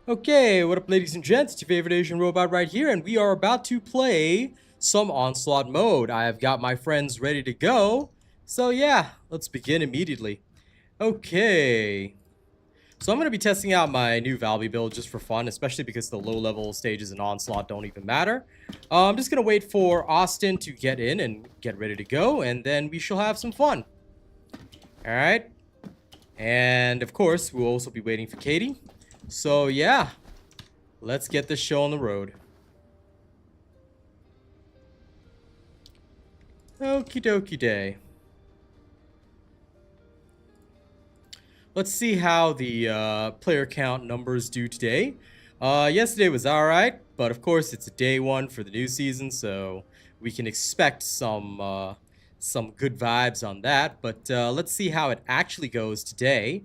Okay, what up ladies and gents, it's your favorite Asian robot right here, and we are about to play some Onslaught Mode. I have got my friends ready to go, so yeah, let's begin immediately. Okay, so I'm going to be testing out my new Valby build just for fun, especially because the low-level stages in Onslaught don't even matter. I'm just going to wait for Austin to get in and get ready to go, and then we shall have some fun. Alright, and of course, we'll also be waiting for Katie. So yeah, let's get this show on the road. Okie dokie day. Let's see how the player count numbers do today. Yesterday was alright, but of course it's day one for the new season, so we can expect some good vibes on that. But let's see how it actually goes today.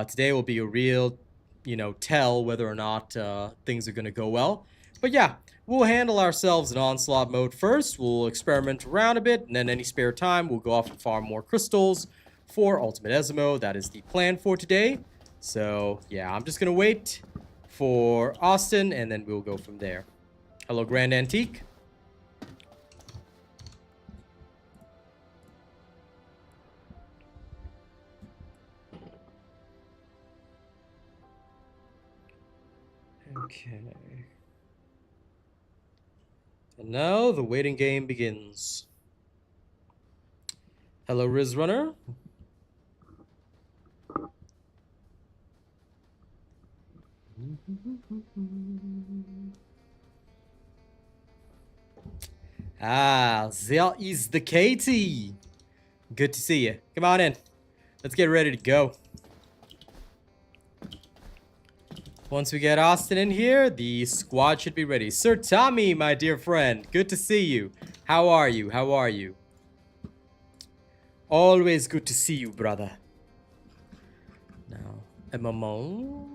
Today will be a real, tell whether or not things are going to go well. But yeah, we'll handle ourselves in Onslaught mode first. We'll experiment around a bit, and then any spare time, we'll go off and farm more crystals for Ultimate Ezimo. That is the plan for today. So yeah, I'm just gonna wait for Austin, and then we'll go from there. Hello, Grand Antique. Okay. And now the waiting game begins. Hello, Riz Runner. Ah, there is the Katie. Good to see you. Come on in. Let's get ready to go. Once we get Austin in here, the squad should be ready. Sir Tommy, my dear friend, good to see you. How are you? How are you? Always good to see you, brother. Now, MMO.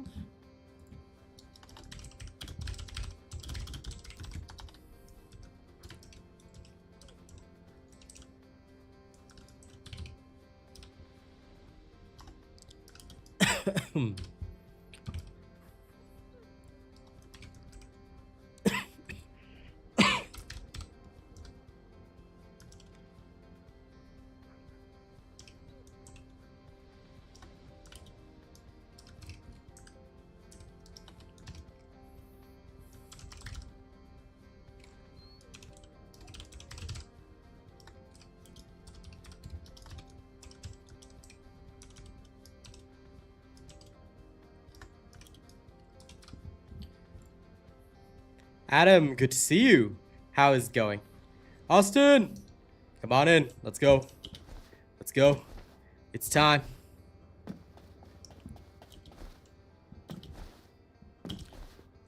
Adam, good to see you. How is it going? Austin! Come on in. Let's go. Let's go. It's time.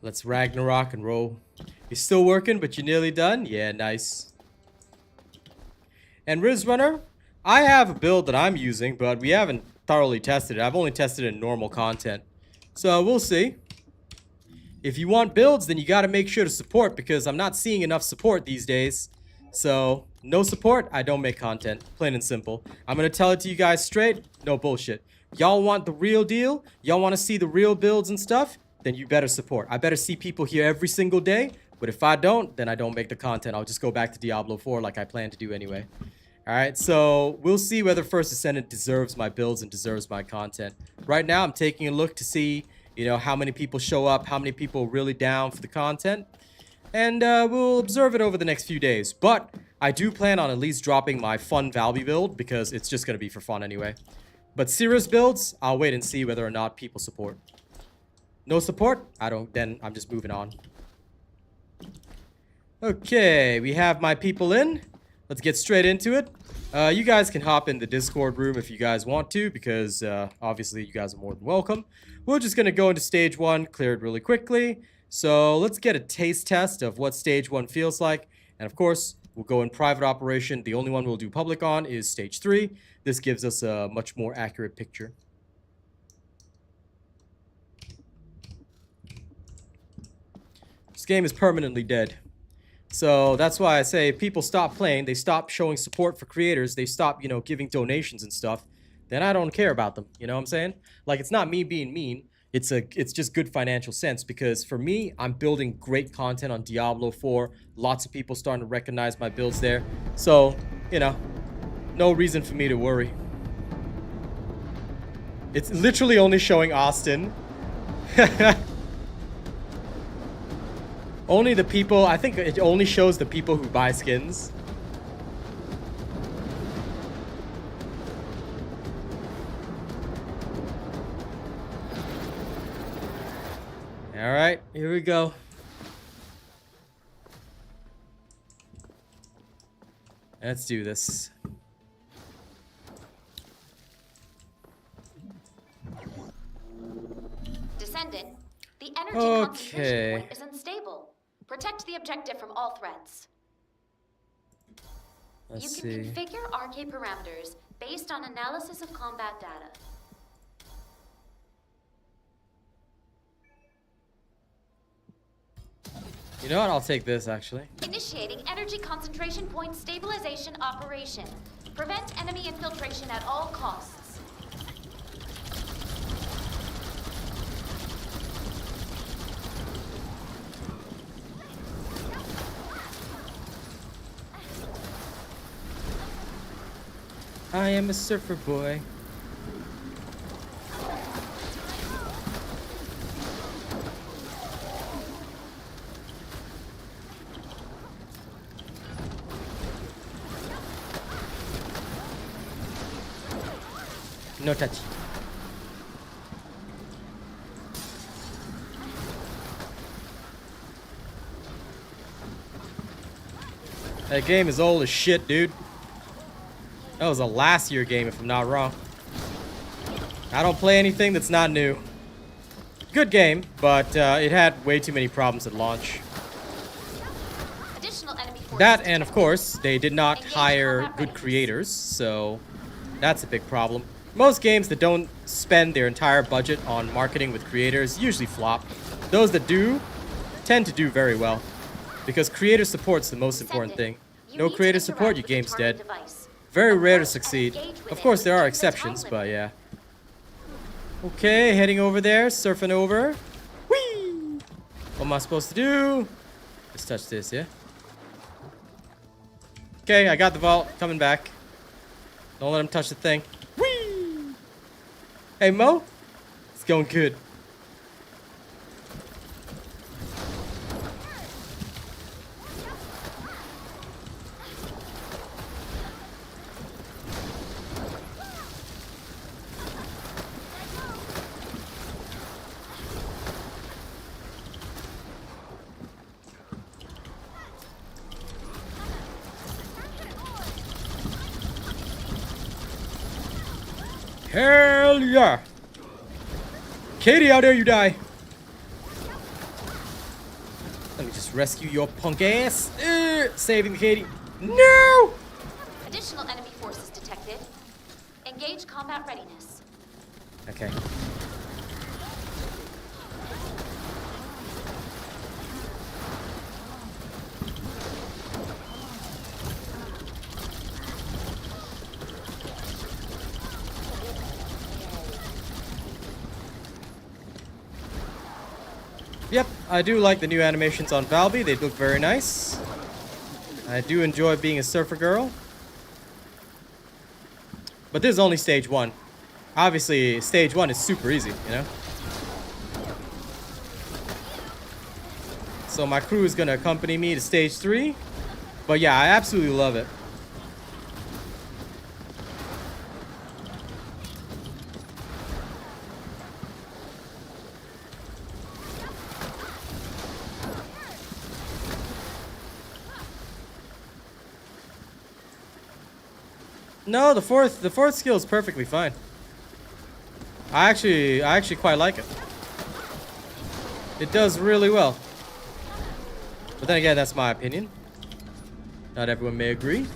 Let's Ragnarok and roll. You're still working, but you're nearly done? Yeah, nice. And Riz Runner, I have a build that I'm using, but we haven't thoroughly tested it. I've only tested it in normal content. So we'll see. If you want builds, then you got to make sure to support, because I'm not seeing enough support these days. So, no support, I don't make content. Plain and simple. I'm going to tell it to you guys straight. No bullshit. Y'all want the real deal? Y'all want to see the real builds and stuff? Then you better support. I better see people here every single day. But if I don't, then I don't make the content. I'll just go back to Diablo 4 like I plan to do anyway. Alright, so we'll see whether First Descendant deserves my builds and deserves my content. Right now, I'm taking a look to see, how many people show up, how many people are really down for the content. And we'll observe it over the next few days. But I do plan on at least dropping my fun Valby build, because it's just going to be for fun anyway. But serious builds, I'll wait and see whether or not people support. No support? Then I'm just moving on. Okay, we have my people in. Let's get straight into it. You guys can hop in the Discord room if you guys want to, because obviously you guys are more than welcome. We're just going to go into stage 1, clear it really quickly. So let's get a taste test of what stage 1 feels like. And of course, we'll go in private operation. The only one we'll do public on is stage 3. This gives us a much more accurate picture. This game is permanently dead. So that's why I say people stop playing, they stop showing support for creators, they stop, giving donations and stuff, then I don't care about them, you know what I'm saying? Like, it's not me being mean, it's just good financial sense, because for me, I'm building great content on Diablo 4. Lots of people starting to recognize my builds there. So, you know, no reason for me to worry. It's literally only showing Austin. Only the people, I think it only shows the people who buy skins. Alright, here we go. Let's do this. Descendant, the energy concentration point is unstable. Protect the objective from all threats. Let's You can configure RK parameters based on analysis of combat data. You know what? I'll take this, actually. Initiating energy concentration point stabilization operation. Prevent enemy infiltration at all costs. I am a surfer boy. No touch. That game is old as shit, dude. That was a last year game, if I'm not wrong. I don't play anything that's not new. Good game, but it had way too many problems at launch. That, and of course, they did not hire good creators, so that's a big problem. Most games that don't spend their entire budget on marketing with creators usually flop. Those that do tend to do very well, because creator support's the most important thing. No creator support, your game's dead. Very rare to succeed. Of course, there are exceptions, but yeah. Okay, heading over there, surfing over. Whee! What am I supposed to do? Just touch this, yeah? Okay, I got the vault. Coming back. Don't let him touch the thing. Whee! Hey, Mo. It's going good. Hell yeah! Katie, how dare you die? Let me just rescue your punk ass. Saving Katie. No! Additional enemy forces detected. Engage combat readiness. Okay. Yep, I do like the new animations on Valby. They look very nice. I do enjoy being a surfer girl. But this is only stage 1. Obviously, stage 1 is super easy, you know? So my crew is going to accompany me to stage 3. But yeah, I absolutely love it. No, the fourth skill is perfectly fine. I actually quite like it. It does really well. But then again, that's my opinion. Not everyone may agree.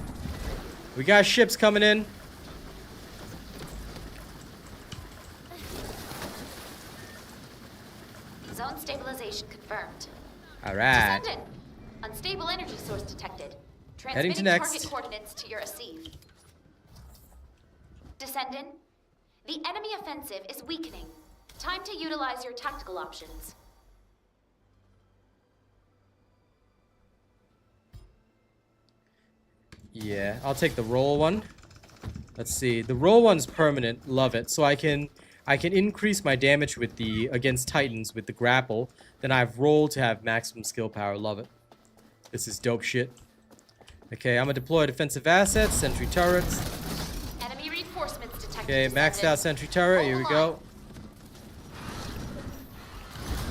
We got ships coming in. Zone stabilization confirmed. All right. Descendant, unstable energy source detected. Heading to Transmitting next. target coordinates to your receive. Descendant, the enemy offensive is weakening. Time to utilize your tactical options. Yeah, I'll take the roll one. Let's see. The roll one's permanent. Love it. So I can increase my damage with the against Titans with the grapple. Then I've rolled to have maximum skill power. Love it. This is dope shit. Okay, I'm gonna deploy defensive assets, sentry turrets. Enemy reinforcements detected. Okay, maxed out sentry turret. Here we go.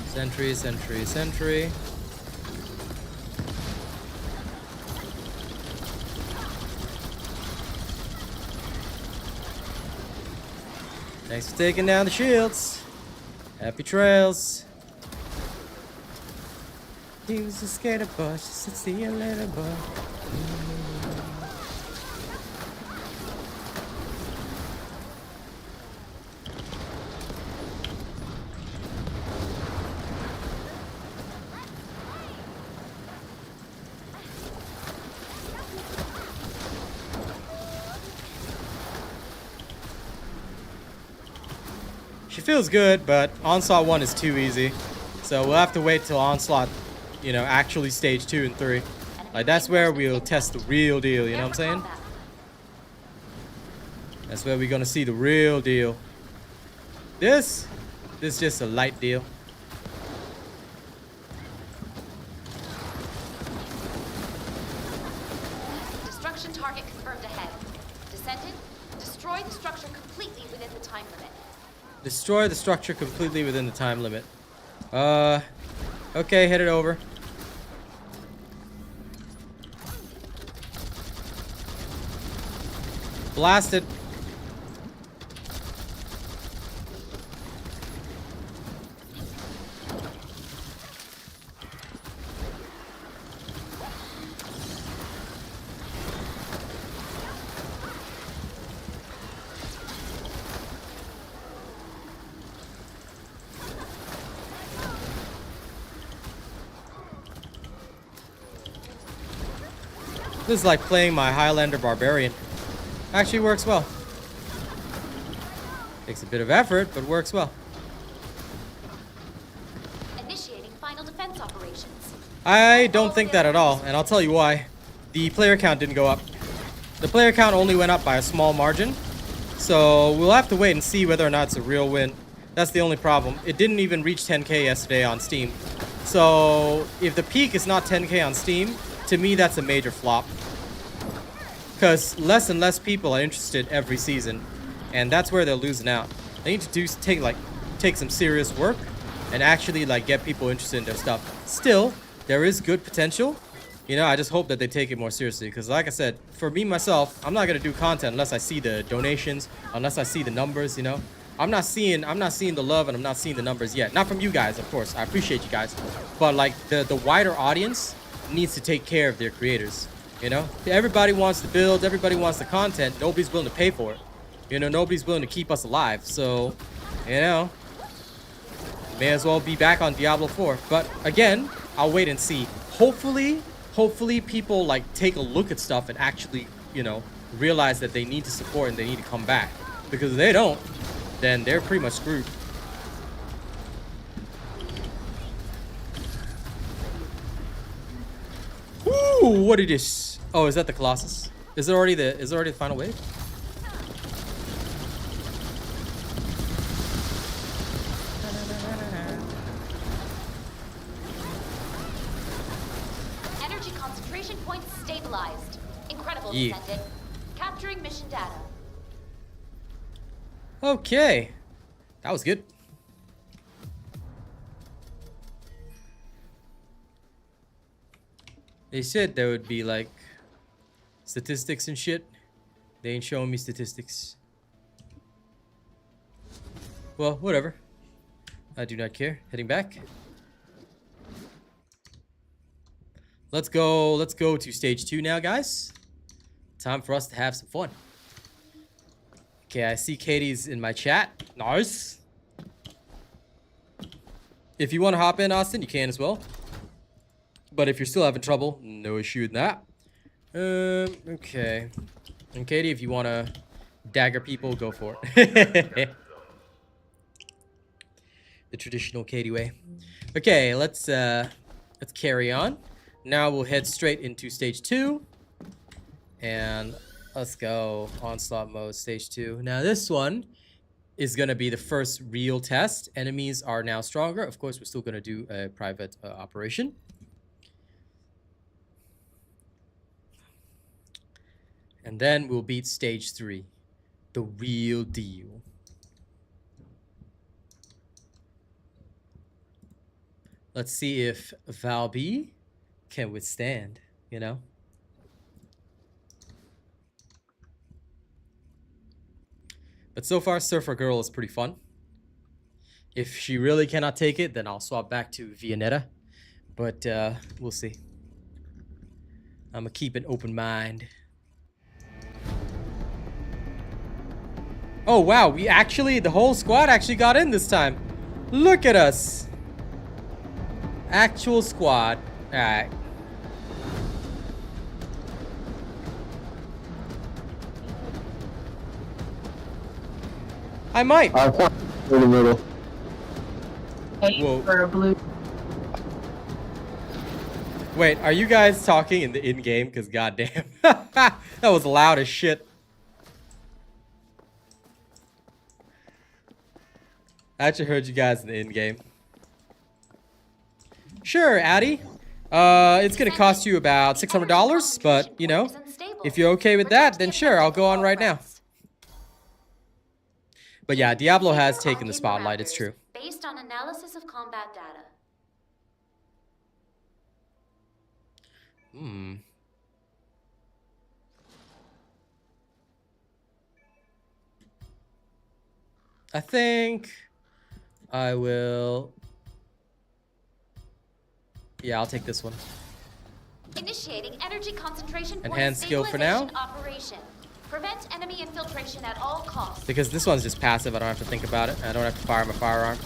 Sentry, sentry, sentry. Thanks for taking down the shields. Happy trails. He was a skater boy. She said, see you later, boy. She feels good, but Onslaught 1 is too easy. So we'll have to wait till Onslaught, you know, actually stage 2 and 3. Like, that's where we'll test the real deal, you know what I'm saying? That's where we're gonna see the real deal. This is just a light deal. Destruction target confirmed ahead. Descendant, destroy the structure completely within the time limit. Destroy the structure completely within the time limit. Okay, head it over. Blast it. This is like playing my Highlander Barbarian. Actually works well. Takes a bit of effort, but works well. Initiating final defense operations. I don't think that at all, and I'll tell you why. The player count didn't go up. The player count only went up by a small margin. So we'll have to wait and see whether or not it's a real win. That's the only problem. It didn't even reach 10K yesterday on Steam. So if the peak is not 10K on Steam, to me that's a major flop. Because less and less people are interested every season, and that's where they're losing out. They need to take some serious work and actually like get people interested in their stuff. Still, there is good potential. You know, I just hope that they take it more seriously, because like I said, for me myself, I'm not gonna do content unless I see the donations, unless I see the numbers. You know, I'm not seeing the love, and I'm not seeing the numbers yet. Not from you guys, of course. I appreciate you guys, but like the wider audience needs to take care of their creators. You know, everybody wants to build, everybody wants the content. Nobody's willing to pay for it. You know, nobody's willing to keep us alive. So, you know, may as well be back on Diablo 4. But again, I'll wait and see. Hopefully people like take a look at stuff and actually, you know, realize that they need to support and they need to come back. Because if they don't, then they're pretty much screwed. Ooh, what is this? Oh, is that the Colossus? Is it already the final wave? Energy concentration points stabilized. Incredible, Yeah. Descendant. Capturing mission data. Okay. That was good. They said there would be like statistics and shit. They ain't showing me statistics. Well, whatever. I do not care. Heading back. Let's go to stage 2 now, guys. Time for us to have some fun. Okay, I see Katie's in my chat. Nice. If you want to hop in, Austin, you can as well. But if you're still having trouble, no issue with that. Okay. And Katie, if you want to dagger people, go for it. The traditional Katie way. Okay, let's carry on. Now we'll head straight into stage 2. And let's go Onslaught Mode, stage 2. Now this one is going to be the first real test. Enemies are now stronger. Of course, we're still going to do a private operation. And then we'll beat stage 3. The real deal. Let's see if Valby can withstand, you know? But so far, Surfer Girl is pretty fun. If she really cannot take it, then I'll swap back to Viessa. But we'll see. I'm gonna keep an open mind. Oh wow, the whole squad actually got in this time. Look at us. Actual squad. Alright. I might. In the middle. Whoa. For a blue. Wait, are you guys talking in the in-game? Because goddamn. That was loud as shit. I actually heard you guys in the in-game. Sure, Addy. It's gonna cost you about $600, but, you know, if you're okay with that, then sure, I'll go on right now. But yeah, Diablo has taken the spotlight, it's true. Based on analysis of combat data. I think I will... Yeah, I'll take this one. Initiating energy concentration point Enhanced skill for now. Operation. Prevent enemy infiltration at all costs. Because this one's just passive, I don't have to think about it. I don't have to fire my firearm.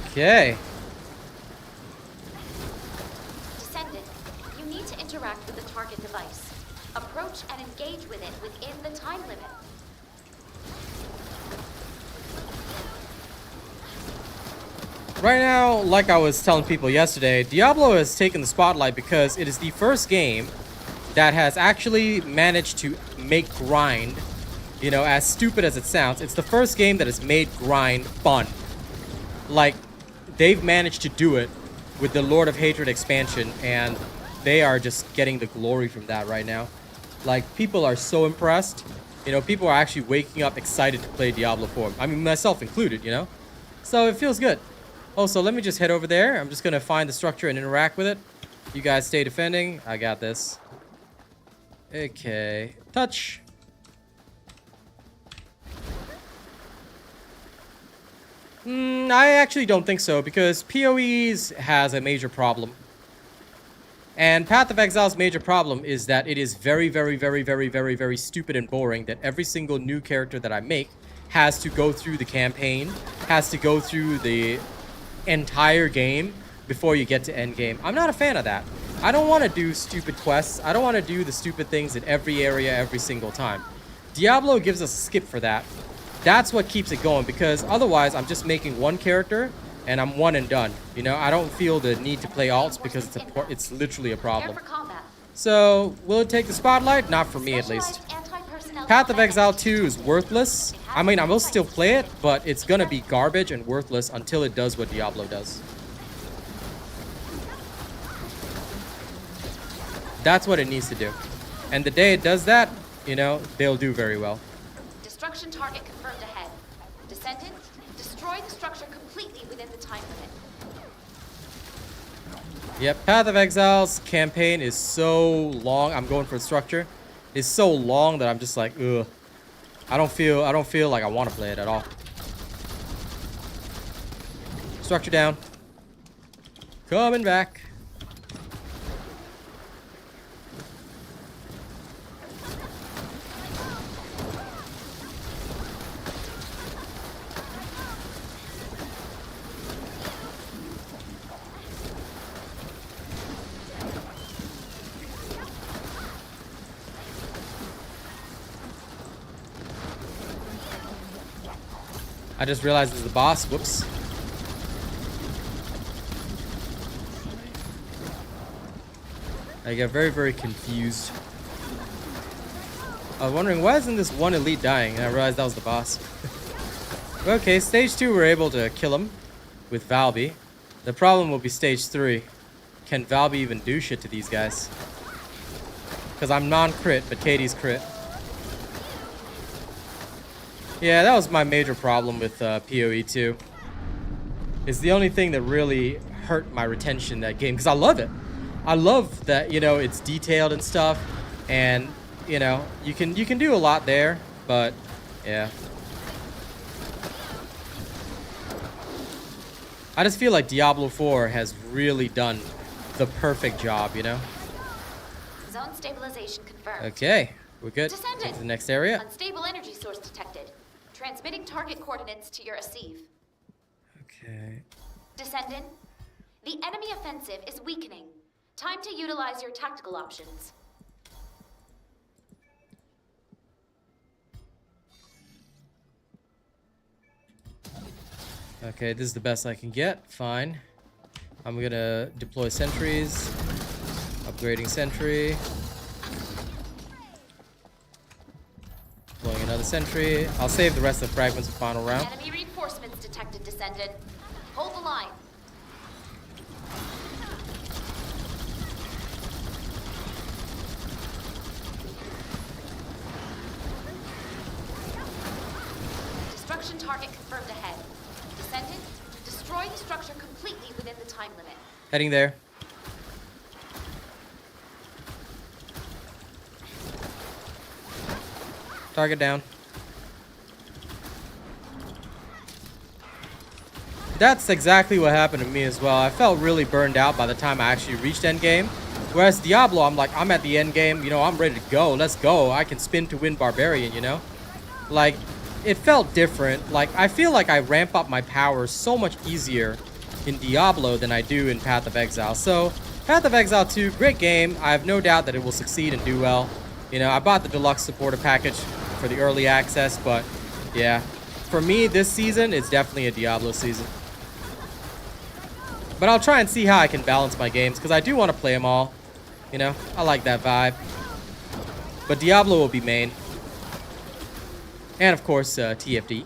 Okay. Descendant, you need to interact with the target device. Approach and engage with it within the time limit. Right now, like I was telling people yesterday, Diablo has taken the spotlight because it is the first game that has actually managed to make grind, you know, as stupid as it sounds, it's the first game that has made grind fun. Like, they've managed to do it with the Lord of Hatred expansion, and they are just getting the glory from that right now. Like, people are so impressed. You know, people are actually waking up excited to play Diablo 4. I mean, myself included, you know? So it feels good. Also, let me just head over there. I'm just gonna find the structure and interact with it. You guys stay defending. I got this. Okay. Touch. I actually don't think so, because PoEs has a major problem. And Path of Exile's major problem is that it is very, very, very, very, very, very stupid and boring that every single new character that I make has to go through the campaign, has to go through the entire game before you get to endgame. I'm not a fan of that. I don't want to do stupid quests. I don't want to do the stupid things in every area every single time. Diablo gives us a skip for that. That's what keeps it going, because otherwise I'm just making one character and I'm one and done. You know, I don't feel the need to play alts because it's literally a problem. So, will it take the spotlight? Not for me, at least. Path of Exile 2 is worthless. I mean, I will still play it, but it's gonna be garbage and worthless until it does what Diablo does. That's what it needs to do. And the day it does that, you know, they'll do very well. Destruction target confirmed ahead. Descendant, destroy the structure completely within the time limit. Yep, Path of Exile's campaign is so long. I'm going for structure. It's so long that I'm just like, ugh. I don't feel like I want to play it at all. Structure down. Coming back. I just realized it's the boss. Whoops. I get very, very confused. I was wondering, why isn't this one elite dying? And I realized that was the boss. Okay, stage 2, we're able to kill him with Valby. The problem will be stage 3. Can Valby even do shit to these guys? Because I'm non-crit, but Katie's crit. Yeah, that was my major problem with PoE 2. It's the only thing that really hurt my retention in that game, because I love it. I love that, you know, it's detailed and stuff, and, you know, you can do a lot there, but, yeah. I just feel like Diablo 4 has really done the perfect job, you know? Zone stabilization confirmed. Okay, we're good. Descendant. Take to the next area. Unstable energy source detected. Transmitting target coordinates to your receive. Okay. Descendant, the enemy offensive is weakening. Time to utilize your tactical options. Okay, this is the best I can get. Fine. I'm gonna deploy sentries. Upgrading sentry. Deploying another sentry. I'll save the rest of the fragments for final round. Enemy reinforcements detected, Descendant. Hold the line. Destruction target confirmed ahead. Descendant, destroy the structure completely within the time limit. Heading there. Target down. That's exactly what happened to me as well. I felt really burned out by the time I actually reached endgame. Whereas Diablo, I'm at the endgame, you know, I'm ready to go. Let's go. I can spin to win Barbarian, you know? Like, it felt different. Like, I feel like I ramp up my powers so much easier in Diablo than I do in Path of Exile. So, Path of Exile 2, great game. I have no doubt that it will succeed and do well. You know, I bought the deluxe supporter package for the early access, but yeah. For me, this season is definitely a Diablo season. But I'll try and see how I can balance my games, because I do want to play them all. You know, I like that vibe. But Diablo will be main. And of course, TFD.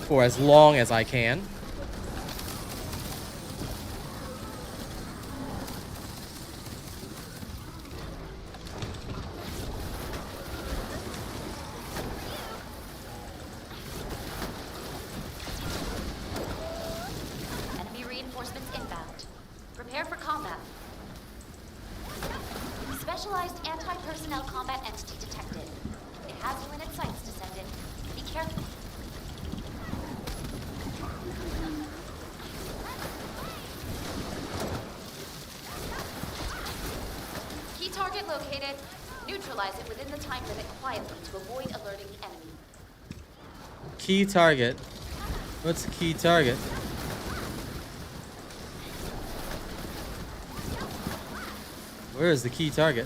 For as long as I can. Enemy reinforcements inbound. Prepare for combat. Specialized anti-personnel combat entity detected. It has you in its sights, Descendant. Be careful. Key target located. Neutralize it within the time limit quietly to avoid alerting the enemy. Key target. What's the key target? Where is the key target?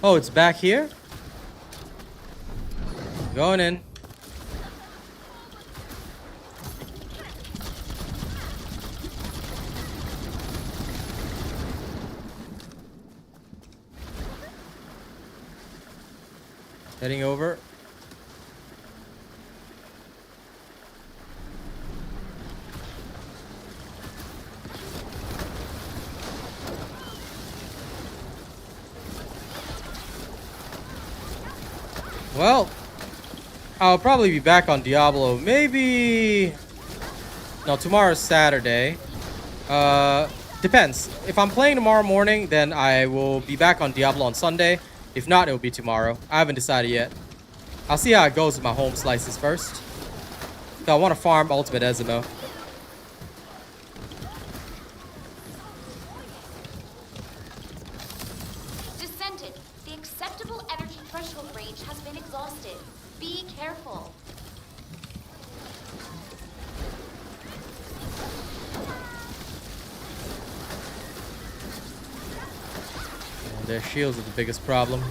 Oh, it's back here? Going in. Heading over. Well, I'll probably be back on Diablo. Maybe... No, tomorrow's Saturday. Depends. If I'm playing tomorrow morning, then I will be back on Diablo on Sunday. If not, it'll be tomorrow. I haven't decided yet. I'll see how it goes with my home slices first. So I want to farm Ultimate Ezimo. Descendant, the acceptable energy threshold range has been exhausted. Be careful. Their shields are the biggest problem.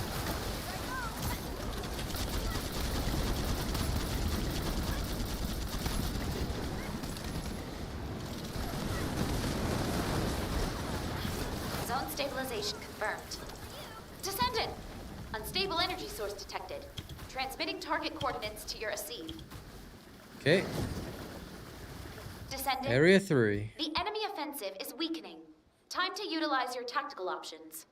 stabilization confirmed. Descendant! Unstable energy source detected. Transmitting target coordinates to your AC. Okay. Descendant. Area 3. The enemy offensive is weakening. Time to utilize your tactical options.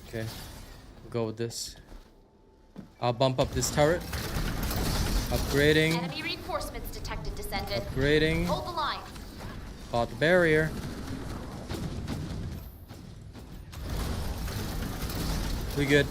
Okay. We'll go with this. I'll bump up this turret. Upgrading. Enemy reinforcements detected, Descendant. Upgrading. Hold the line. Bought the barrier. We good.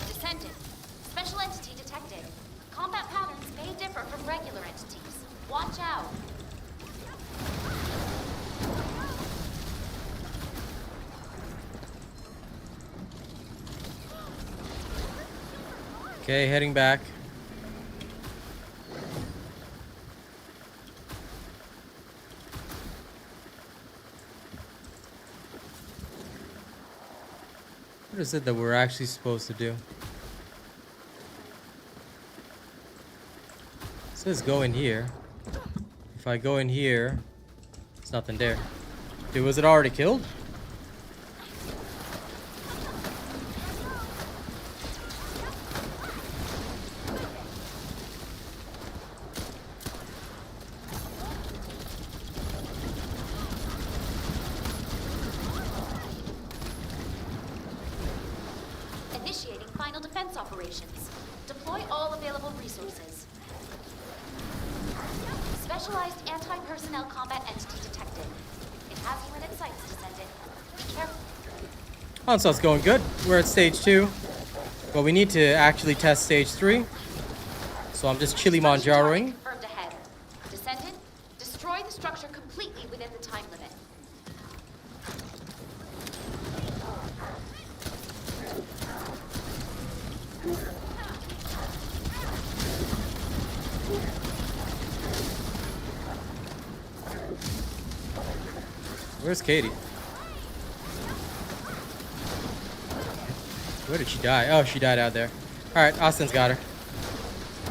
Descendant. Special entity detected. Combat patterns may differ from regular entities. Watch out. Okay, heading back. What is it that we're actually supposed to do? It says go in here. If I go in here, there's nothing there. Dude, was it already killed? Initiating final defense operations. Deploy all available resources. Specialized anti-personnel combat entity detected. It has you in its sights, Descendant. Be careful. Onslaught's going good. We're at stage 2. But we need to actually test stage 3. So I'm just chili manjaroing. Confirmed ahead. Descendant, destroy the structure completely within the time limit. Where's Katie? Where did she die? Oh, she died out there. Alright, Austin's got her.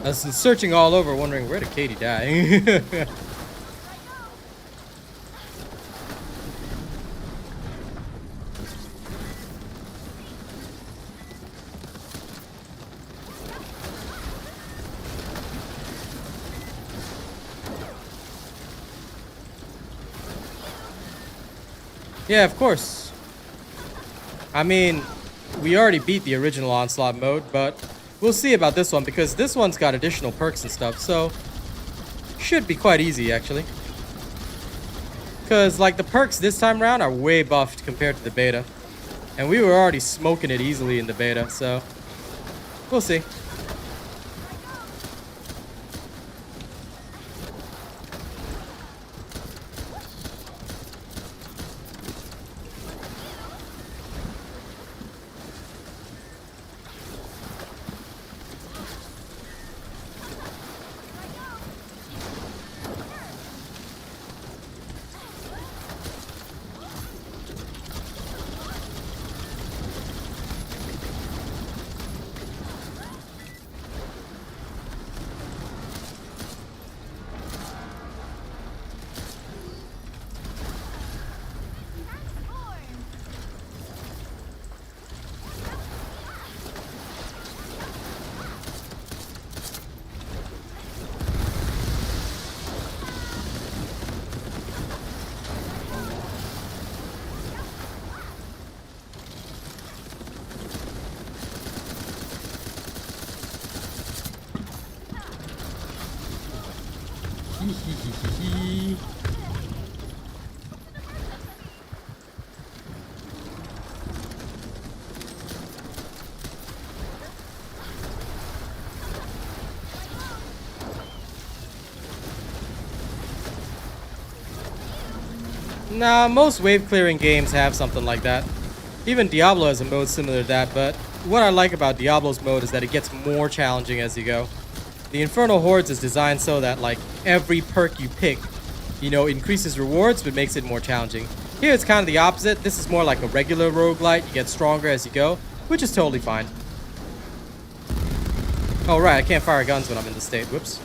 I was searching all over, wondering where did Katie die? Yeah, of course. I mean, we already beat the original Onslaught mode, but we'll see about this one because this one's got additional perks and stuff, so should be quite easy actually. Because like the perks this time around are way buffed compared to the beta, and we were already smoking it easily in the beta, so we'll see. Nah, most wave clearing games have something like that. Even Diablo has a mode similar to that, but what I like about Diablo's mode is that it gets more challenging as you go. The Infernal Hordes is designed so that, like, every perk you pick, you know, increases rewards, but makes it more challenging. Here it's kind of the opposite. This is more like a regular roguelite. You get stronger as you go, which is totally fine. Oh, right, I can't fire guns when I'm in this state. Whoops.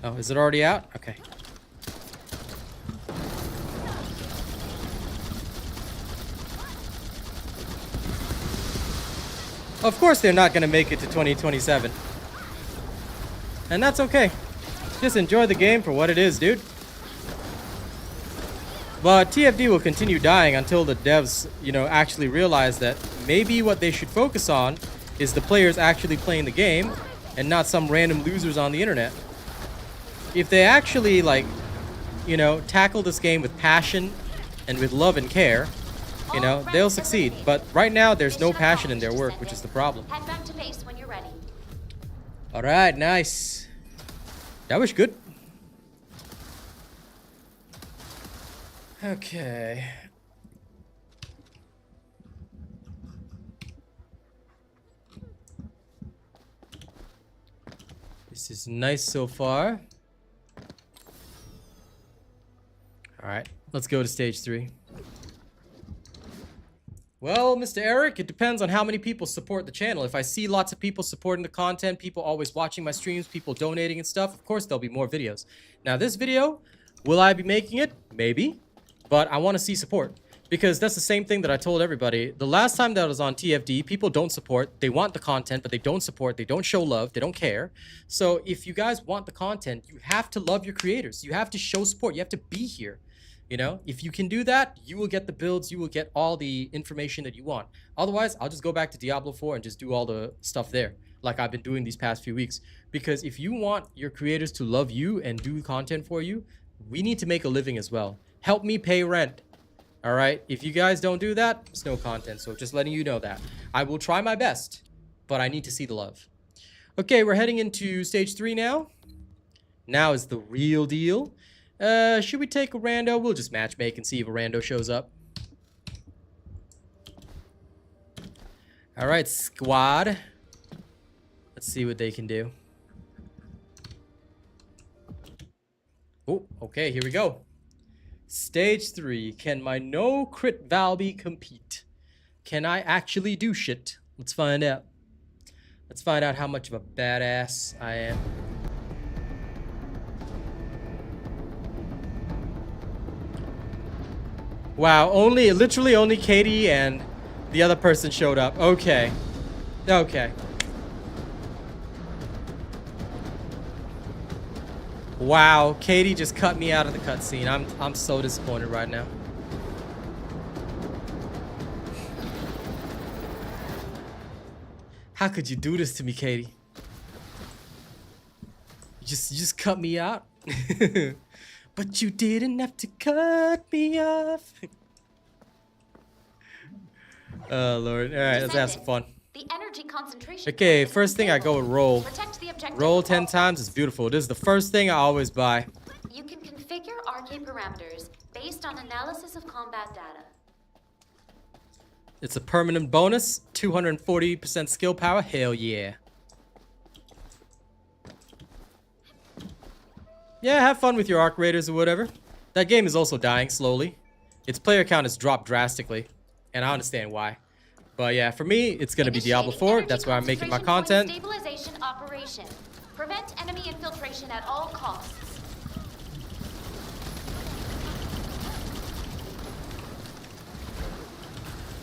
Oh, is it already out? Okay. Of course they're not going to make it to 2027. And that's okay. Just enjoy the game for what it is, dude. But TFD will continue dying until the devs, you know, actually realize that maybe what they should focus on is the players actually playing the game and not some random losers on the internet. If they actually, like, you know, tackle this game with passion and with love and care, you know, they'll succeed. But right now, there's no passion in their work, which is the problem. Head back to base when you're ready. All right, nice. That was good. Okay. This is nice so far. All right, let's go to stage 3. Well, Mr. Eric, it depends on how many people support the channel. If I see lots of people supporting the content, people always watching my streams, people donating and stuff, of course there'll be more videos. Now, this video, will I be making it? Maybe. But I want to see support. Because that's the same thing that I told everybody. The last time that I was on TFD, people don't support. They want the content, but they don't support. They don't show love. They don't care. So if you guys want the content, you have to love your creators. You have to show support. You have to be here. You know, if you can do that, you will get the builds, you will get all the information that you want. Otherwise, I'll just go back to Diablo 4 and just do all the stuff there, like I've been doing these past few weeks. Because if you want your creators to love you and do content for you, we need to make a living as well. Help me pay rent. All right? If you guys don't do that, there's no content. So just letting you know that. I will try my best, but I need to see the love. Okay, we're heading into stage 3 now. Now is the real deal. Should we take a rando? We'll just matchmake and see if a rando shows up. Alright, squad. Let's see what they can do. Oh, okay, here we go. Stage 3. Can my no crit Valby compete? Can I actually do shit? Let's find out. Let's find out how much of a badass I am. Wow, literally only Katie and the other person showed up. Okay. Okay. Wow, Katie just cut me out of the cutscene. I'm so disappointed right now. How could you do this to me, Katie? You just cut me out? But you didn't have to cut me off. Oh, Lord. All right, let's have some fun. The energy concentration. Okay, first thing I go with roll. Roll 10 times is beautiful. This is the first thing I always buy. You can configure RK parameters based on analysis of combat data. It's a permanent bonus. 240% skill power. Hell yeah. Yeah, have fun with your arc raiders or whatever. That game is also dying slowly. Its player count has dropped drastically, and I understand why. But yeah, for me, it's gonna be Diablo 4. That's where I'm making my content. Stabilization operation. Prevent enemy infiltration at all costs.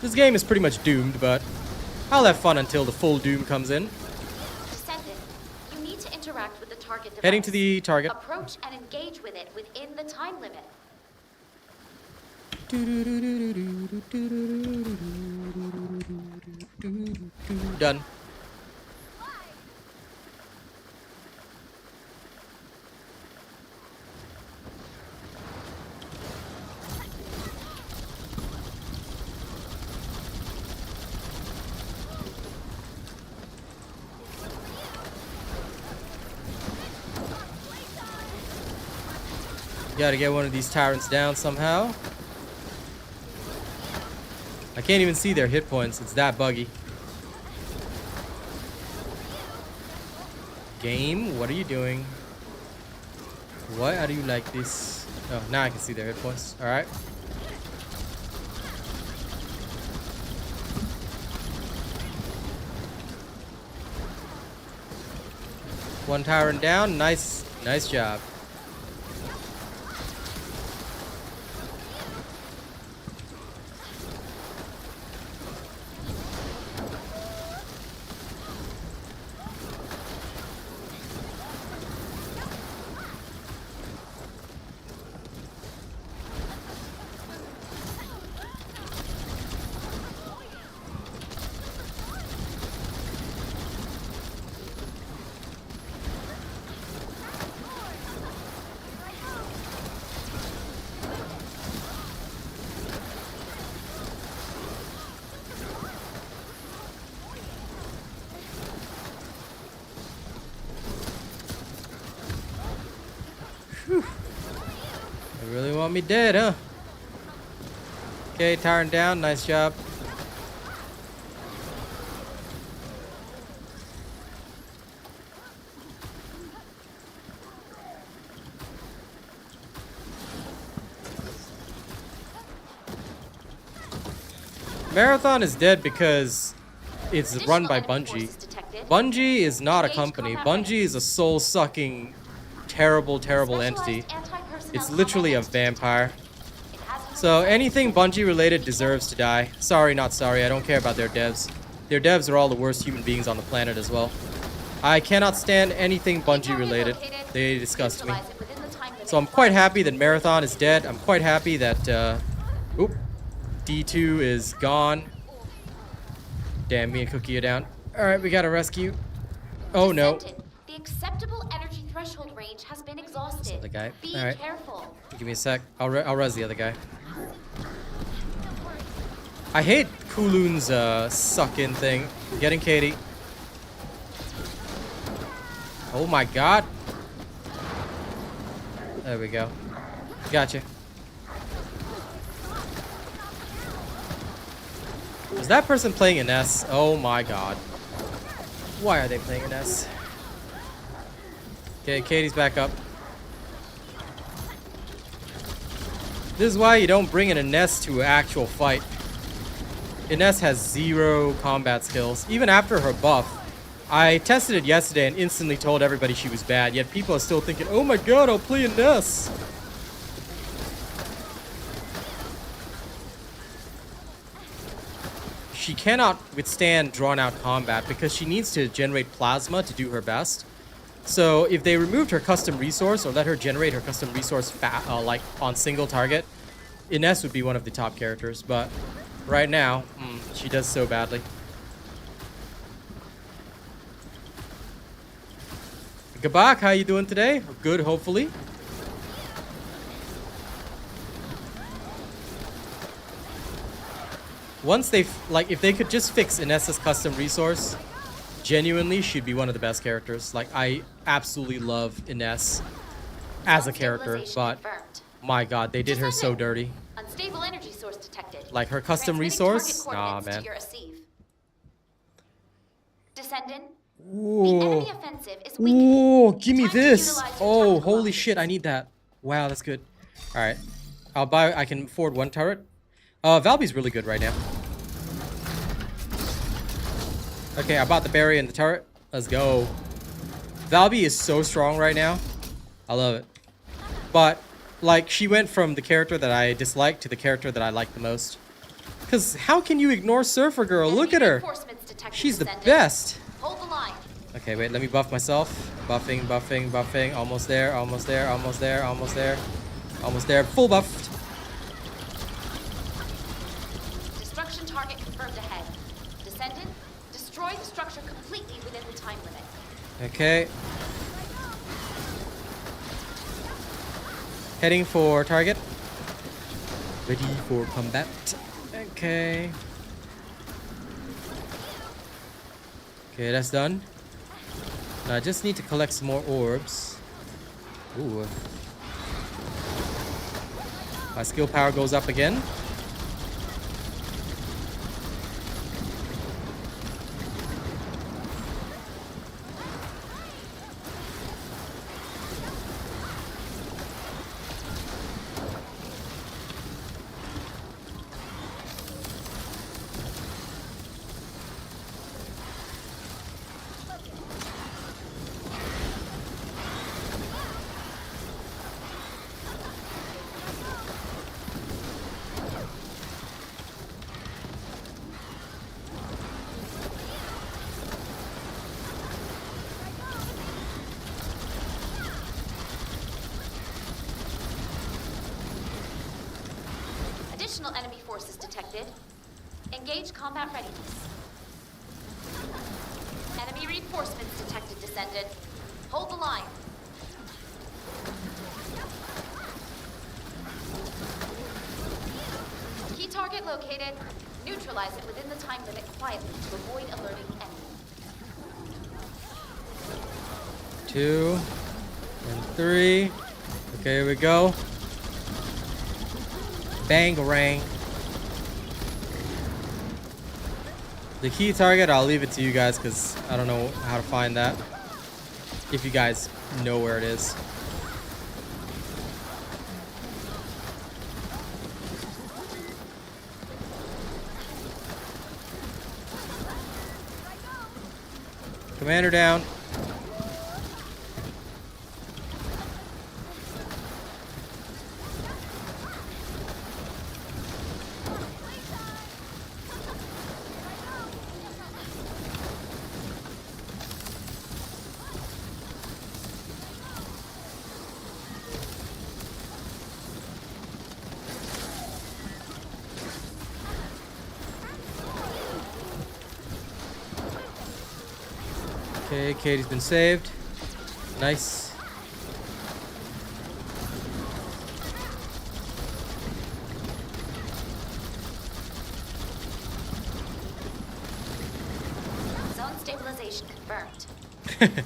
This game is pretty much doomed, but I'll have fun until the full doom comes in. Descendant, you need to interact with the target device. Heading to the target. Approach and engage with it within the time limit. Done. Gotta get one of these tyrants down somehow. I can't even see their hit points. It's that buggy. Game, what are you doing? Why are you like this? Oh, now I can see their hit points. Alright. One tyrant down. Nice job. Whew. They really want me dead, huh? Okay, tyrant down. Nice job. Marathon is dead because it's run by Bungie. Bungie is not a company. Bungie is a soul-sucking, terrible entity. It's literally a vampire. So anything Bungie related deserves to die. Sorry, not sorry. I don't care about their devs. Their devs are all the worst human beings on the planet as well. I cannot stand anything Bungie related. They disgust me. So I'm quite happy that Marathon is dead. I'm quite happy that oop, D2 is gone. Damn, me and Cookie are down. Alright, we gotta rescue. Oh no. The acceptable energy threshold range has been exhausted. The guy. Be All right. careful. Give me a sec. I'll res the other guy. I hate Kulun's suck-in thing. Getting Katie. Oh my god. There we go. Gotcha. Was that person playing an S? Oh my god. Why are they playing an S? Okay, Katie's back up. This is why you don't bring in Ines to an actual fight. Ines has 0 combat skills. Even after her buff, I tested it yesterday and instantly told everybody she was bad, yet people are still thinking, oh my god, I'll play Ines. She cannot withstand drawn-out combat because she needs to generate plasma to do her best. So if they removed her custom resource or let her generate her custom resource like on single target, Ines would be one of the top characters. But right now, she does so badly. Gabak, how you doing today? Good, hopefully. Once they if they could just fix Ines's custom resource, genuinely she'd be one of the best characters. Like, I absolutely love Ines as a character, but my god, they did her so dirty. Unstable energy source detected. Like her custom resource? Nah, man. Descendant. Ooh. Ooh, give me this. Oh, holy shit, I need that. Wow, that's good. All right. I can afford 1 turret. Valby's really good right now. Okay, I bought the berry and the turret. Let's go. Valby is so strong right now. I love it. But, like, she went from the character that I disliked to the character that I like the most. Because how can you ignore Surfer Girl? Look at her. She's the best. Hold the line. Okay, wait, let me buff myself. Buffing, buffing, buffing. Almost there, almost there, almost there, almost there. Almost there. Full buffed. Destruction target confirmed ahead. Descendant, destroy the structure completely within the time limit. Okay. Heading for target. Ready for combat. Okay. Okay, that's done. Now I just need to collect some more orbs. Ooh. My skill power goes up again. Additional enemy forces detected. Engage combat readiness. Enemy reinforcements detected, Descendant. Hold the line. Key target located. Neutralize it within the time limit quietly to avoid alerting enemy. 2 and 3. Okay, here we go. Bangarang. The key target, I'll leave it to you guys because I don't know how to find that. If you guys know where it is. Commander down. Okay, Katie's been saved. Nice. Zone stabilization confirmed.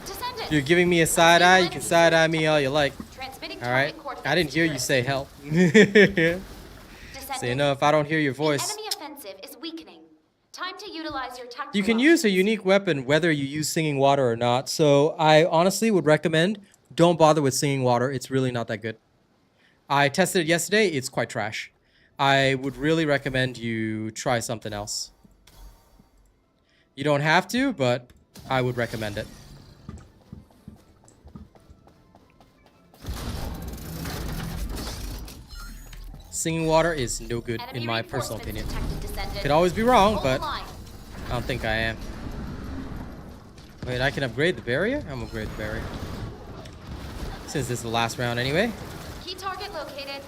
Descendant. You're giving me a side eye. You can side eye me all you like. Transmitting All right. target coordinates I didn't to hear your you say help. Descendant. So you know, if I don't hear your The voice, enemy offensive is weakening. Time to utilize your tactical you can use a options. unique weapon whether you use singing water or not. So I honestly would recommend don't bother with singing water. It's really not that good. I tested it yesterday. It's quite trash. I would really recommend you try something else. You don't have to, but I would recommend it. Singing water is no good Enemy in my personal reinforcements opinion. detected, Descendant. Could always be wrong, Hold but the line. I don't think I am. Wait, I can upgrade the barrier? I'm gonna upgrade the barrier. Since this is the last round anyway. Key target located.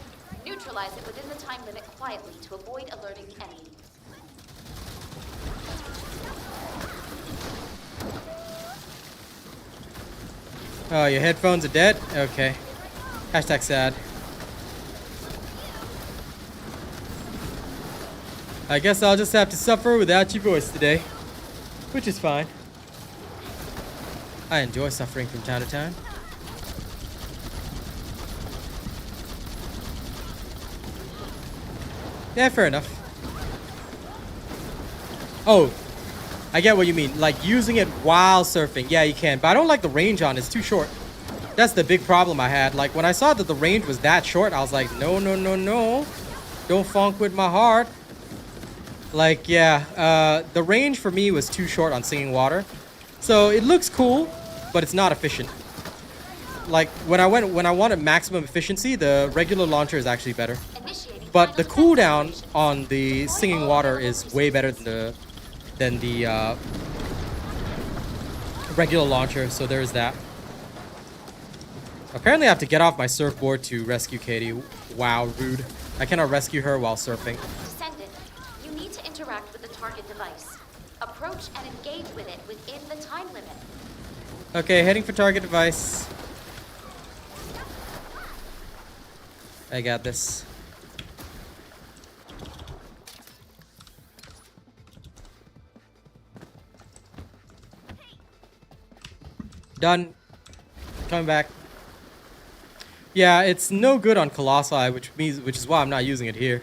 Neutralize it within the time limit quietly to avoid alerting enemy. Oh, your headphones are dead? Okay. Hashtag sad. I guess I'll just have to suffer without your voice today. Which is fine. I enjoy suffering from time to time. Yeah, fair enough. Oh, I get what you mean. Like using it while surfing. Yeah, you can. But I don't like the range on it. It's too short. That's the big problem I had. Like when I saw that the range was that short, I was like, no, no, no, no. Don't funk with my heart. Like, yeah, the range for me was too short on Singing Water. So it looks cool, but it's not efficient. Like when I wanted maximum efficiency, the regular launcher is actually better. Initiating But the final defense cooldown operations. on the Singing Water is way better than the regular launcher, so there's that. Apparently I have to get off my surfboard to rescue Katie. Wow, rude. I cannot rescue her while surfing. Descendant, you need to interact with the target device. Approach and engage with it within the time limit. Okay, heading for target device. I got this. Done. Coming back. Yeah, it's no good on Colossi, which is why I'm not using it here.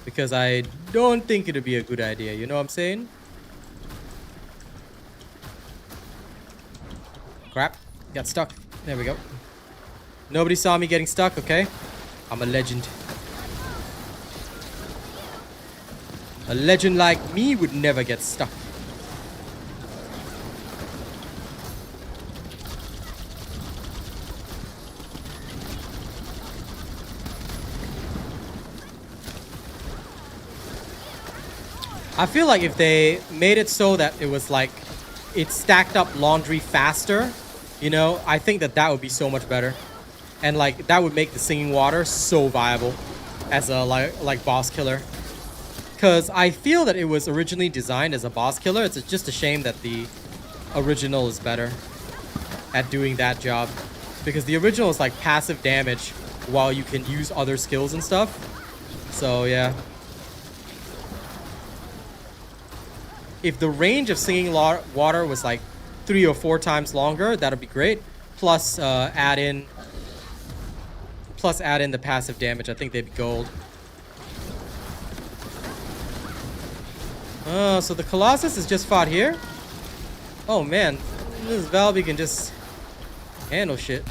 Because I don't think it'd be a good idea, you know what I'm saying? Crap, got stuck. There we go. Nobody saw me getting stuck, okay? I'm a legend. A legend like me would never get stuck. I feel like if they made it so that it was like it stacked up laundry faster, you know, I think that would be so much better. And like that would make the singing water so viable as a like boss killer. Cause I feel that it was originally designed as a boss killer. It's just a shame that the original is better at doing that job. Because the original is like passive damage while you can use other skills and stuff. So yeah. If the range of singing water was like 3 or 4 times longer, that'd be great. Plus add in the passive damage. I think they'd be gold. Oh, so the Colossus is just fought here? Oh man, this Valby can just handle shit.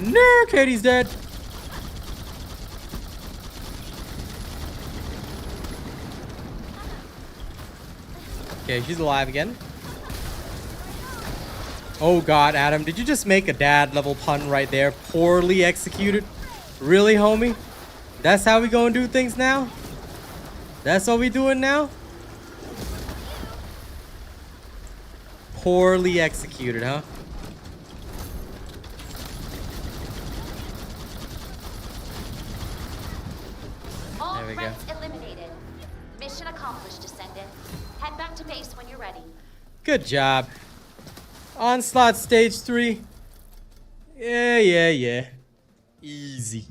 No, Katie's dead. Okay, she's alive again. Oh god, Adam, did you just make a dad level pun right there? Poorly executed? Really, homie? That's how we gonna do things now? That's what we doing now? Poorly executed, huh? All threats eliminated. Mission accomplished, Descendant. Head back to base when you're ready. Good job. Onslaught stage 3. Yeah. Easy.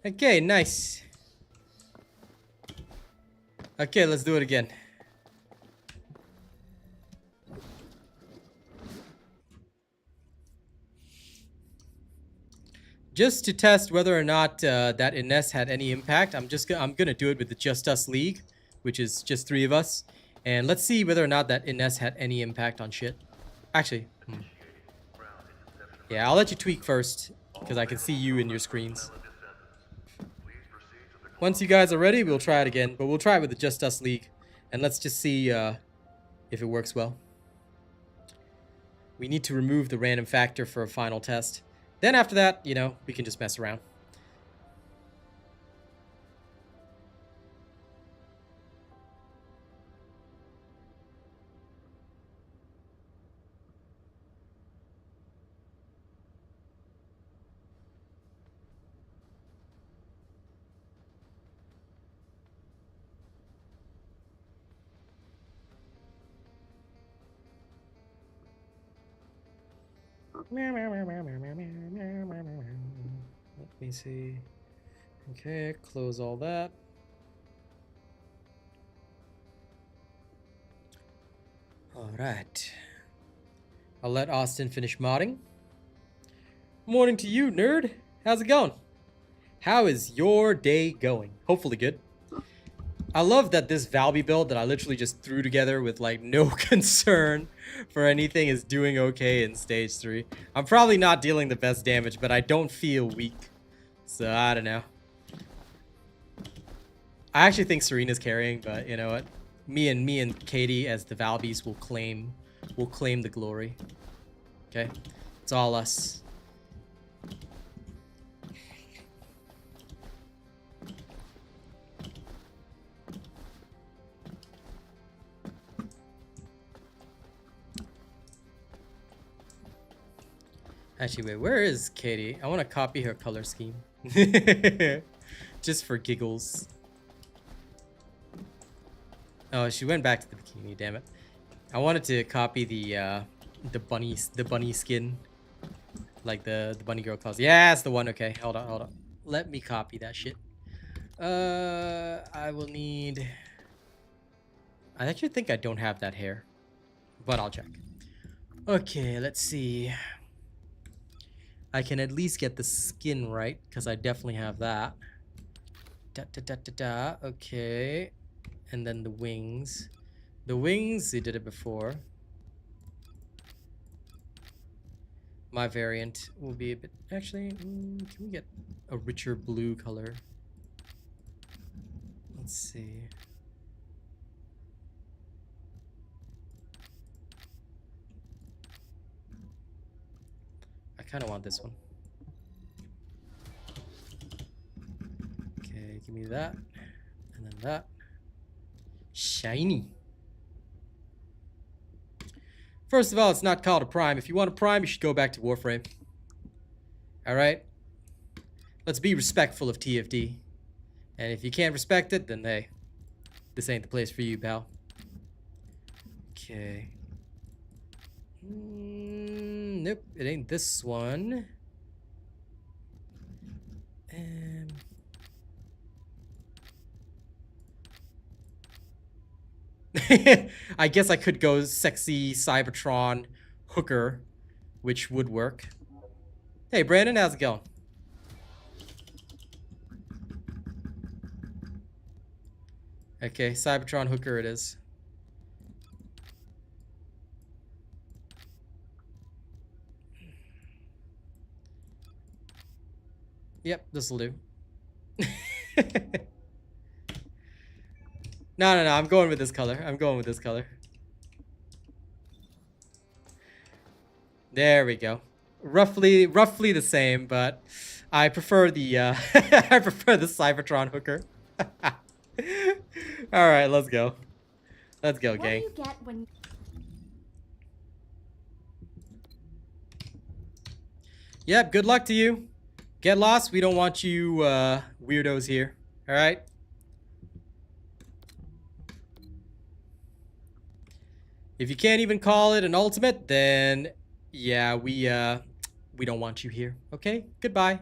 Okay, nice. Okay, let's do it again. Just to test whether or not that Ines had any impact, I'm gonna do it with the Just Us League, which is just 3 of us, and let's see whether or not that Ines had any impact on shit. Actually, yeah, I'll let you tweak first because I can see you in your screens. Once you guys are ready, we'll try it again, but we'll try it with the Just Us League, and let's just see if it works well. We need to remove the random factor for a final test. Then after that, you know, we can just mess around. Let me see. Okay, close all that. All right. I'll let Austin finish modding. Morning to you, nerd. How's it going? How is your day going? Hopefully good. I love that this Valby build that I literally just threw together with like no concern for anything is doing okay in stage 3. I'm probably not dealing the best damage, but I don't feel weak. So I don't know. I actually think Serena's carrying, but you know what? Me and Katie as the Valbies will claim the glory. Okay? It's all us. Actually, wait, where is Katie? I want to copy her color scheme. Just for giggles. Oh, she went back to the bikini, damn it. I wanted to copy the bunny skin. Like the bunny girl claws. Yeah, that's the one. Okay, hold on. Let me copy that shit. I will need... I actually think I don't have that hair. But I'll check. Okay, let's see. I can at least get the skin right, because I definitely have that. Okay. And then the wings. The wings, they did it before. My variant will be a bit... Actually, can we get a richer blue color? Let's see. I kind of want this one. Okay, give me that. And then that. Shiny. First of all, it's not called a prime. If you want a prime, you should go back to Warframe. Alright? Let's be respectful of TFD. And if you can't respect it, then hey, this ain't the place for you, pal. Okay. Nope, it ain't this one. I guess I could go sexy Cybertron hooker, which would work. Hey, Brandon, how's it going? Okay, Cybertron hooker it is. Yep, this'll do. No, I'm going with this color. There we go. Roughly the same, but I prefer the I prefer the Cybertron hooker. All right, let's go. Let's go, gang. What do you get when... Yep, good luck to you. Get lost. We don't want you weirdos here. All right? If you can't even call it an ultimate, then yeah, we don't want you here. Okay? Goodbye.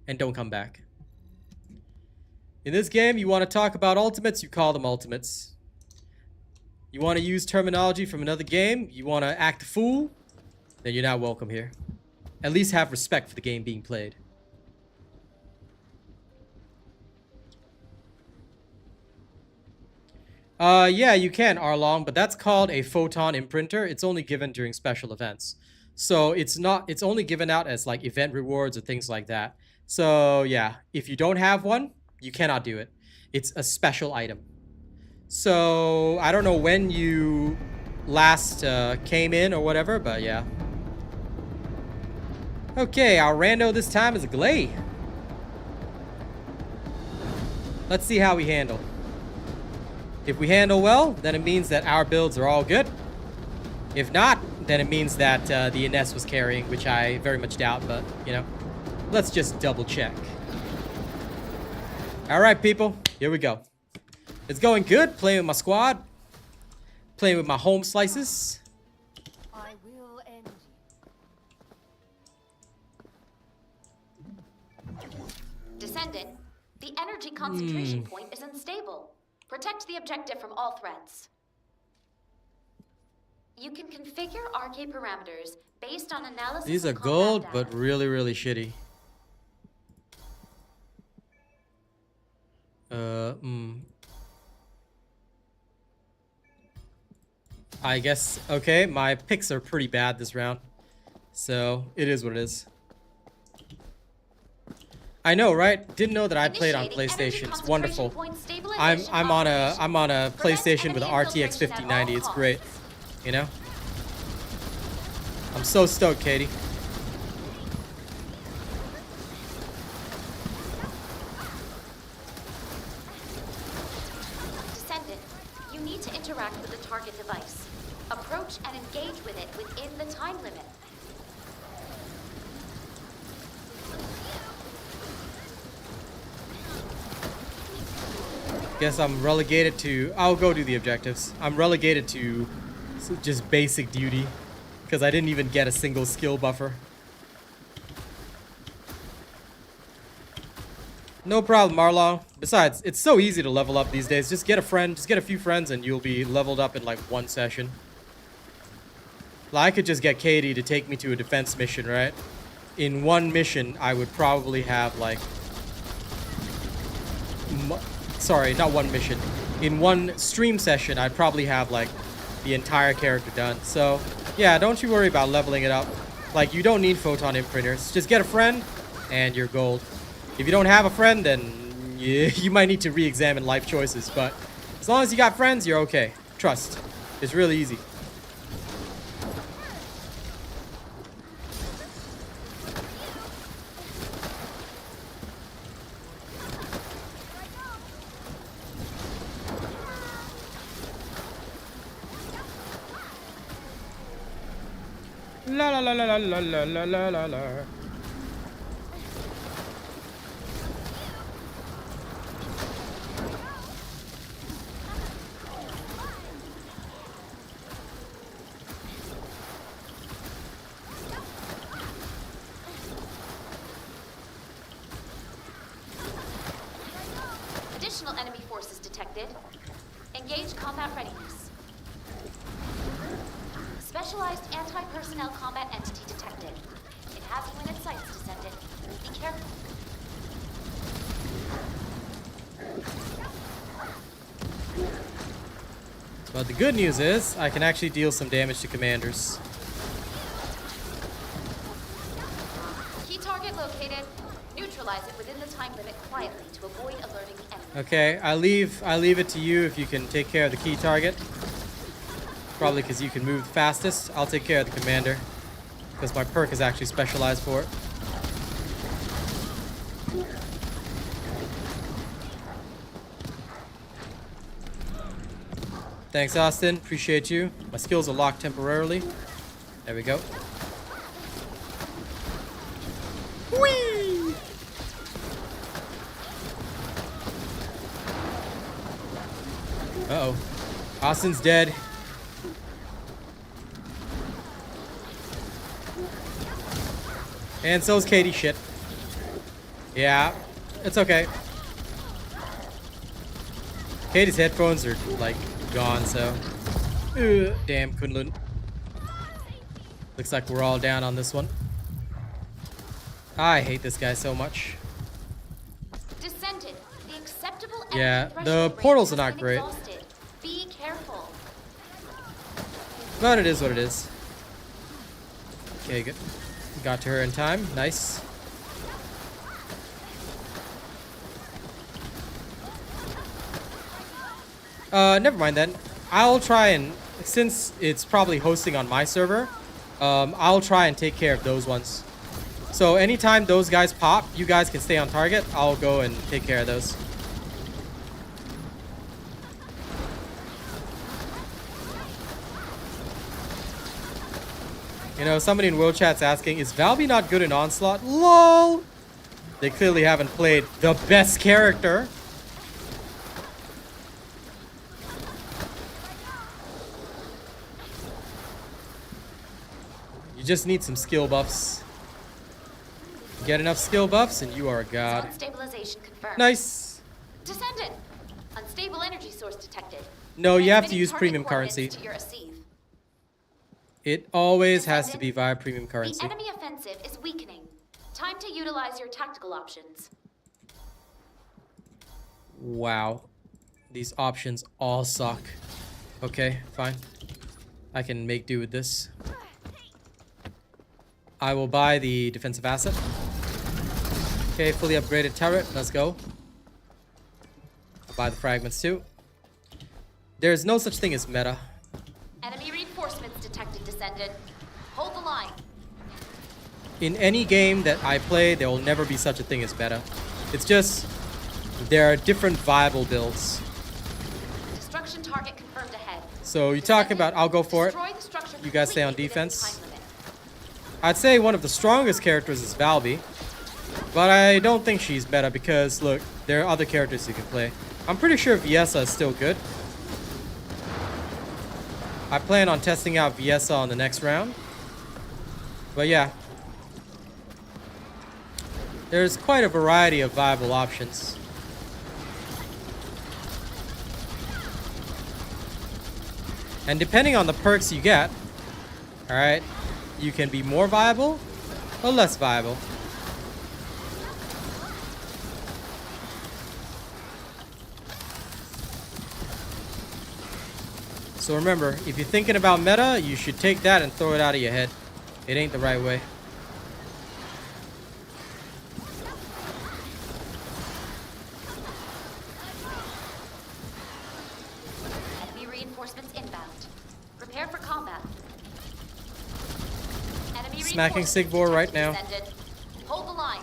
And don't come back. In this game, you want to talk about ultimates, you call them ultimates. You want to use terminology from another game, you want to act a fool, then you're not welcome here. At least have respect for the game being played. Yeah, you can, Arlong, but that's called a photon imprinter. It's only given during special events. So it's only given out as like event rewards or things like that. So yeah, if you don't have one, you cannot do it. It's a special item. So I don't know when you last came in or whatever, but yeah. Okay, our rando this time is a Gley. Let's see how we handle. If we handle well, then it means that our builds are all good. If not, then it means that the Ines was carrying, which I very much doubt, but, you know, let's just double check. All right, people, here we go. It's going good, playing with my squad, playing with my home slices. I will end you. Descendant, the energy concentration point is unstable. Protect the objective from all threats. You can configure RK parameters based on analysis. These are of gold, combat but data. really, really shitty. I guess, okay, my picks are pretty bad this round. So, it is what it is. I know, right? Didn't know that I played on PlayStation. It's wonderful. I'm on a PlayStation with an RTX 5090. It's great. You know? I'm so stoked, Katie. Descendant, you need to interact with the target device. Approach and engage with it within the time limit. Guess I'm relegated to... I'll go do the objectives. I'm relegated to just basic duty. Because I didn't even get a single skill buffer. No problem, Marlaw. Besides, it's so easy to level up these days. Just get a friend, just get a few friends, and you'll be leveled up in like one session. Like, I could just get Katie to take me to a defense mission, right? In one mission, I would probably have like... Sorry, not one mission. In one stream session, I'd probably have like the entire character done. So, yeah, don't you worry about leveling it up. Like, you don't need photon imprinters. Just get a friend, and you're gold. If you don't have a friend, then you might need to re-examine life choices. But as long as you got friends, you're okay. Trust. It's really easy. La la la la la la la la la la. Additional enemy forces detected. Engage combat readiness. Specialized anti-personnel combat entity detected. It has you in its sights, Descendant. Be careful. But the good news is, I can actually deal some damage to commanders. Key target located. Neutralize it within the time limit quietly to avoid alerting the enemy. Okay, I leave it to you if you can take care of the key target. Probably because you can move the fastest. I'll take care of the commander. Because my perk is actually specialized for it. Thanks, Austin. Appreciate you. My skills are locked temporarily. There we go. Whee! Uh-oh. Austin's dead. And so's Katie. Shit. Yeah, it's okay. Katie's headphones are, like, gone, so... damn, Kunlun. Looks like we're all down on this one. I hate this guy so much. Descendant, the acceptable Yeah, enemy the threshold portals are range has not been great. exhausted. Be careful. But it is what it is. Okay, good. Got to her in time. Nice. Never mind then. I'll try and, since it's probably hosting on my server, I'll try and take care of those ones. So anytime those guys pop, you guys can stay on target. I'll go and take care of those. You know, somebody in World Chat's asking, is Valby not good in Onslaught? LOL! They clearly haven't played the best character. You just need some skill buffs. Get enough skill buffs and you are a god. Zone stabilization confirmed. Nice! Descendant, unstable energy source detected. No, you have to Transmitting use target premium coordinates currency. to your receive. It always has to be via premium The currency. enemy offensive is weakening. Time to utilize your tactical options. Wow. These options all suck. Okay, fine. I can make do with this. I will buy the defensive asset. Okay, fully upgraded turret. Let's go. I'll buy the fragments too. There's no such thing as meta. Enemy reinforcements detected, Descendant. Hold the line. In any game that I play, there will never be such a thing as meta. It's just there are different viable builds. Destruction target confirmed ahead. So you're talking about I'll go for it. You guys stay on defense. I'd say one of the strongest characters is Valby, but I don't think she's meta because look, there are other characters you can play. I'm pretty sure Viessa is still good. I plan on testing out Viessa on the next round. But yeah. There's quite a variety of viable options. And depending on the perks you get, alright, you can be more viable or less viable. So remember, if you're thinking about meta, you should take that and throw it out of your head. It ain't the right way. Enemy reinforcements inbound. Prepare for combat. Enemy Smacking reinforcements Sigvor right detected, now. Descendant. Hold the line.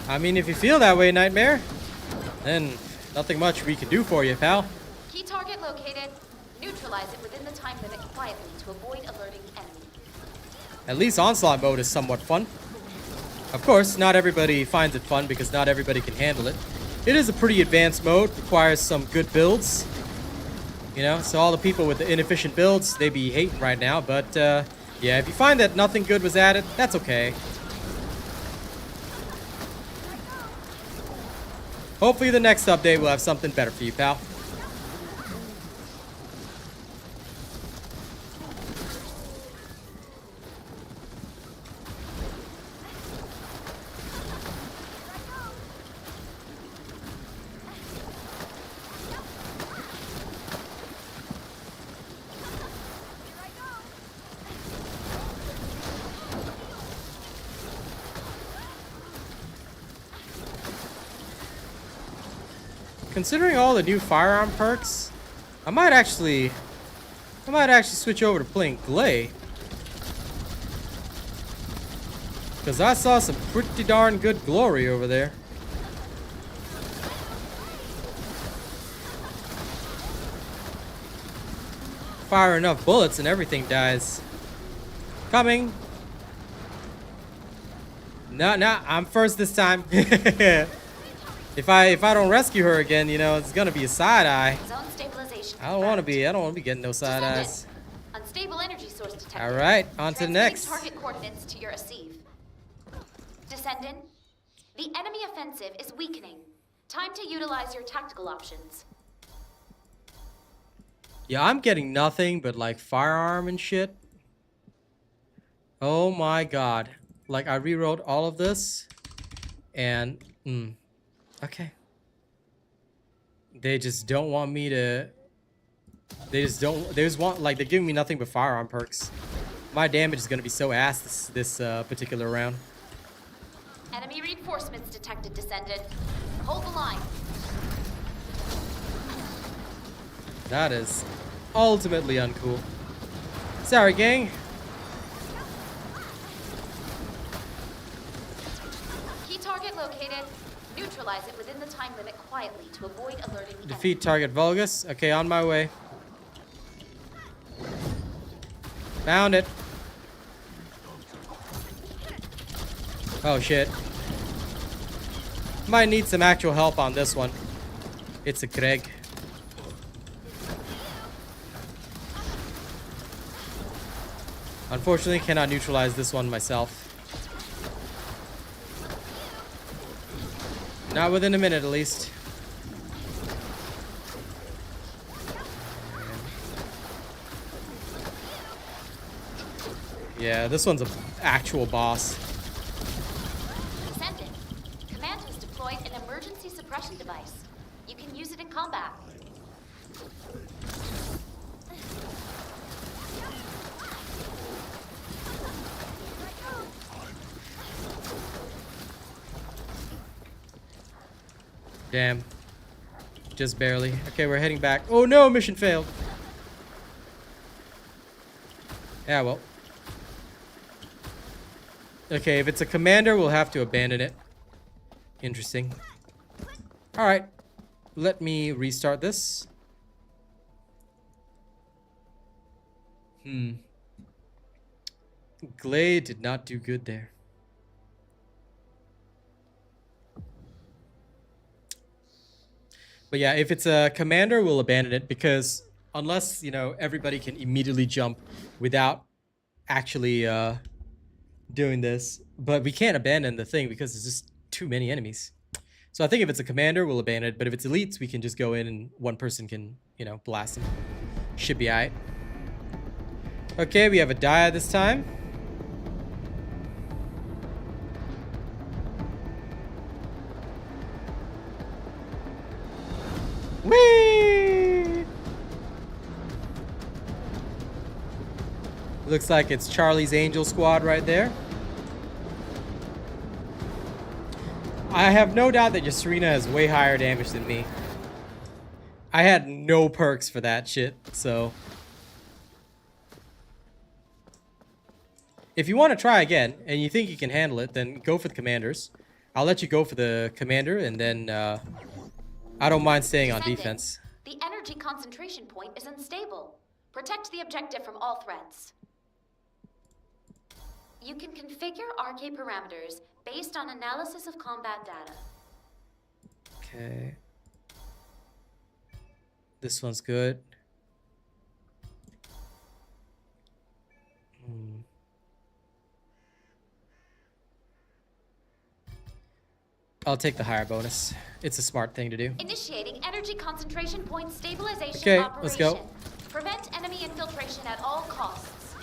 I mean, if you feel that way, Nightmare, then nothing much we can do for you, pal. Key target located. Neutralize it within the time limit quietly to avoid alerting the enemy. At least Onslaught Mode is somewhat fun. Of course, not everybody finds it fun because not everybody can handle it. It is a pretty advanced mode, requires some good builds. You know, so all the people with the inefficient builds, they be hating right now. But, yeah, if you find that nothing good was added, that's okay. Hopefully the next update will have something better for you, pal. Considering all the new firearm perks, I might actually switch over to playing Gley. Because I saw some pretty darn good glory over there. Fire enough bullets and everything dies. Coming. No, I'm first this time. If I don't rescue her again, you know, it's gonna be a side eye. Zone stabilization I don't want to be getting no side eyes. Unstable energy source detected. All right, on to the next. Target coordinates to your Asive. Descendant, the enemy offensive is weakening. Time to utilize your tactical options. Yeah, I'm getting nothing but like firearm and shit. Oh my god. Like I rewrote all of this and okay. They just don't want me to they just want like they're giving me nothing but firearm perks. My damage is going to be so ass this particular round. Enemy reinforcements detected, Descendant. Hold the line. That is ultimately uncool. Sorry, gang. Key target located. Neutralize it within the time limit quietly to avoid alerting the Defeat target Vulgus. Okay, on my way. Found it. Oh shit. Might need some actual help on this one. It's a Greg. Unfortunately, cannot neutralize this one myself. Not within a minute, at least. Yeah, this one's an actual boss. Descendant. Command has deployed an emergency Damn. Just barely. Okay, we're heading back. Oh no, mission failed. Yeah, well. Okay, if it's a commander, we'll have to abandon it. Interesting. Alright. Let me restart this. Gley did not do good there. But yeah, if it's a commander, we'll abandon it because unless, you know, everybody can immediately jump without actually doing this. But we can't abandon the thing because there's just too many enemies. So I think if it's a commander, we'll abandon it. But if it's elites, we can just go in and one person can, you know, blast them. Should be alright. Okay, we have a dia this time. Whee! Looks like it's Charlie's Angel Squad right there. I have no doubt that Yasrina has way higher damage than me. I had no perks for that shit, so... If you want to try again, and you think you can handle it, then go for the commanders. I'll let you go for the commander, and then, I don't mind staying on defense. The energy concentration point is unstable. Protect the objective from all threats. You can configure RK parameters based on analysis of combat data. Okay. This one's good. I'll take the higher bonus. It's a smart thing to do. Initiating energy concentration point stabilization okay, operation. let's go. Prevent enemy infiltration at all costs.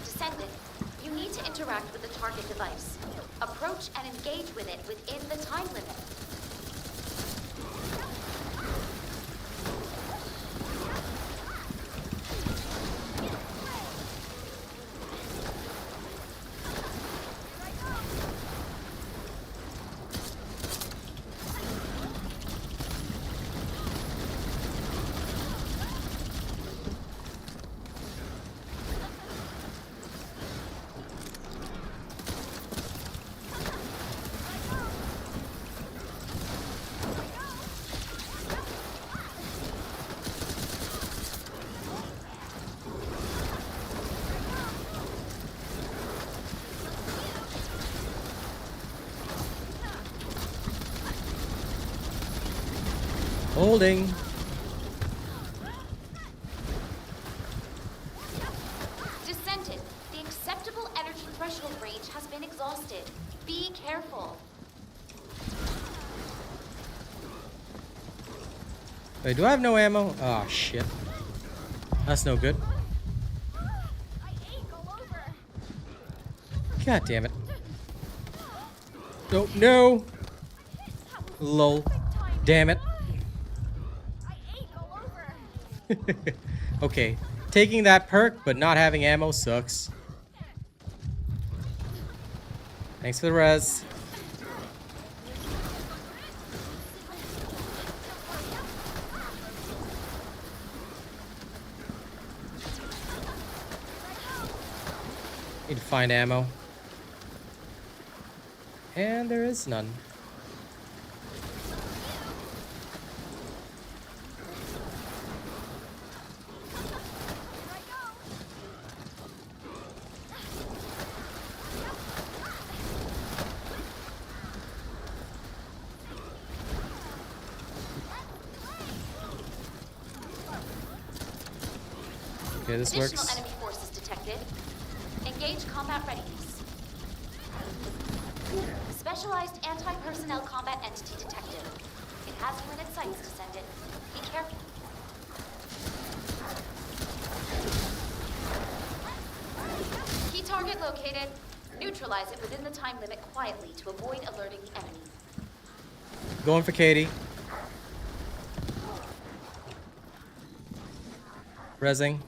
Descendant, you need to interact with the target device. Approach and engage with it within the time limit. Holding. Descendant, the acceptable energy threshold range has been exhausted. Be careful. Wait, do I have no ammo? Oh, shit. That's no good. God damn it. Oh, no. Lol. Damn it. Okay. Taking that perk, but not having ammo sucks. Thanks for the res. Need to find ammo. And there is none. Okay, this Additional works. enemy forces detected. Engage combat readiness. Specialized anti-personnel combat entity detected. It has you in its sights, Descendant. Be careful. Key target located. Neutralize it within the time limit quietly to avoid alerting the enemy. Going for Katie. Resing.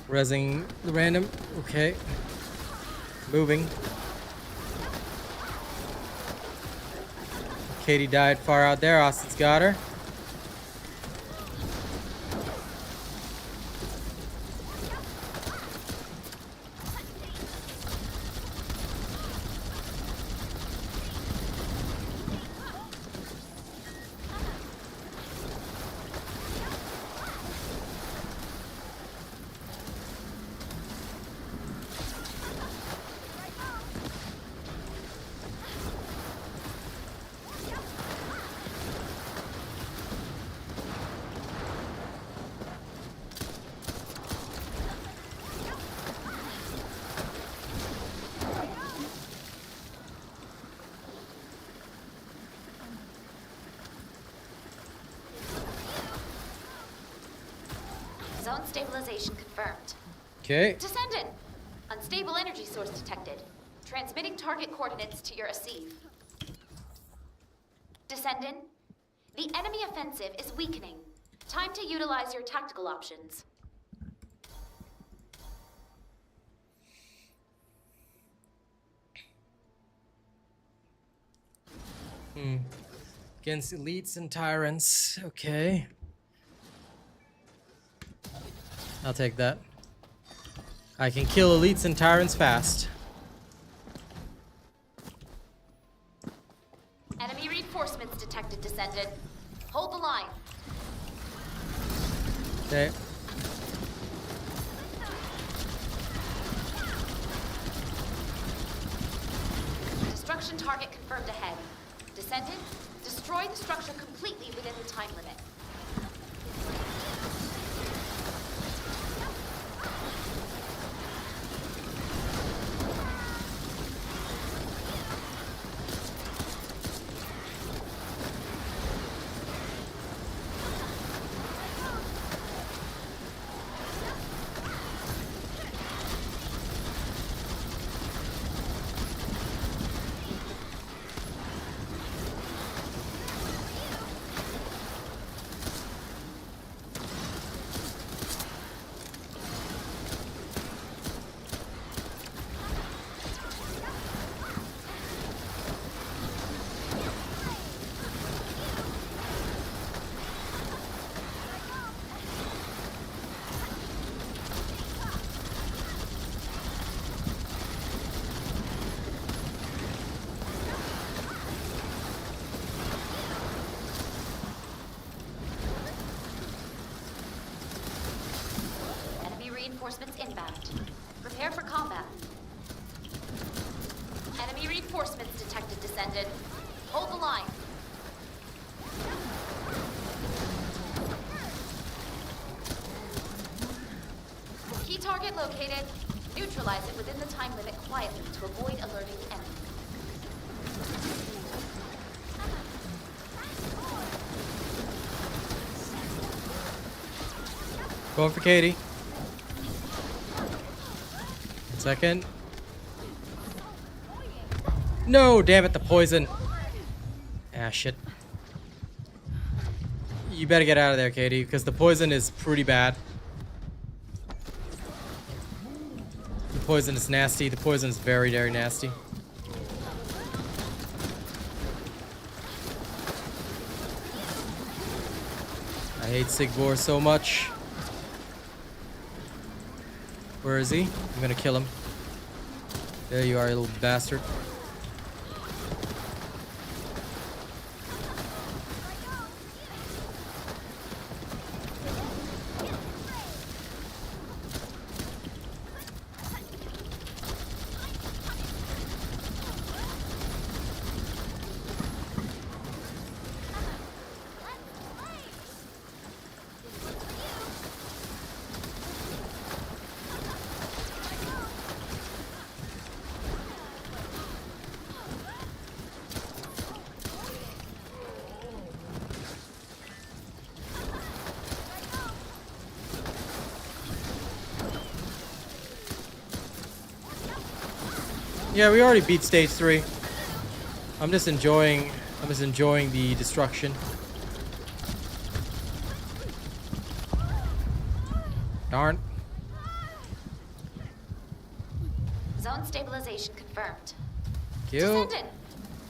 Rezzing the random. Okay. Moving. Katie died far out there. Austin's got her. Zone stabilization confirmed. Okay. Descendant! Unstable energy source detected. Transmitting target coordinates to your Asif. Descendant, the enemy offensive is weakening. Time to utilize your tactical options. Against elites and tyrants. Okay. I'll take that. I can kill elites and tyrants fast. Enemy reinforcements detected, Descendant. Hold the line. Okay. Destruction target confirmed ahead. Descendant, destroy the structure completely within the time limit. Reinforcements inbound. Prepare for combat. Enemy reinforcements detected, Descendant. Hold the line. Key target located. Neutralize it within the time limit quietly to avoid alerting the enemy. Going for Katie. Second. No, damn it, the poison. Ah, shit. You better get out of there, Katie, because the poison is pretty bad. The poison is nasty. The poison is very, very nasty. I hate Sigbor so much. Where is he? I'm gonna kill him. There you are, you little bastard. Yeah, we already beat stage 3. I'm just enjoying the destruction. Darn. Zone stabilization confirmed. Kill. Descendant.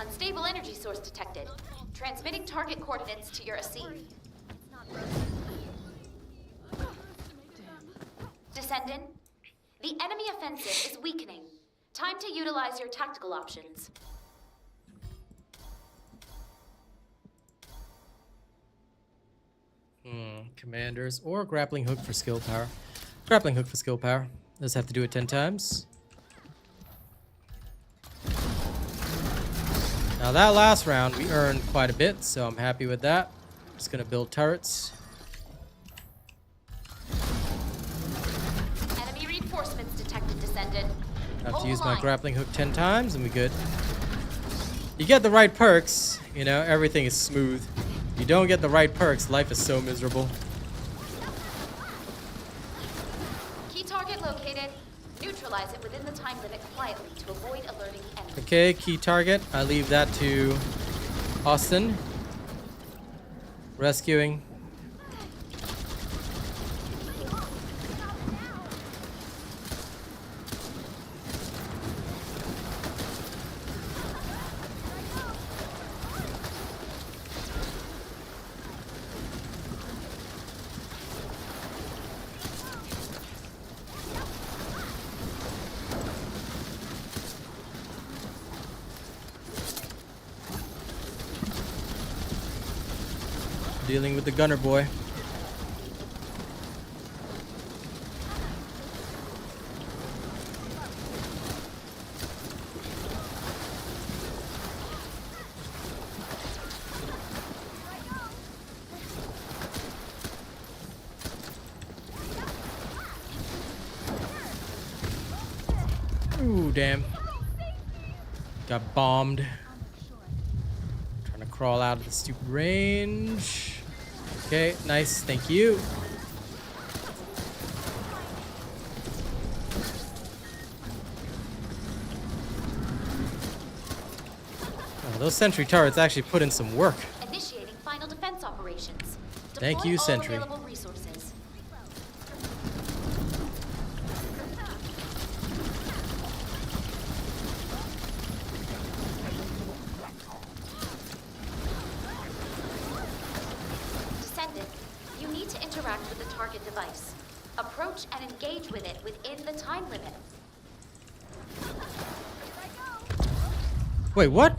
Unstable energy source detected. Transmitting target coordinates to your ASIV. Descendant. The enemy offensive is weakening. Time to utilize your tactical options. Commanders or grappling hook for skill power. Grappling hook for skill power. Just have to do it 10 times. Now that last round we earned quite a bit, so I'm happy with that. Just gonna build turrets. Enemy reinforcements detected, Descendant. I have Hold to use the my line. grappling hook 10 times and we good. You get the right perks, you know, everything is smooth. You don't get the right perks, life is so miserable. Key target located. Neutralize it within the time limit quietly to avoid alerting the enemy. Okay, key target. I leave that to Austin. Rescuing. Dealing with the gunner boy. Ooh, damn. Got bombed. Trying to crawl out of the stupid range. Okay, nice, thank you. Oh, those sentry turrets actually put in some work. Initiating final defense operations. Thank Deploy you, all Sentry. available resources. Descendant, you need to interact with the target device. Approach and engage with it within the time limit. Wait, what?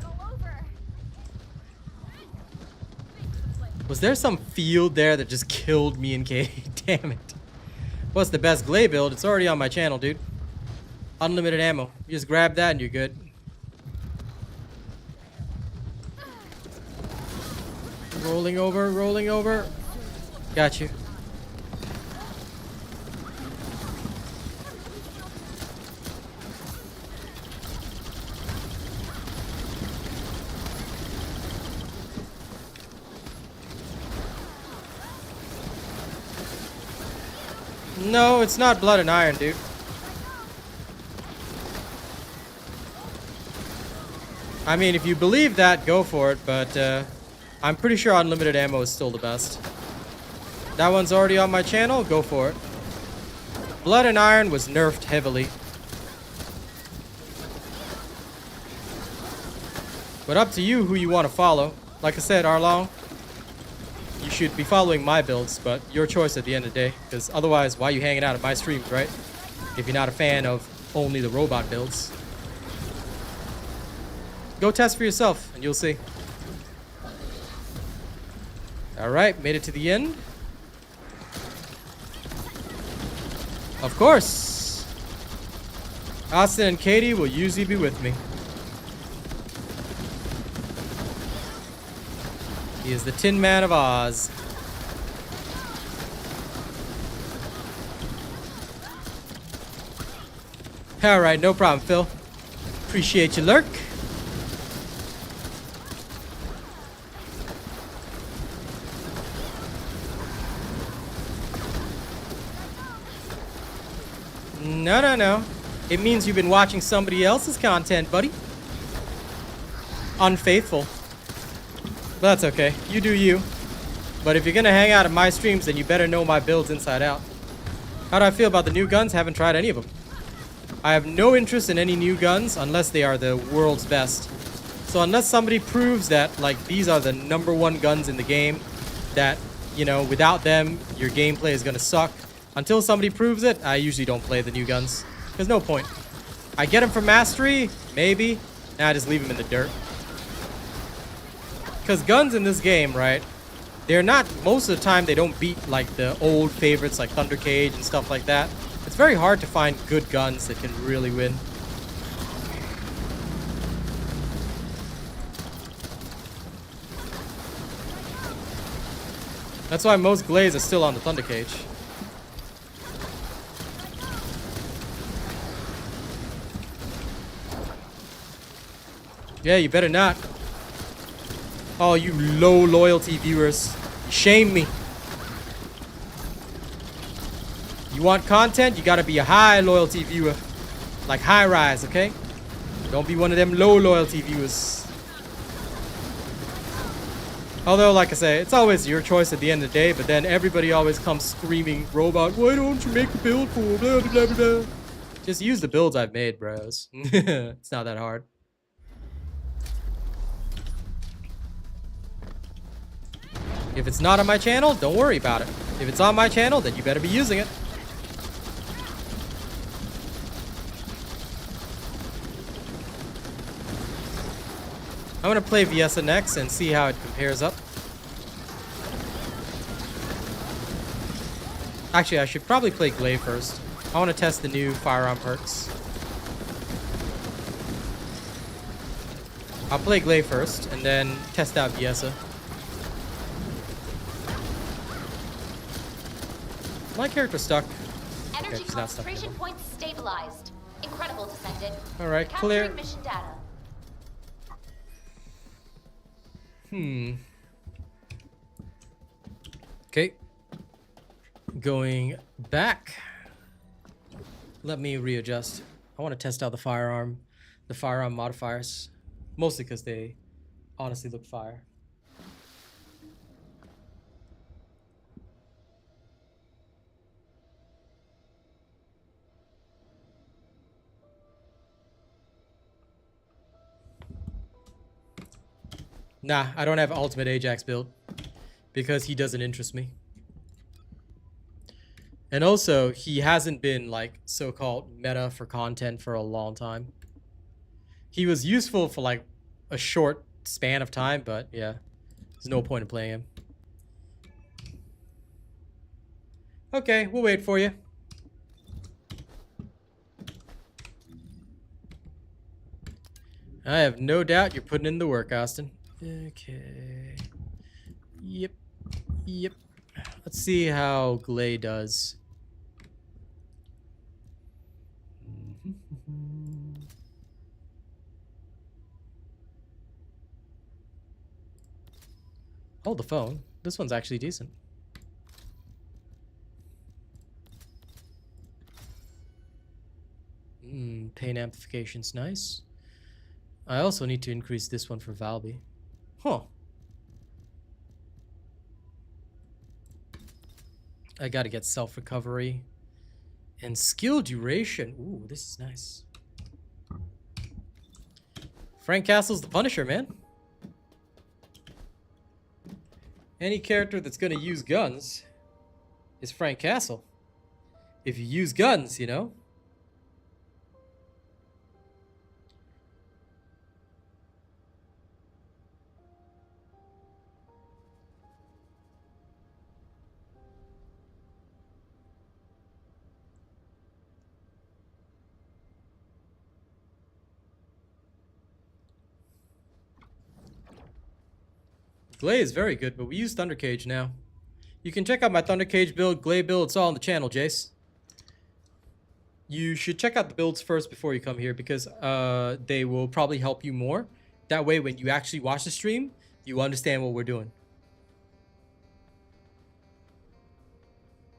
Was there some field there that just killed me and Katie? Damn it. What's the best Gley build? It's already on my channel, dude. Unlimited ammo. You just grab that and you're good. Rolling over, rolling over. Got you. No, it's not blood and iron, dude. I mean, if you believe that, go for it, but I'm pretty sure unlimited ammo is still the best. That one's already on my channel, go for it. Blood and iron was nerfed heavily. But up to you who you want to follow. Like I said, Arlong, you should be following my builds, but your choice at the end of the day. Because otherwise, why are you hanging out at my streams, right? If you're not a fan of only the robot builds. Go test for yourself, and you'll see. Alright, made it to the end. Of course. Austin and Katie will usually be with me. He is the Tin Man of Oz. Alright, no problem, Phil. Appreciate your lurk. No. It means you've been watching somebody else's content, buddy. Unfaithful. But that's okay. You do you. But if you're gonna hang out at my streams, then you better know my builds inside out. How do I feel about the new guns? Haven't tried any of them. I have no interest in any new guns unless they are the world's best. So unless somebody proves that, like, these are the #1 guns in the game, that, you know, without them, your gameplay is gonna suck. Until somebody proves it, I usually don't play the new guns. There's no point. I get them for mastery, maybe. Nah, I just leave them in the dirt. Because guns in this game, right, they're not, most of the time, they don't beat, like, the old favorites like Thunder Cage and stuff like that. It's very hard to find good guns that can really win. That's why most Gleys are still on the Thunder Cage. Yeah, you better not. Oh, you low loyalty viewers. Shame me. You want content? You gotta be a high loyalty viewer. Like High Rise, okay? Don't be one of them low loyalty viewers. Although, like I say, it's always your choice at the end of the day, but then everybody always comes screaming, Robot, why don't you make a build for blah, blah, blah, blah. Just use the builds I've made, bros. It's not that hard. If it's not on my channel, don't worry about it. If it's on my channel, then you better be using it. I'm gonna play Viessa next and see how it compares up. Actually, I should probably play Gley first. I want to test the new firearm perks. I'll play Gley first and then test out Viessa. My character's stuck. Energy Okay, she's not stuck concentration anymore. points stabilized. Incredible, Descendant. Alright, clear. Capturing mission data. Okay. Going back. Let me readjust. I want to test out the firearm modifiers. Mostly because they honestly look fire. Nah, I don't have Ultimate Ajax build because he doesn't interest me. And also, he hasn't been like so-called meta for content for a long time. He was useful for like a short span of time, but yeah, there's no point in playing him. Okay, we'll wait for you. I have no doubt you're putting in the work, Austin. Okay. Yep. Yep. Let's see how Gley does. Hold the phone. This one's actually decent. Pain amplification's nice. I also need to increase this one for Valby. Huh. I gotta get self-recovery. And skill duration. Ooh, this is nice. Frank Castle's the Punisher, man. Any character that's gonna use guns is Frank Castle. If you use guns, you know. Gley is very good, but we use Thunder Cage now. You can check out my Thunder Cage build, Gley build, it's all on the channel, Jace. You should check out the builds first before you come here because they will probably help you more. That way, when you actually watch the stream, you understand what we're doing.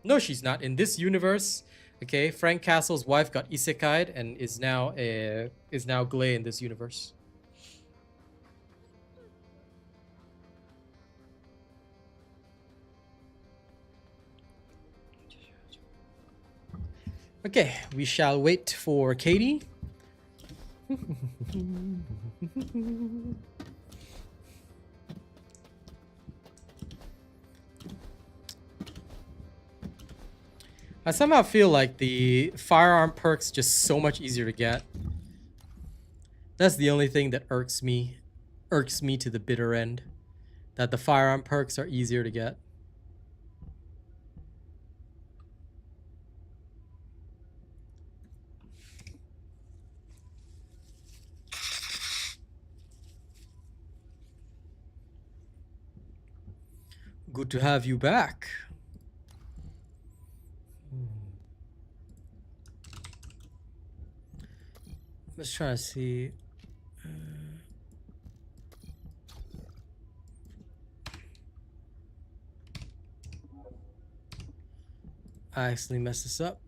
No, she's not. In this universe, Okay, Frank Castle's wife got isekai'd and is now Gley in this universe. Okay, we shall wait for Katie. I somehow feel like the firearm perk's just so much easier to get. That's the only thing that irks me to the bitter end. That the firearm perks are easier to get. Good to have you back. Let's try to see. I accidentally messed this up.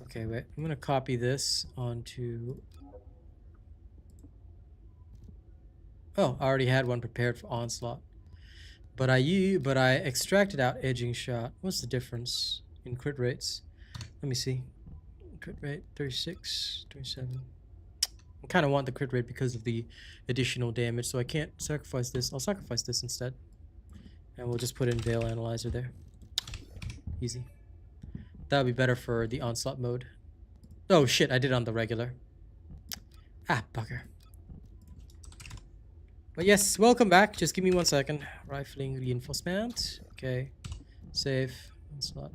Okay, wait. I'm gonna copy this onto. Oh, I already had one prepared for Onslaught, but I extracted out edging shot. What's the difference in crit rates? Let me see. Crit rate 36, 27. I kind of want the crit rate because of the additional damage, so I can't sacrifice this. I'll sacrifice this instead, and we'll just put in Veil Analyzer there. Easy. That would be better for the Onslaught mode. Oh shit! I did it on the regular. Ah, bugger. But yes, welcome back. Just give me 1 second. Rifling reinforcement. Okay. Save. Onslaught.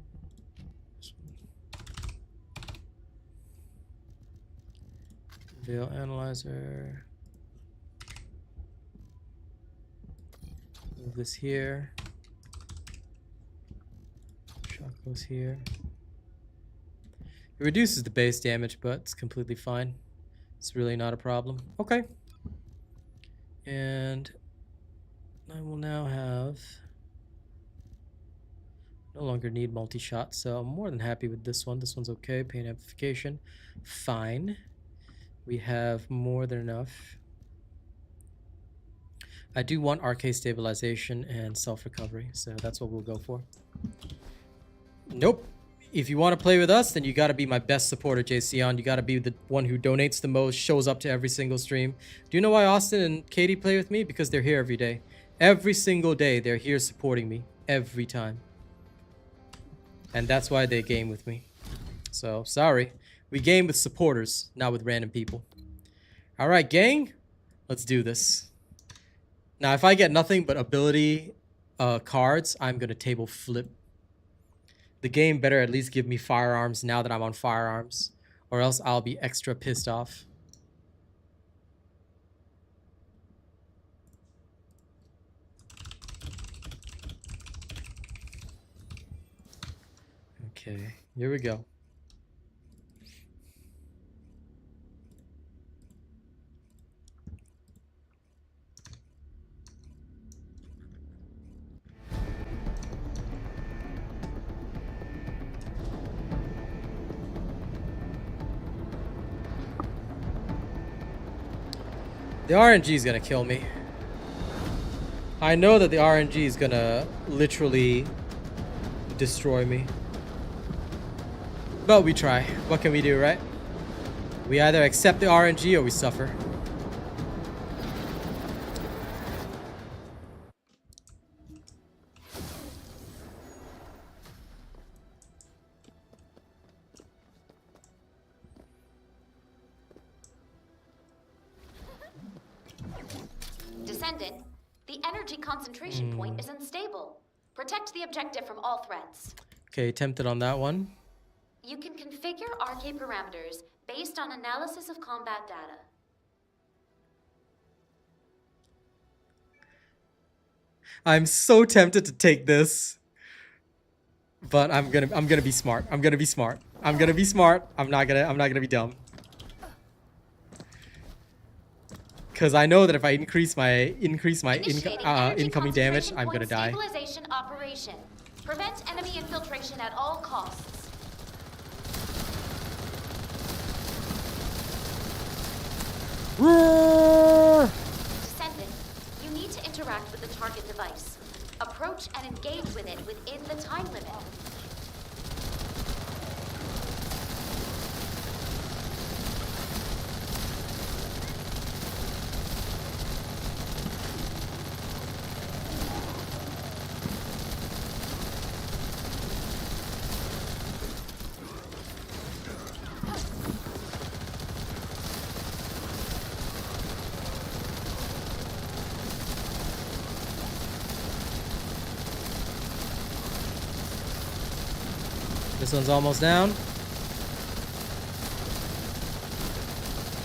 Veil Analyzer. Move this here. Shot goes here. It reduces the base damage, but it's completely fine. It's really not a problem. Okay. And I will now have no longer need multi-shot, so I'm more than happy with this one. This one's okay. Pain amplification, fine. We have more than enough. I do want arcade stabilization and self-recovery, so that's what we'll go for. Nope. If you want to play with us, then you got to be my best supporter, JCon. You got to be the one who donates the most, shows up to every single stream. Do you know why Austin and Katie play with me? Because they're here every day. Every single day, they're here supporting me. Every time. And that's why they game with me. So, sorry. We game with supporters, not with random people. Alright, gang. Let's do this. Now, if I get nothing but ability cards, I'm going to table flip. The game better at least give me firearms now that I'm on firearms, or else I'll be extra pissed off. Okay, here we go. The RNG is gonna kill me. I know that the RNG is gonna literally destroy me. But we try. What can we do, right? We either accept the RNG or we suffer. Descendant, the energy concentration point is unstable. Protect the objective from all threats. Okay, tempted on that one. You can configure RK parameters based on analysis of combat data. I'm so tempted to take this. But I'm gonna be smart. I'm gonna be smart. I'm gonna be smart. I'm not gonna be dumb. because I know that if I increase my Initiating energy incoming damage, concentration I'm gonna point die. Stabilization operation. Prevent enemy infiltration at all costs. Roar! Descendant, you need to interact with the target device. Approach and engage with it within the time limit. This one's almost down.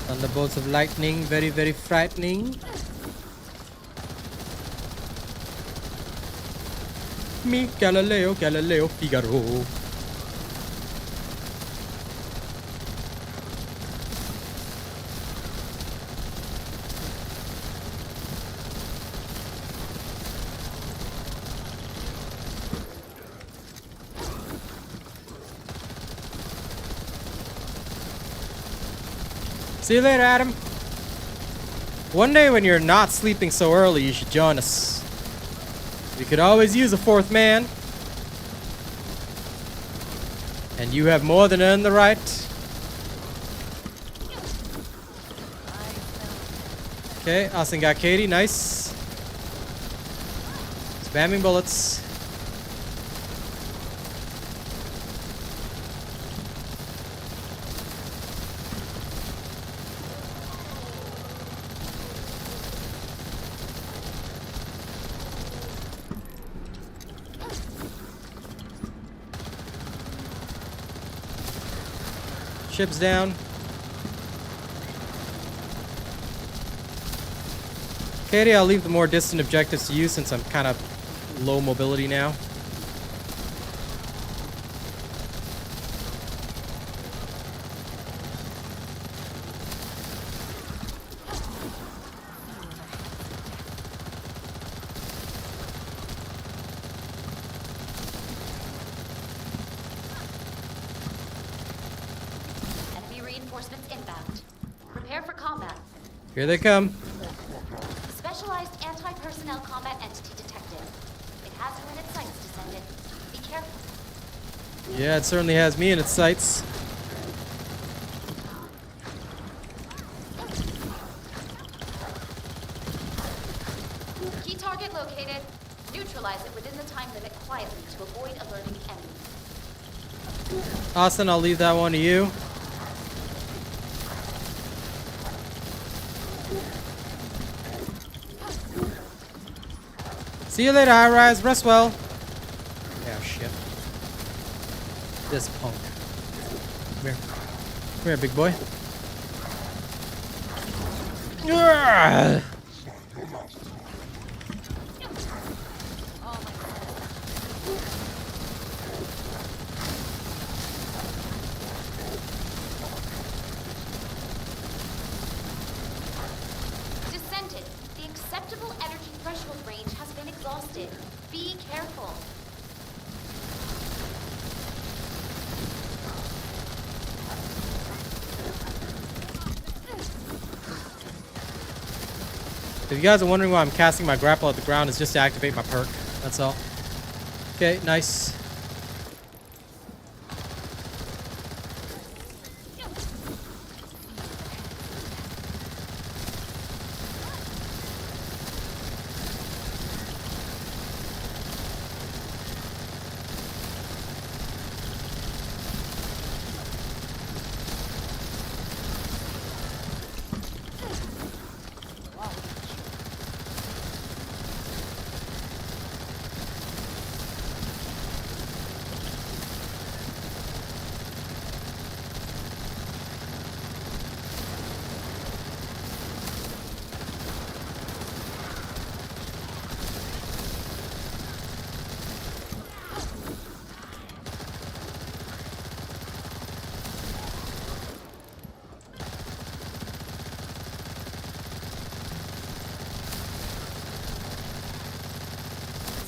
Thunderbolts of lightning, very, very frightening. Me, Galileo, Galileo, Figaro. See you later, Adam. One day when you're not sleeping so early, you should join us. We could always use a fourth man. And you have more than earned the right. Okay, Austin got Katie, nice. Spamming bullets. Ship's down. Katie, I'll leave the more distant objectives to you since I'm kind of low mobility now. Reinforcements inbound. Prepare for combat. Here they come. Specialized anti-personnel combat entity detected. It has you in its sights, Descendant. Be careful. Yeah, it certainly has me in its sights. Key target located. Neutralize it within the time limit quietly to avoid alerting the enemy. Austin, I'll leave that one to you. See you later, High Rise. Rest well. Yeah, shit. This punk. Come here. Come here, big boy. Ugh. Descendant, the acceptable energy threshold range has been exhausted. Be careful. If you guys are wondering why I'm casting my grapple at the ground, it's just to activate my perk. That's all. Okay, nice.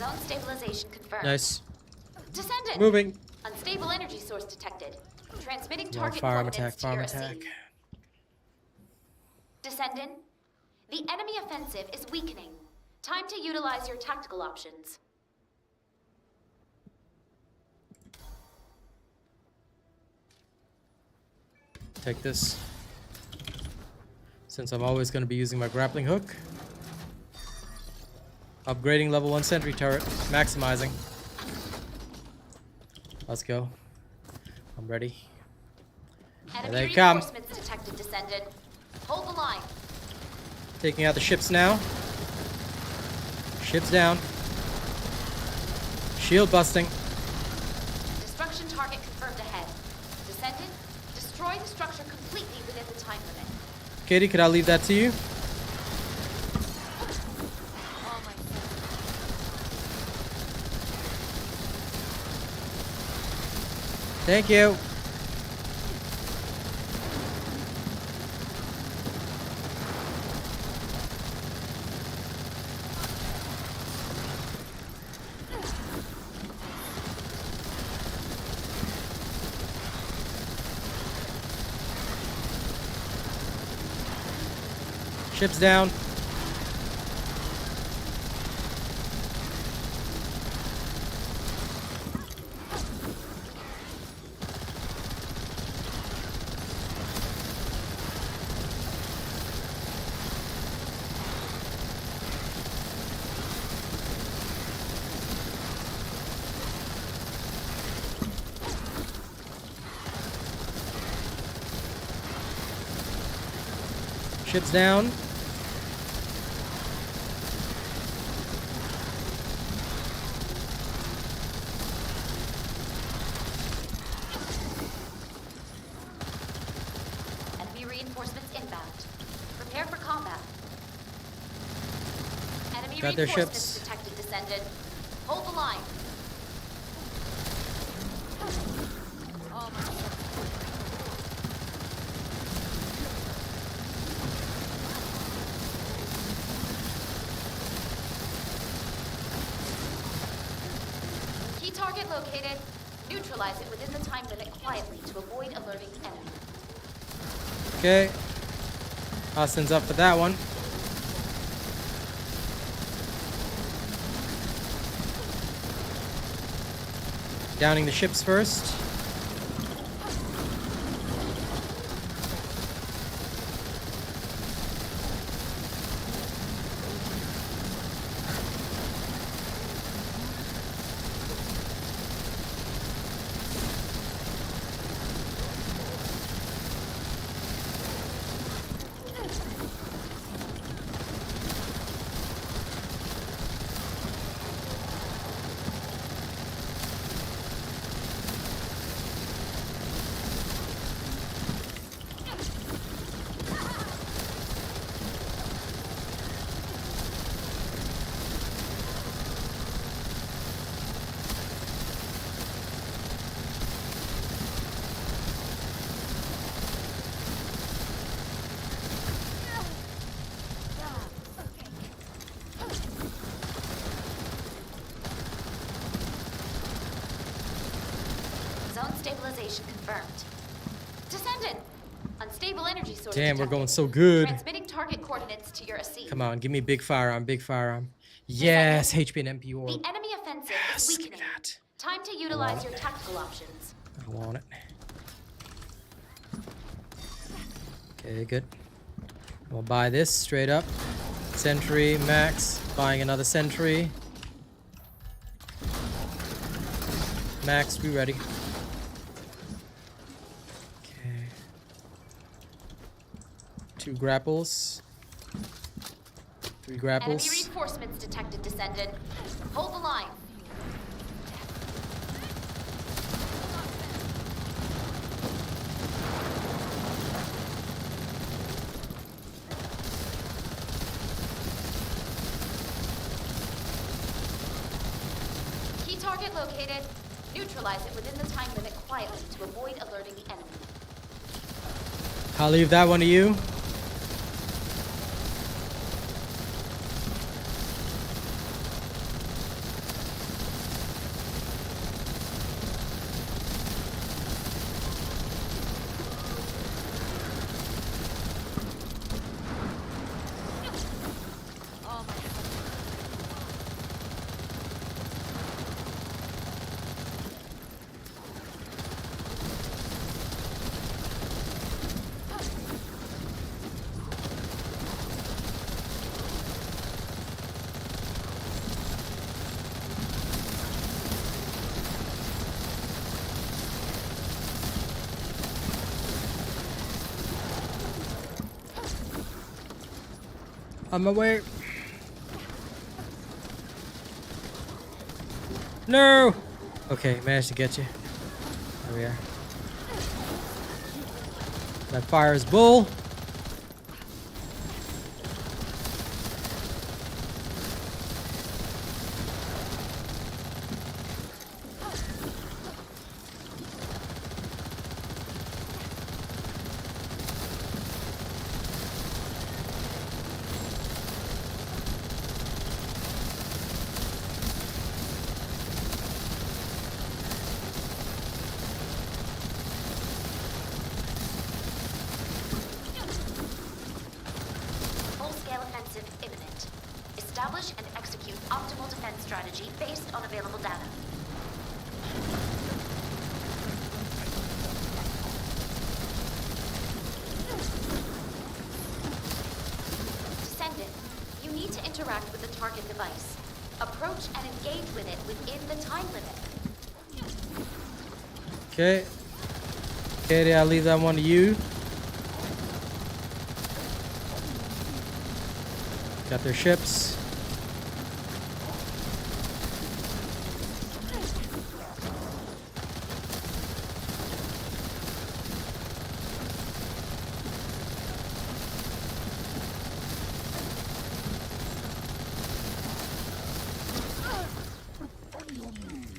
Zone stabilization confirmed. Nice. Descendant. Moving. Unstable energy source detected. Transmitting Come on, target firearm coordinates attack, to your firearm attack. AC. Descendant. The enemy offensive is weakening. Time to utilize your tactical options. Take this. Since I'm always going to be using my grappling hook. Upgrading level 1 sentry turret. Maximizing. Let's go. I'm ready. Enemy There they come. reinforcements detected, Descendant. Hold the line. Taking out the ships now. Ships down. Shield busting. Destruction target confirmed ahead. Descendant, destroy the structure completely within the time limit. Katie, could I leave that to you? Oh my Thank you. Ships down. Ships down. Enemy reinforcements inbound. Prepare for combat. Enemy Got their reinforcements ships. detected, Descendant. Hold the line. Oh my God. Key target located. Neutralize it within the time limit quietly to avoid alerting the enemy. Okay. Austin's up for that one. Downing the ships first. Zone stabilization confirmed. Descendant! Unstable energy source Damn, we're detected. going so good. Transmitting target coordinates to your AC. Come on, give me big firearm, big firearm. Yes, HP and MP orb. The enemy offensive Yes, is give me weakening. that. Time to utilize your tactical options. I want it. Okay, good. We'll buy this straight up. Sentry, max. Buying another sentry. Max, we ready. Okay. 2 grapples. 3 Enemy grapples. reinforcements detected, Descendant. Hold the line. Key target located. Neutralize it within the time limit quietly to avoid alerting the enemy. I'll leave that one to you. On my way. No! Okay, managed to get you. There we are. That fire is bull. Full-scale offensive imminent. Establish and execute optimal defense strategy based on available data. Descendant, you need to interact with the target device. Approach and engage with it within the time limit. Okay. Katie, I'll leave that one to you. Got their ships.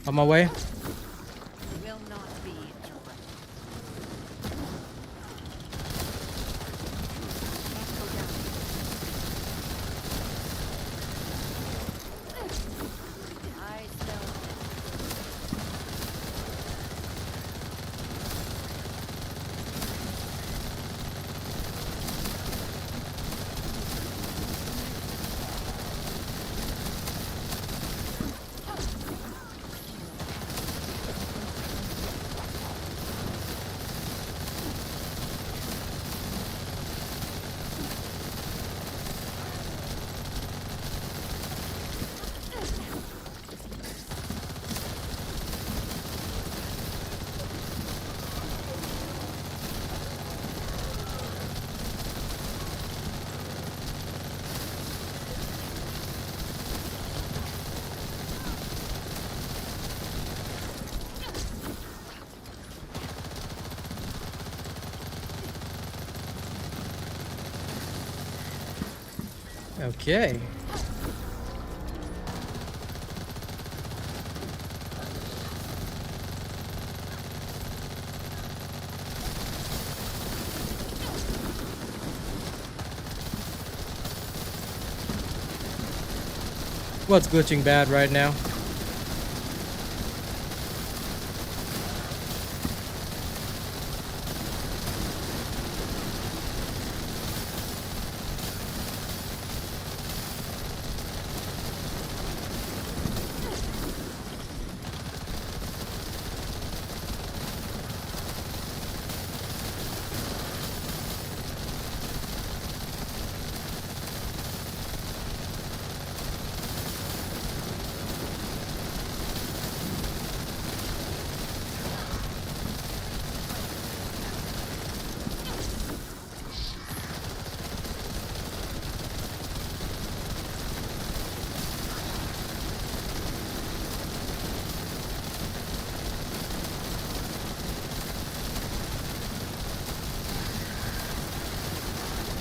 On my way. Will not be interrupted. Can't go down. I smell Okay. What's glitching bad right now?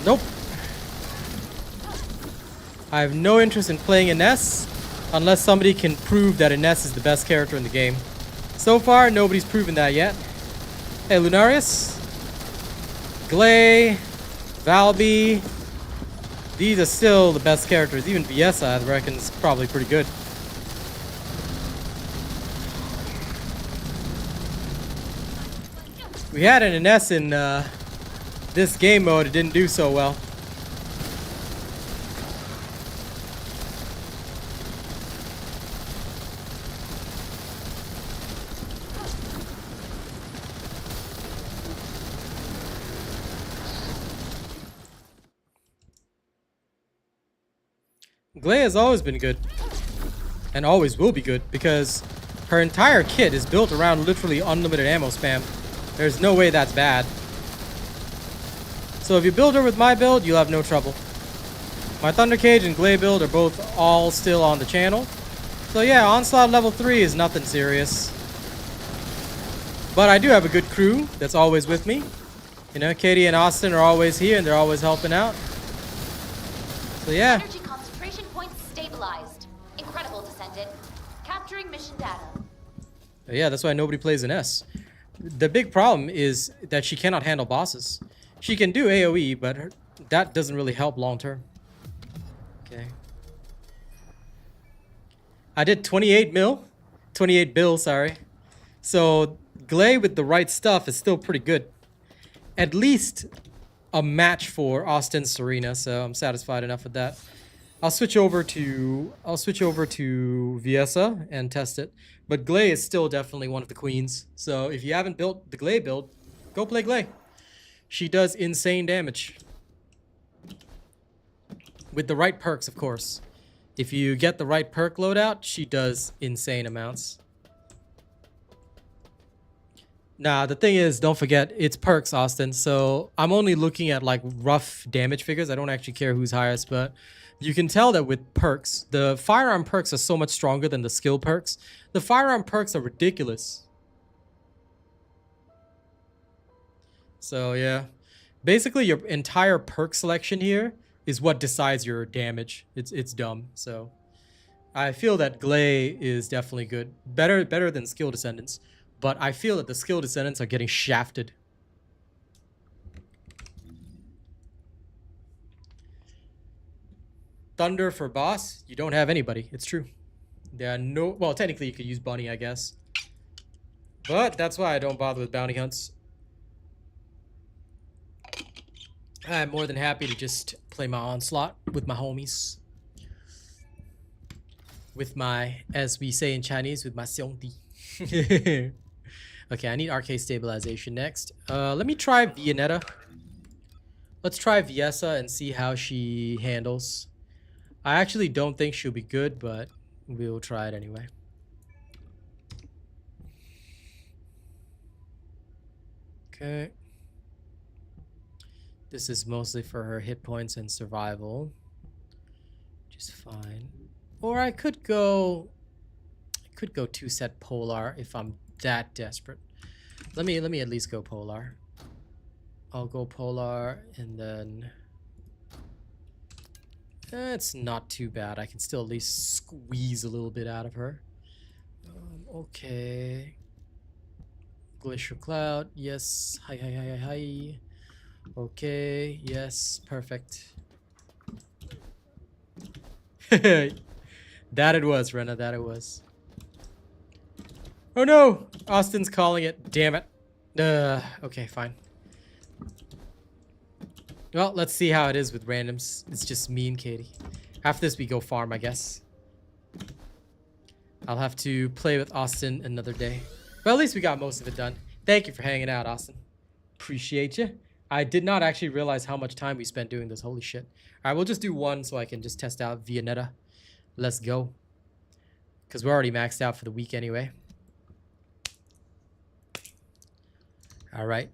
Nope. I have no interest in playing Ines unless somebody can prove that Ines is the best character in the game. So far, nobody's proven that yet. Hey, Lunarius, Gley, Valby. These are still the best characters. Even Viessa, I reckon, is probably pretty good. We had an Ines in this game mode. It didn't do so well. Gley has always been good. And always will be good, because her entire kit is built around literally unlimited ammo spam. There's no way that's bad. So if you build her with my build, you'll have no trouble. My Thunder Cage and Gley build are both all still on the channel. So yeah, Onslaught level 3 is nothing serious. But I do have a good crew that's always with me. You know, Katie and Austin are always here and they're always helping out. So yeah. Energy concentration points stabilized. Incredible, Descendant. Capturing mission data. Yeah, that's why nobody plays an S. The big problem is that she cannot handle bosses. She can do AoE, but that doesn't really help long term. Okay. I did 28 bill, sorry. So Gley with the right stuff is still pretty good. At least a match for Austin Serena, so I'm satisfied enough with that. I'll switch over to Viessa and test it. But Gley is still definitely one of the queens. So if you haven't built the Gley build, go play Gley. She does insane damage. With the right perks, of course. If you get the right perk loadout, she does insane amounts. Nah, the thing is, don't forget, it's perks, Austin. So I'm only looking at like rough damage figures. I don't actually care who's highest, but you can tell that with perks, the firearm perks are so much stronger than the skill perks. The firearm perks are ridiculous. So yeah, basically your entire perk selection here is what decides your damage. It's dumb. So I feel that Gley is definitely good, better than skill descendants. But I feel that the skill descendants are getting shafted. Thunder for boss, you don't have anybody. It's true. There are no... Well, technically you could use Bunny, I guess. But that's why I don't bother with bounty hunts. I'm more than happy to just play my Onslaught with my homies. With my, as we say in Chinese, with my xiongdi. Okay, I need arcade stabilization next. Let me try Viennetta. Let's try Viessa and see how she handles. I actually don't think she'll be good, but we'll try it anyway. Okay. This is mostly for her hit points and survival. Which is fine. Or I could go 2-set Polar if I'm that desperate. Let me at least go Polar. I'll go Polar and then it's not too bad. I can still at least squeeze a little bit out of her. Okay. Glacier Cloud. Yes. Hi. Okay. Yes. Perfect. That it was, Rena. That it was. Oh no! Austin's calling it. Damn it. Okay, fine. Well, let's see how it is with randoms. It's just me and Katie. After this, we go farm, I guess. I'll have to play with Austin another day. But at least we got most of it done. Thank you for hanging out, Austin. Appreciate you. I did not actually realize how much time we spent doing this. Holy shit. Alright, we'll just do one so I can just test out Viennetta. Let's go. Because we're already maxed out for the week anyway. Alright.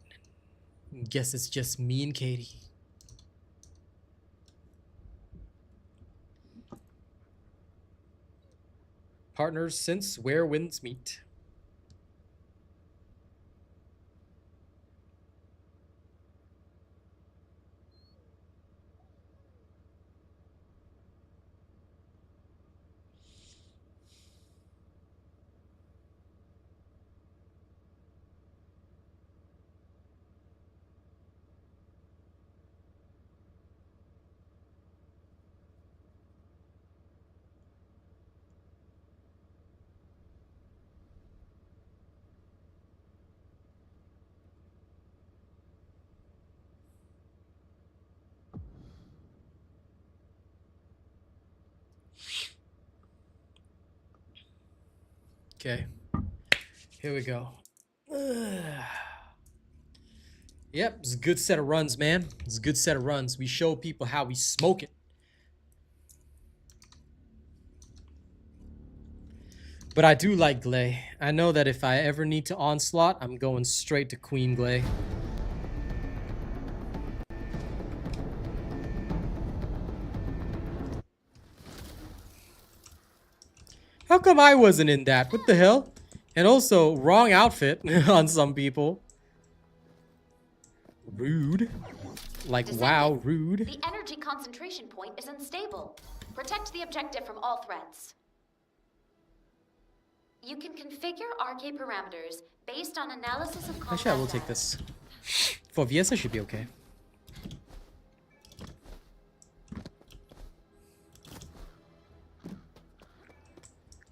Guess it's just me and Katie. Partners since where winds meet. Okay, here we go. Yep, it's a good set of runs, man. It's a good set of runs. We show people how we smoke it. But I do like Gley. I know that if I ever need to Onslaught, I'm going straight to Queen Gley. How come I wasn't in that? What the hell? And also, wrong outfit on some people. Rude. Like, Descendant, wow, rude. The energy concentration point is unstable. Protect the objective from all threats. You can configure RK parameters based on analysis of combat Actually, I will take data. this. For Viessa, should be okay.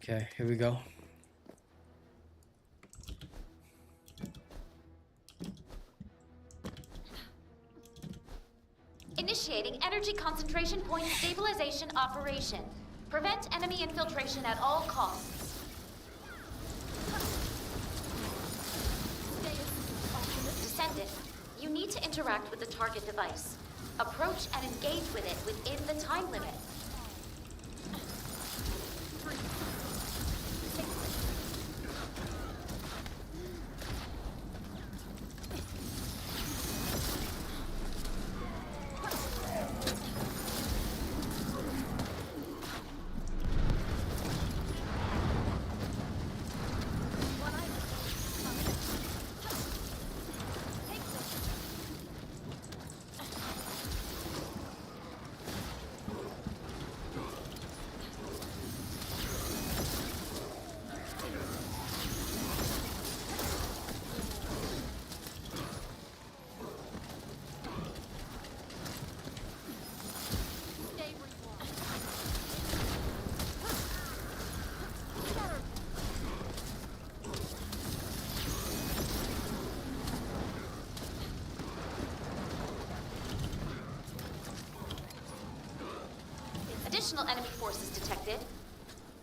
Okay, here we go. Initiating energy concentration point stabilization operation. Prevent enemy infiltration at all costs. Descendant, you need to interact with the target device. Approach and engage with it within the time limit. Additional enemy forces detected.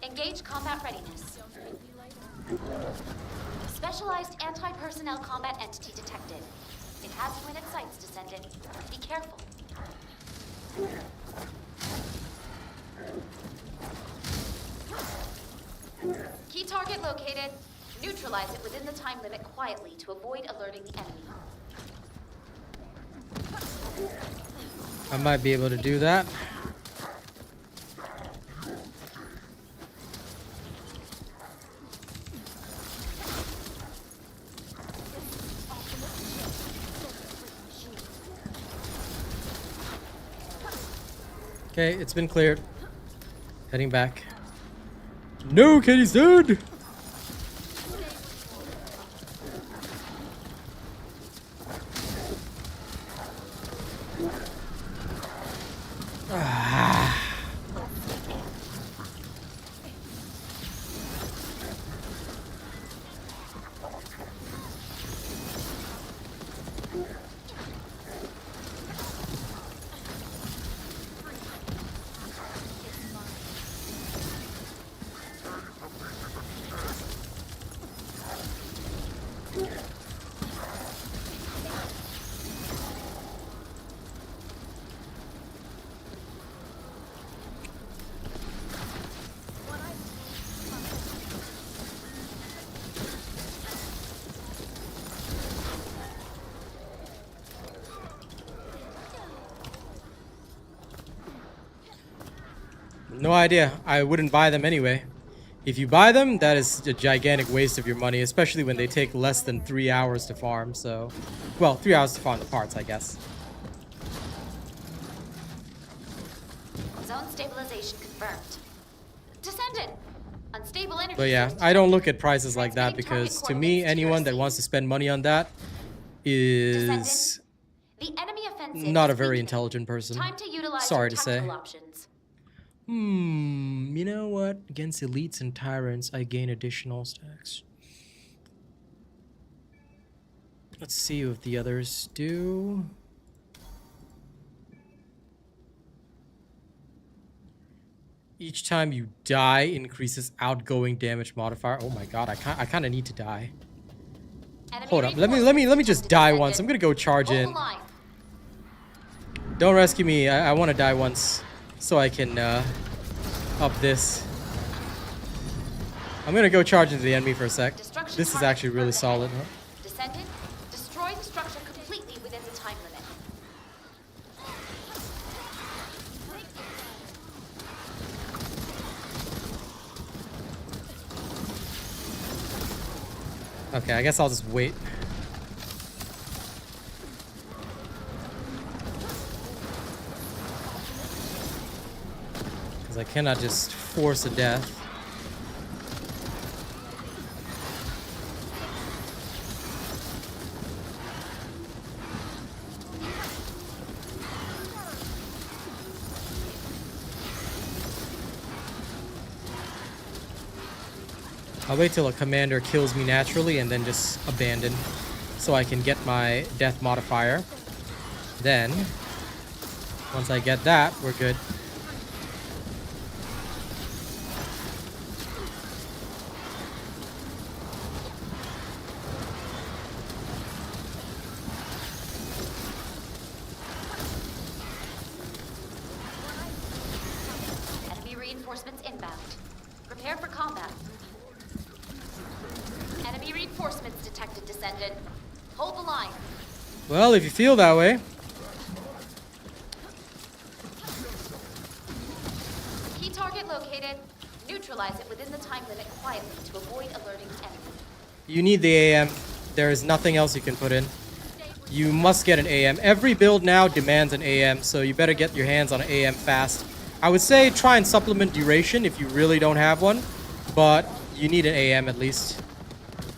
Engage combat readiness. Specialized anti-personnel combat entity detected. It has you in its sights, Descendant. Be careful. Key target located. Neutralize it within the time limit quietly to avoid alerting the enemy. I might be able to do that. Okay, it's been cleared. Heading back. No, Katie's dead! No idea. I wouldn't buy them anyway. If you buy them, that is a gigantic waste of your money, especially when they take less than 3 hours to farm, so... Well, 3 hours to farm the parts, I guess. Zone stabilization confirmed. Descendant! Unstable energy. But yeah, source I don't detected. look at prices like that Transmitting because target to me, coordinates to anyone that your wants to scene. spend money on that is The enemy offensive not a is very weakening. intelligent person. Time to utilize Sorry your to say. tactical options. You know what? Against elites and tyrants, I gain additional stacks. Let's see what the others do. Each time you die increases outgoing damage modifier. Oh my god, I kind of need to die. Enemy Hold up. Let me reinforcements just detected, die Descendant. once. I'm going to go charge Hold in. the line. Don't rescue me. I want to die once so I can up this. I'm going to go charge into the enemy for a sec. Destruction This is target actually really confirmed solid. ahead. Descendant, destroy the structure completely within the time limit. Okay, I guess I'll just wait. Because I cannot just force a death. I'll wait till a commander kills me naturally and then just abandon so I can get my death modifier. Then, once I get that, we're good. Enemy reinforcements inbound. Prepare for combat. Enemy reinforcements detected, Descendant. Hold the line. Well, if you feel that way. Key target located. Neutralize it within the time limit quietly to avoid alerting enemy. You need the AM. There is nothing else you can put in. You must get an AM. Every build now demands an AM, so you better get your hands on an AM fast. I would say try and supplement duration if you really don't have one, but you need an AM at least.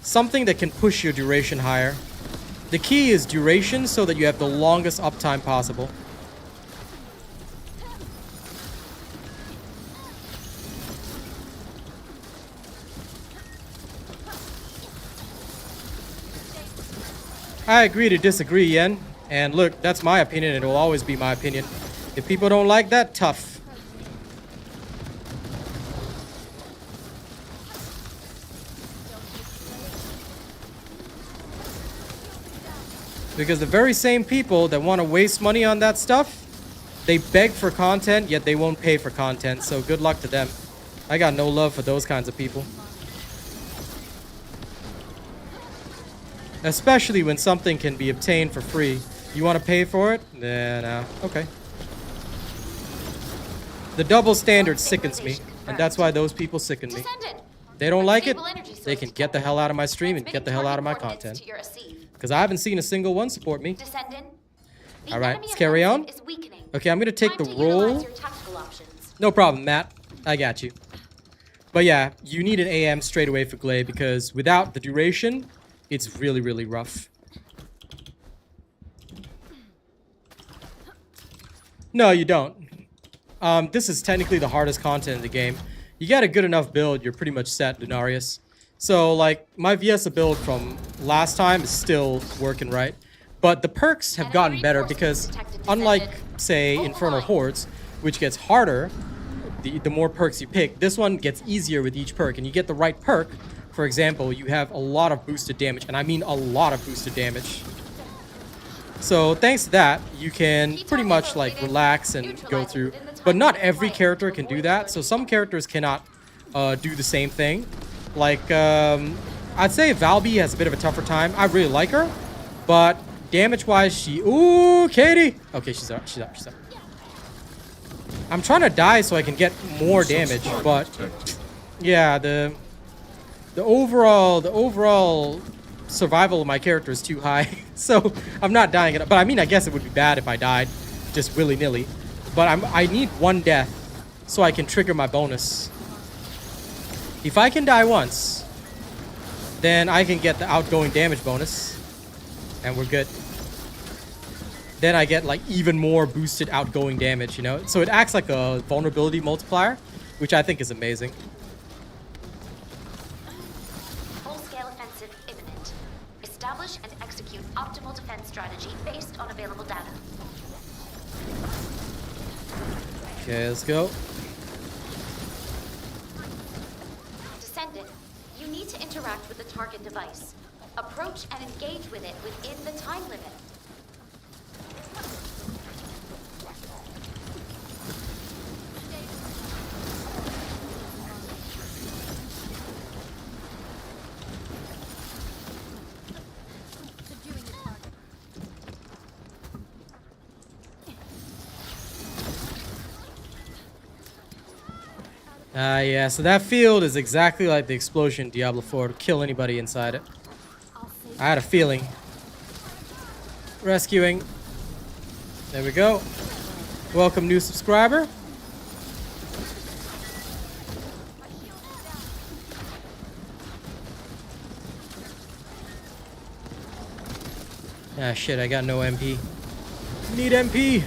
Something that can push your duration higher. The key is duration so that you have the longest uptime possible. I agree to disagree, Yen. And look, that's my opinion. It will always be my opinion. If people don't like that, tough. Because the very same people that want to waste money on that stuff, they beg for content, yet they won't pay for content. So good luck to them. I got no love for those kinds of people. Especially when something can be obtained for free. You want to pay for it? Nah, okay. The double standard sickens me, and that's why those people sicken me. Descendant. They don't like it, Stable energy source they can get the hell out of my stream and get the hell out of my content. Because I haven't seen a single one support me. Descendant. The Alright, enemy let's carry on. offensive is weakening. Okay, I'm going to take the Time to utilize roll. your tactical options. No problem, Matt. I got you. But yeah, you need an AM straight away for Gley because without the duration, it's really, really rough. No, you don't. This is technically the hardest content in the game. You get a good enough build, you're pretty much set, Denarius. So, like, my Viessa build from last time is still working right. But the perks have gotten better because, unlike, say, Infernal Hordes, which gets harder the more perks you pick, this one gets easier with each perk. And you get the right perk. For example, you have a lot of boosted damage, and I mean a lot of boosted damage. So thanks to that, you can pretty much like relax and go through. But not every character can do that. So some characters cannot do the same thing. Like, I'd say Valby has a bit of a tougher time. I really like her, but damage-wise, she... Ooh, Katie! Okay, she's up, she's up, she's up. I'm trying to die so I can get more damage, but... Yeah, the overall survival of my character is too high, so I'm not dying it. But I mean, I guess it would be bad if I died just willy-nilly. But I need one death so I can trigger my bonus. If I can die once, then I can get the outgoing damage bonus, and we're good. Then I get like even more boosted outgoing damage, you know? So it acts like a vulnerability multiplier, which I think is amazing. Full-scale offensive imminent. Establish and execute optimal defense strategy based on available data. Okay, let's go. Descendant, you need to interact with the target device. Approach and engage with it within the time limit. Yeah, so that field is exactly like the explosion in Diablo 4 to kill anybody inside it. I had a feeling. Rescuing. There we go. Welcome, new subscriber. Ah, shit, I got no MP. Need MP.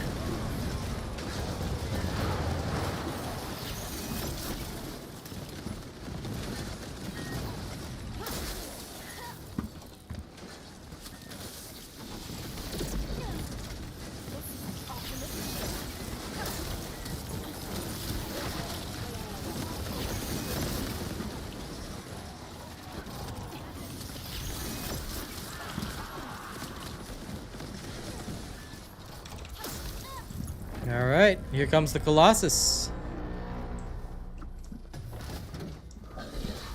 Alright, here comes the Colossus.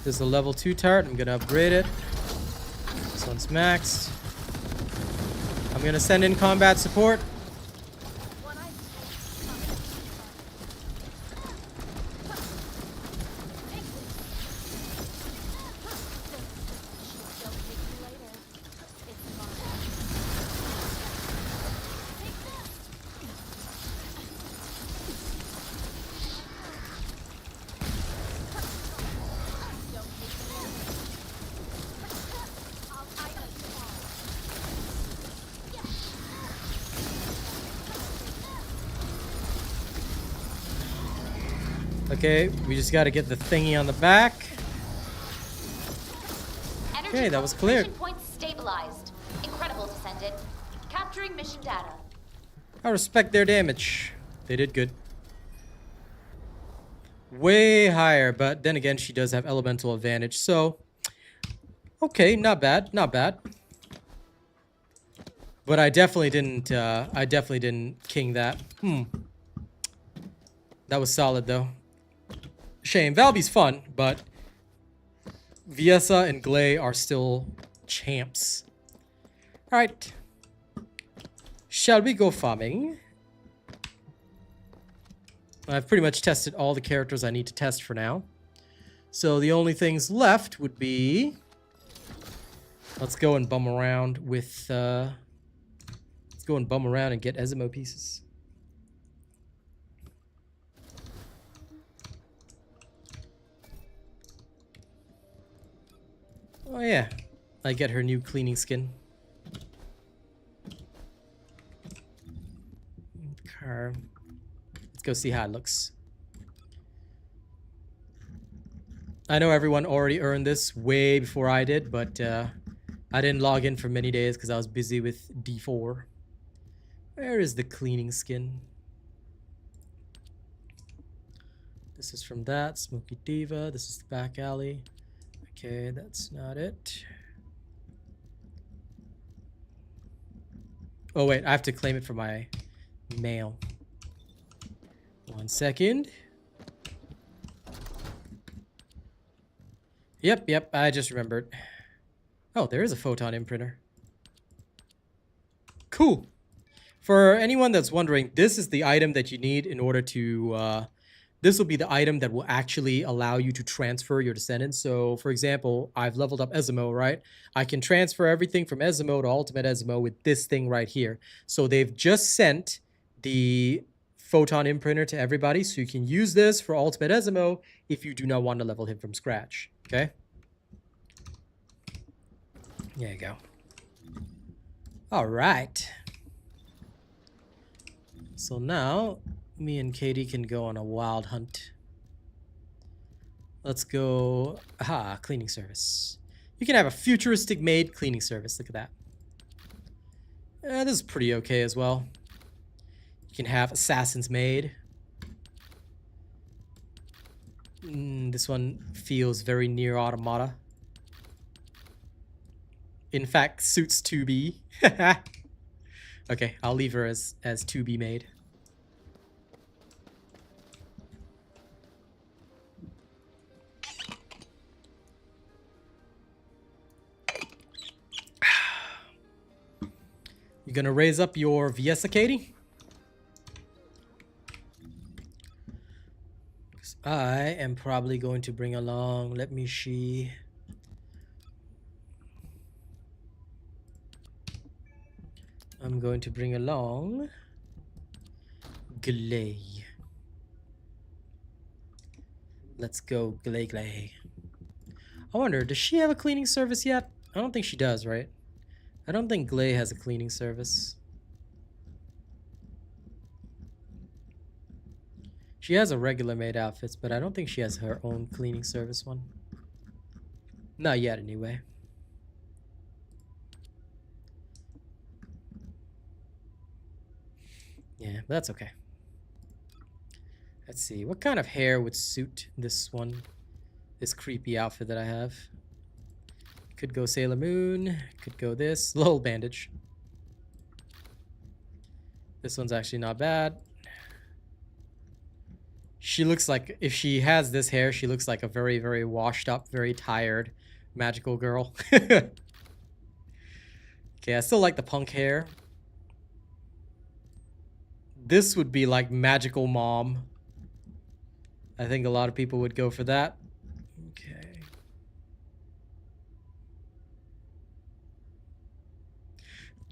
This is a level 2 tart. I'm gonna upgrade it. This one's maxed. I'm gonna send in combat support. Okay, we just gotta get the thingy on the back. Okay, that was cleared. Mission points stabilized. Incredible, Descendant. Capturing mission data. I respect their damage. They did good. Way higher, but then again, she does have elemental advantage, so okay, not bad, not bad. But I definitely didn't king that. That was solid though. Shame. Valby's fun, but Viessa and Gley are still champs. Alright. Shall we go farming? I've pretty much tested all the characters I need to test for now. So the only things left would be... Let's go and bum around with... Let's go and bum around and get Ezimo pieces. Oh yeah, I get her new cleaning skin. Okay. Let's go see how it looks. I know everyone already earned this way before I did, but I didn't log in for many days because I was busy with D4. Where is the cleaning skin? This is from that, Smoky Diva. This is the back alley. Okay, that's not it. Oh wait, I have to claim it for my mail. 1 second. Yep, I just remembered. Oh, there is a photon imprinter. Cool. For anyone that's wondering, this is the item that you need in order to... this will be the item that will actually allow you to transfer your descendants. So, for example, I've leveled up Ezimo, right? I can transfer everything from Ezimo to Ultimate Ezimo with this thing right here. So they've just sent the photon imprinter to everybody, so you can use this for Ultimate Ezimo if you do not want to level him from scratch, okay? There you go. All right. So now... me and Katie can go on a wild hunt. Let's go... Aha, cleaning service. You can have a futuristic maid cleaning service. Look at that. This is pretty okay as well. You can have assassin's maid. This one feels very near automata. In fact, suits 2B. Okay, I'll leave her as 2B maid. You gonna raise up your Viessa, Katie? I am probably going to bring along, let me see. I'm going to bring along Gley. Let's go, Gley. I wonder, does she have a cleaning service yet? I don't think she does, right? I don't think Gley has a cleaning service. She has a regular maid outfits, but I don't think she has her own cleaning service one. Not yet, anyway. Yeah, but that's okay. Let's see, what kind of hair would suit this one? This creepy outfit that I have. Could go Sailor Moon, could go this. Little bandage. This one's actually not bad. She looks like, if she has this hair, she looks like a very, very washed up, very tired magical girl. Okay, I still like the punk hair. This would be like magical mom. I think a lot of people would go for that. Okay.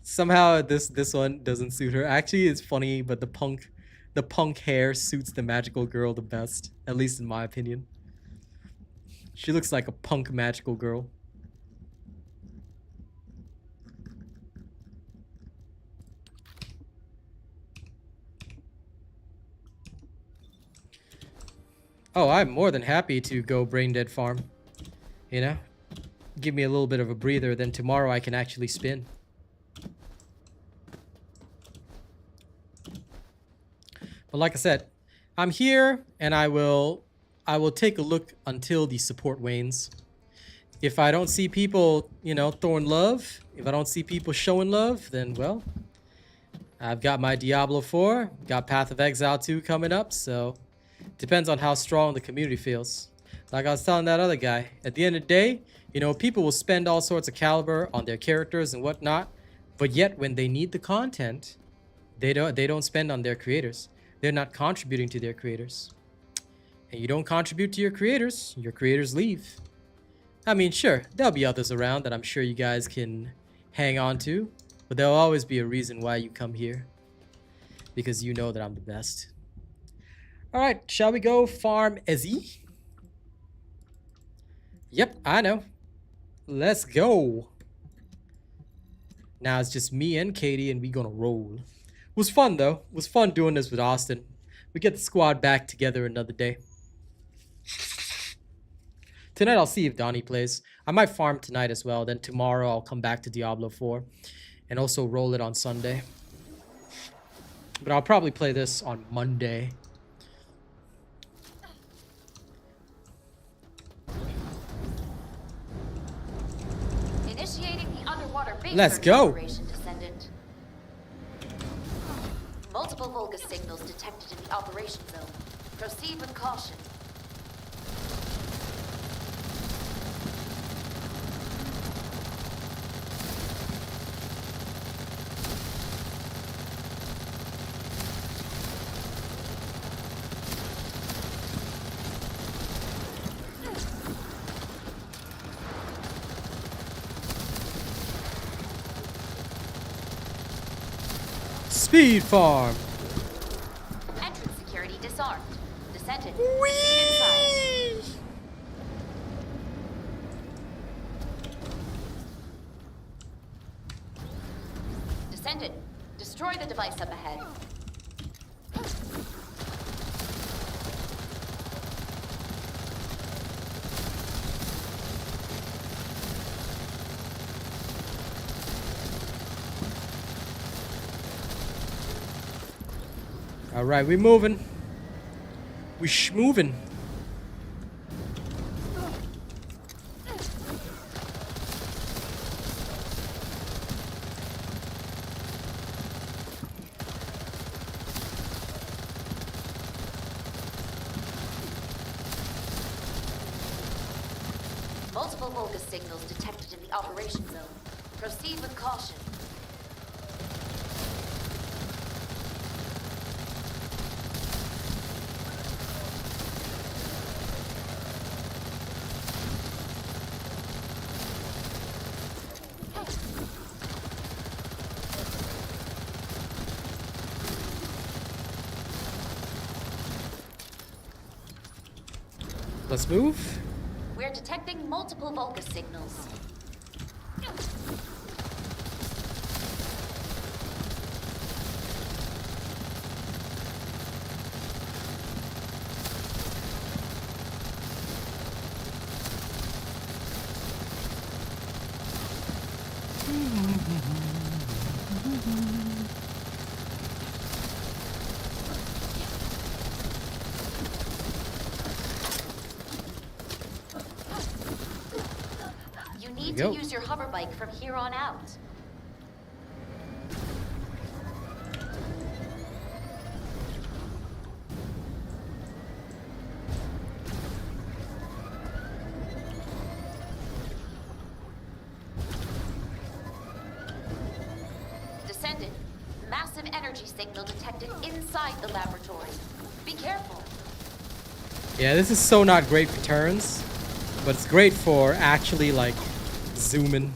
Somehow this one doesn't suit her. Actually, it's funny, but the punk hair suits the magical girl the best, at least in my opinion. She looks like a punk magical girl. Oh, I'm more than happy to go brain dead farm. You know? Give me a little bit of a breather, then tomorrow I can actually spin. But like I said, I'm here and I will take a look until the support wanes. If I don't see people, you know, throwing love, if I don't see people showing love, then well, I've got my Diablo 4, got Path of Exile 2 coming up, so depends on how strong the community feels. Like I was telling that other guy, at the end of the day, you know, people will spend all sorts of caliber on their characters and whatnot, but yet when they need the content, they don't spend on their creators. They're not contributing to their creators. And you don't contribute to your creators leave. I mean, sure, there'll be others around that I'm sure you guys can hang on to, but there'll always be a reason why you come here. Because you know that I'm the best. Alright, shall we go farm Ezzy? Yep, I know. Let's go. Now it's just me and Katie and we gonna roll. It was fun though. It was fun doing this with Austin. We get the squad back together another day. Tonight I'll see if Donnie plays. I might farm tonight as well. Then tomorrow I'll come back to Diablo 4. And also roll it on Sunday. But I'll probably play this on Monday. Initiating the underwater base Let's search go. Operation Descendant. Multiple Vulgus signals detected in the operation zone. Proceed with caution. Speed farm. Entrance security disarmed. Descendant. Proceed inside. Descendant. Destroy the device up ahead. All right, we moving. We moving. Multiple Vulgus signals detected in the operation zone. Proceed with caution. Let's move. We're detecting multiple Vulgus signals. You need to go. use your hover bike from here on out. Descendant, massive energy signal detected inside the laboratory. Be careful. Yeah, this is so not great for turns, but it's great for actually like zooming.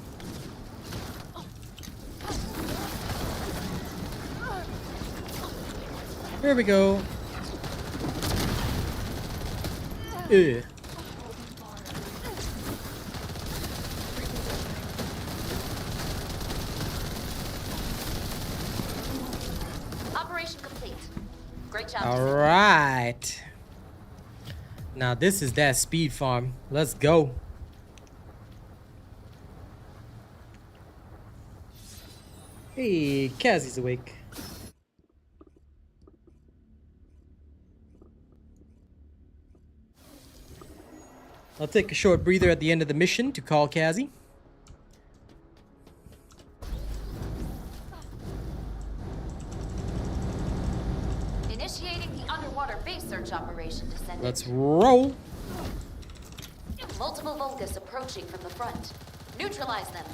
Here we go. Ugh. Operation complete. Great job. All Descendant. right. Now this is that speed farm. Let's go. Hey, Cassie's awake. I'll take a short breather at the end of the mission to call Cassie. Initiating the underwater base search operation, Descendant. Let's roll. Multiple Vulgus approaching from the front. Neutralize them.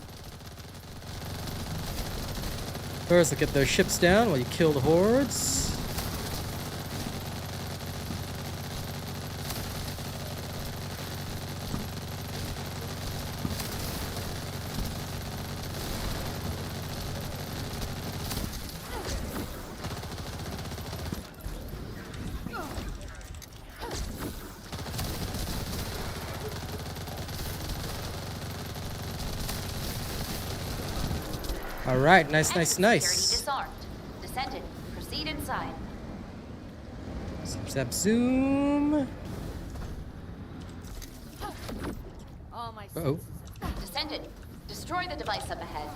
First, look at those ships down while you kill the hordes. All right, nice, nice, Enemy security nice. disarmed. Descendant, proceed inside. Zip, zap, zoom. All my Uh-oh. senses have Descendant, destroy the device up ahead.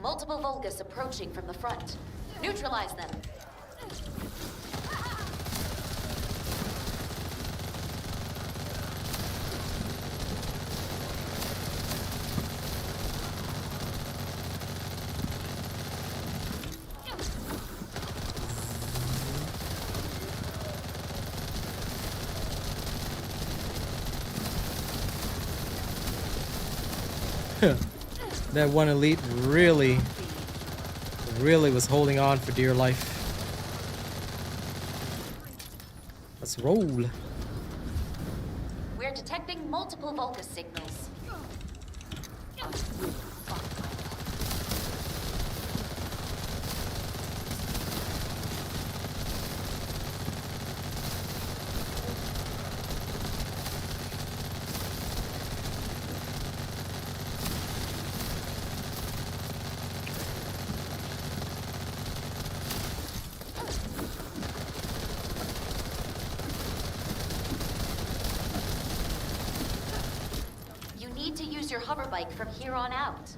Multiple Vulgus approaching from the front. Neutralize them. That one elite really was holding on for dear life. Let's roll. We're detecting multiple Vulgus signals. You need to use your hover bike from here on out.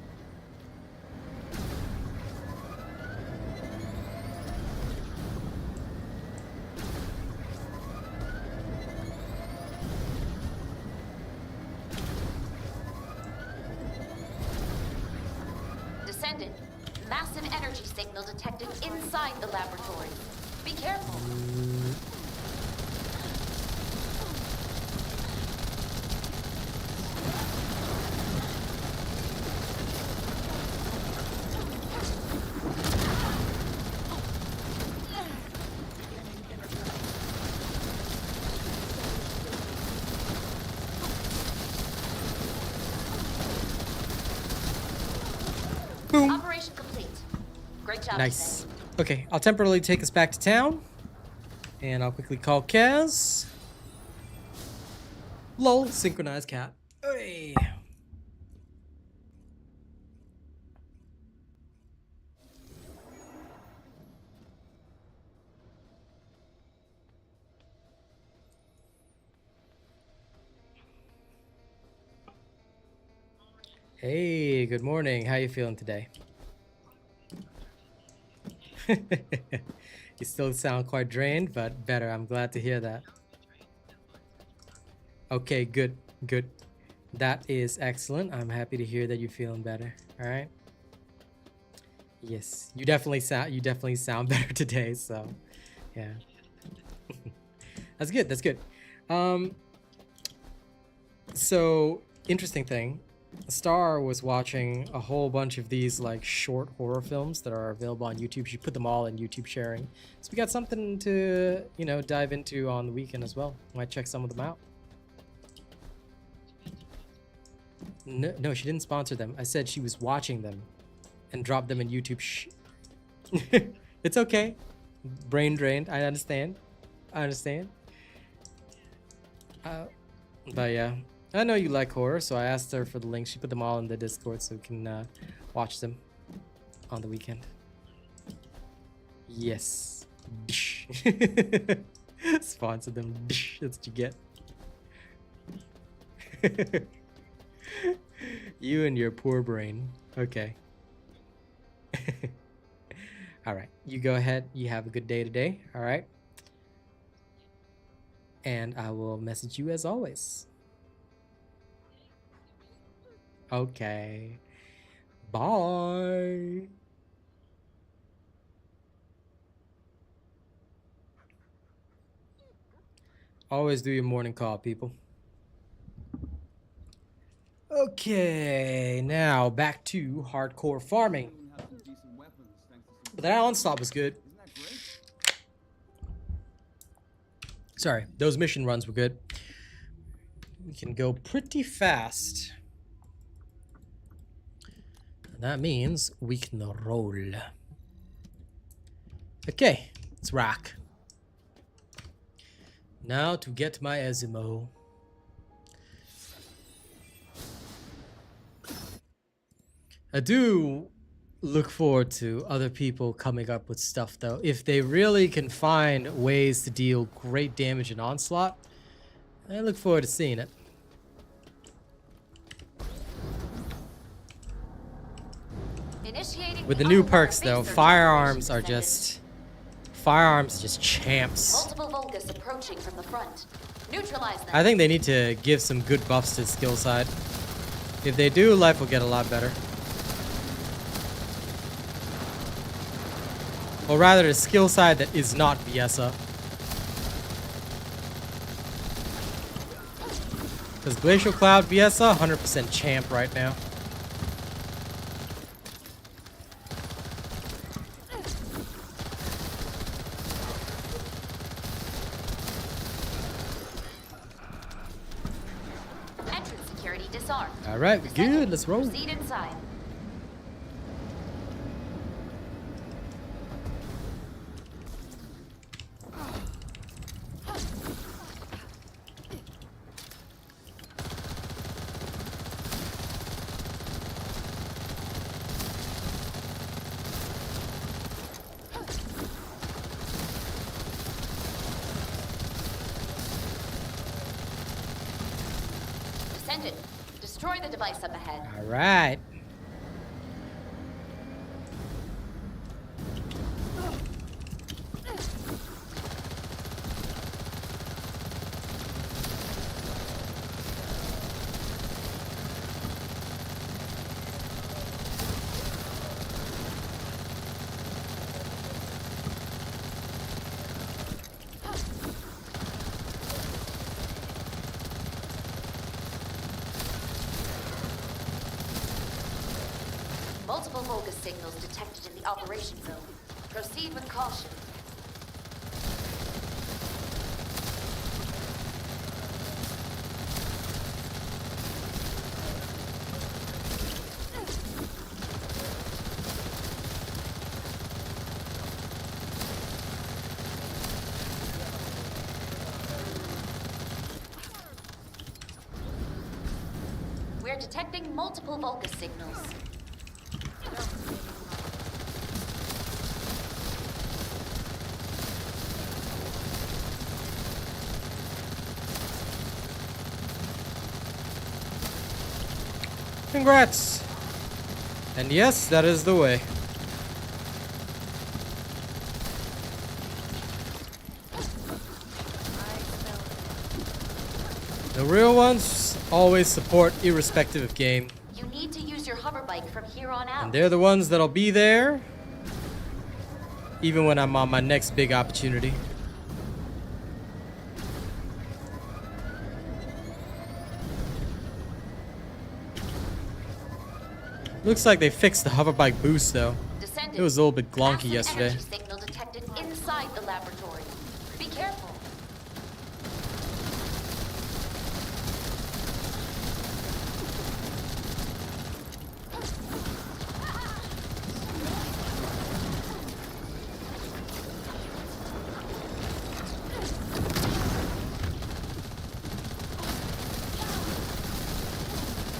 Descendant, massive energy signal detected inside the laboratory. Be careful. Boom. Operation complete. Great job, Nice. Descendant. Okay, I'll temporarily take us back to town. And I'll quickly call Kaz. Lol, synchronized cat. Hey. Hey, good morning. How you feeling today? You still sound quite drained, but better. I'm glad to hear that. Okay, good, good. That is excellent. I'm happy to hear that you're feeling better. All right. Yes, you definitely sound better today. So, yeah, that's good. That's good. So interesting thing. Star was watching a whole bunch of these like short horror films that are available on YouTube. She put them all in YouTube sharing. So we got something to, you know, dive into on the weekend as well. Might check some of them out. No, she didn't sponsor them. I said she was watching them and dropped them in YouTube. It's okay. Brain drained. I understand. But yeah. I know you like horror, so I asked her for the link. She put them all in the Discord so we can watch them on the weekend. Yes. Sponsor them. That's what you get. You and your poor brain. Okay. All right. You go ahead. You have a good day today. All right. And I will message you as always. Okay. Bye. Always do your morning call, people. Okay, now back to hardcore farming. But that onslaught was good. Sorry, those mission runs were good. We can go pretty fast. And that means we can roll. Okay, let's rock. Now to get my Ezimo. I do look forward to other people coming up with stuff though. If they really can find ways to deal great damage in Onslaught, I look forward to seeing it. With the new perks though, firearms are just champs. Multiple Vulgus approaching from the front. Neutralize them. I think they need to give some good buffs to the skill side. If they do, life will get a lot better. Or rather, the skill side that is not Viessa. Because Glacial Cloud Viessa, 100% champ right now. Entrance security disarmed. Alright, we're good. Let's roll. Proceed inside. Descendant, destroy the device up ahead. Alright. Multiple Vulgus signals detected in the operation zone. Proceed with caution. We're detecting multiple Vulgus signals. Congrats! And yes, that is the way. The real ones always support irrespective of game. You need to use your hover bike from here on out. And they're the ones that'll be there even when I'm on my next big opportunity. Looks like they fixed the hoverbike boost though. Descendant. It was a little bit glonky Massive yesterday. Energy signal detected inside the laboratory. Be careful.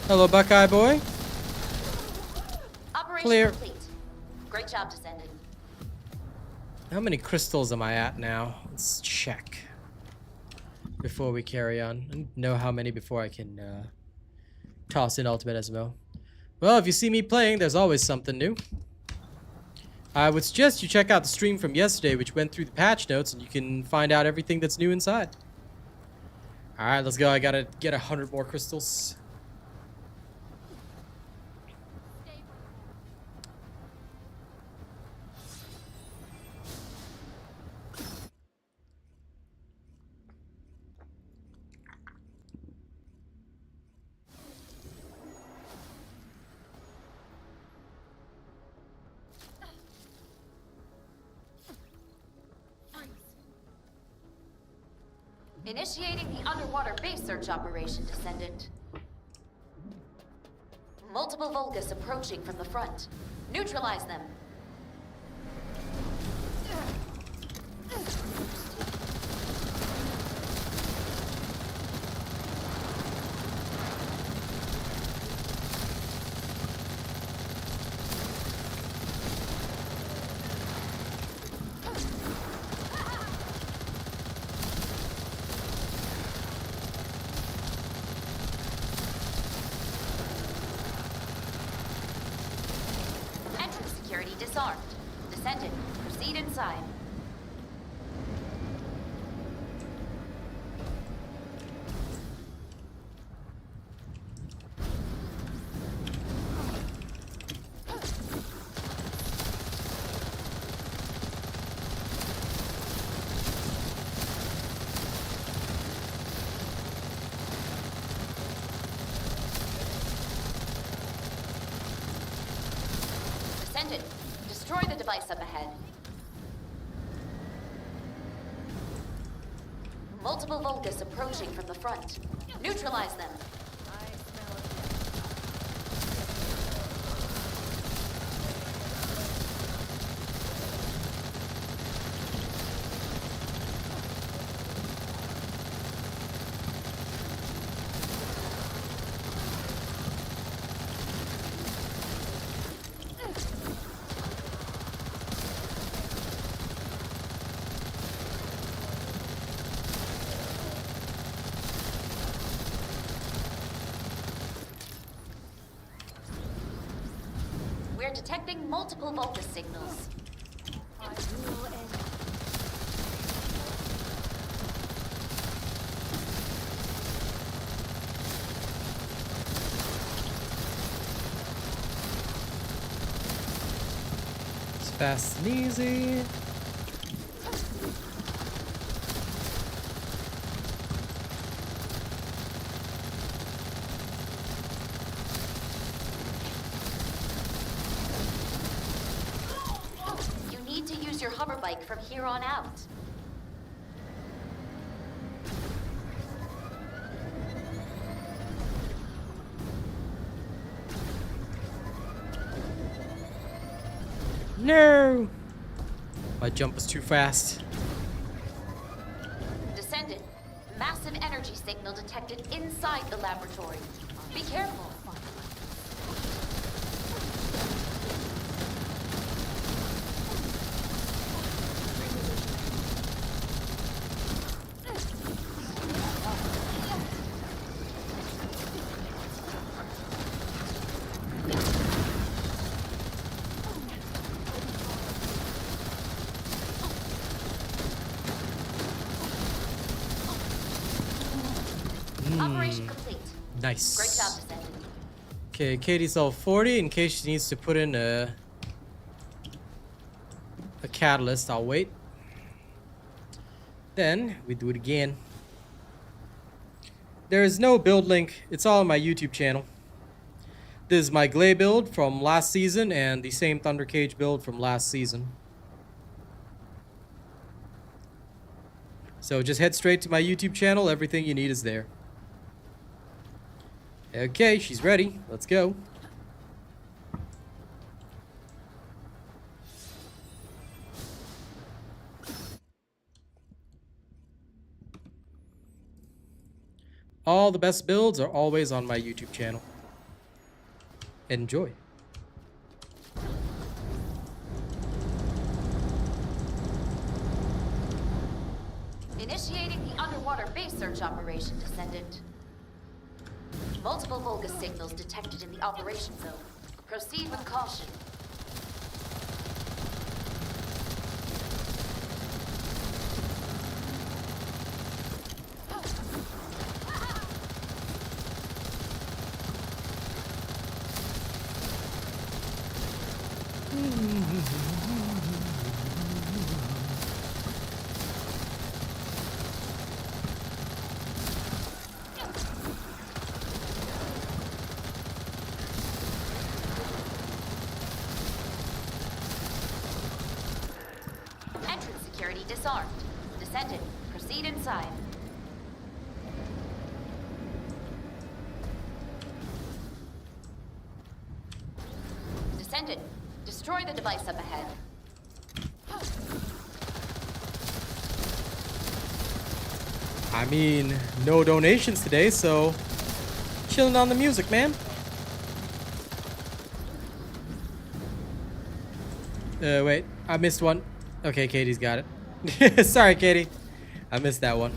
Hello, Buckeye boy. Operation Clear. complete. Great job, Descendant. How many crystals am I at now? Let's check before we carry on. I need to know how many before I can toss in Ultimate SMO. Well, if you see me playing, there's always something new. I would suggest you check out the stream from yesterday, which went through the patch notes, and you can find out everything that's new inside. Alright, let's go. I gotta get 100 more crystals. Initiating the underwater base search operation, Descendant. Multiple Vulgus approaching from the front. Neutralize them. Entrance security disarmed. Descendant, proceed inside. Descendant, destroy the device up ahead. Multiple Vulgus approaching from the front. Neutralize them. We're detecting multiple Vulgus signals. It's fast and easy. You need to use your hover bike from here on out. No! My jump was too fast. Descendant, massive energy signal detected inside the laboratory. Be careful. Nice. Great job, Descendant. Okay, Katie's level 40 in case she needs to put in a catalyst. I'll wait. Then we do it again. There is no build link. It's all on my YouTube channel. This is my Gley build from last season and the same Thunder Cage build from last season. So just head straight to my YouTube channel. Everything you need is there. Okay, she's ready. Let's go. All the best builds are always on my YouTube channel. Enjoy. Initiating the underwater base search operation, Descendant. Multiple Vulgus signals detected in the operation zone. Proceed with caution. Entrance security disarmed. Descendant, proceed inside. Descendant, destroy the device up ahead. I mean, no donations today, so chilling on the music, man. Wait, I missed one. Okay, Katie's got it. Sorry, Katie. I missed that one.